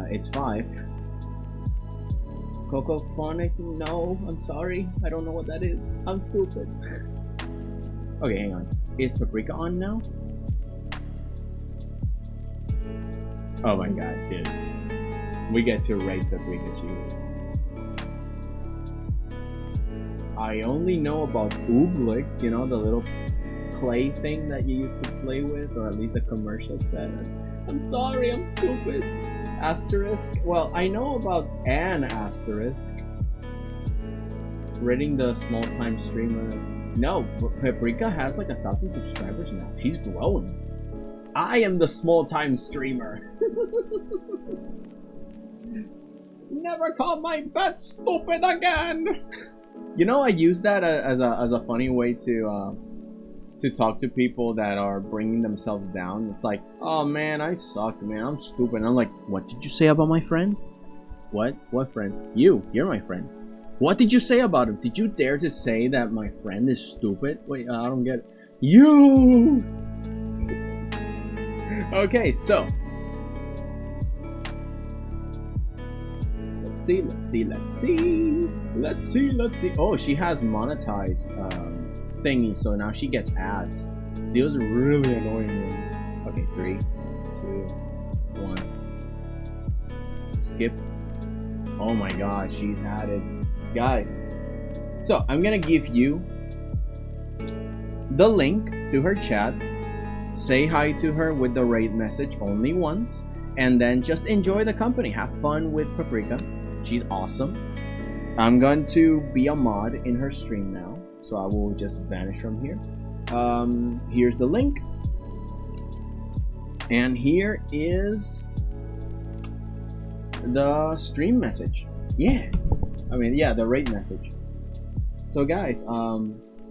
B: 𝐒𝐭𝐫𝐞𝐚𝐦? No, I'm sorry. I don't know what that is. I'm stupid. Okay, hang on. Is Paprika on now? Oh my god, kids. We get to rate Paprika cheese. I only know about 𝐒𝐭𝐫𝐞𝐚𝐦, you know, the little clay thing that you used to play with, or at least the commercial said. I'm sorry, I'm stupid. Asterisk. Well, I know about an asterisk. Rating the small time streamer. No, Paprika has like 1,000 subscribers now. She's growing. I am the small time streamer. Never call my pet stupid again. You know, I use that as a funny way to talk to people that are bringing themselves down. It's like, oh man, I suck, man, I'm stupid. And I'm like, what did you say about my friend? What friend? You're my friend. What did you say about him? Did you dare to say that my friend is stupid? Wait, I don't get it. You! Okay, so let's see. Oh, she has monetized thingy, so now she gets ads. Those are really annoying ones. Okay, 3, 2, 1. Skip. Oh my god, she's added. Guys, so I'm gonna give you the link to her chat. Say hi to her with the rate message only once, and then just enjoy the company. Have fun with Paprika. She's awesome. I'm going to be a mod in her stream now, so I will just vanish from here. Here's the link, and here is the stream message. Yeah, the rate message. So guys,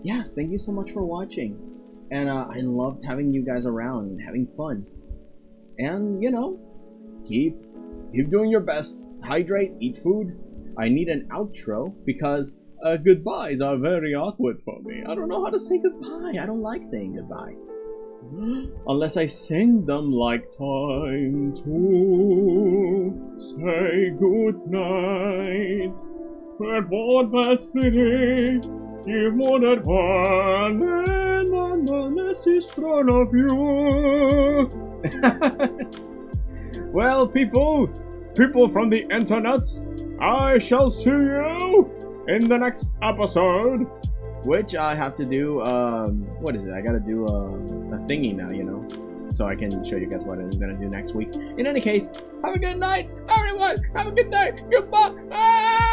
B: yeah, thank you so much for watching, and I loved having you guys around and having fun. And you know, keep doing your best. Hydrate, eat food. I need an outro because goodbyes are very awkward for me. I don't know how to say goodbye. I don't like saying goodbye. Unless I sing them like time to say goodnight. But what best city, give more than one.
C: This is throne of you. Well, people from the internet, I shall see you in the next episode.
B: Which I have to do, what is it? I gotta do a thingy now, you know? So I can show you guys what I'm gonna do next week. In any case, have a good night, everyone! Have a good day! Goodbye!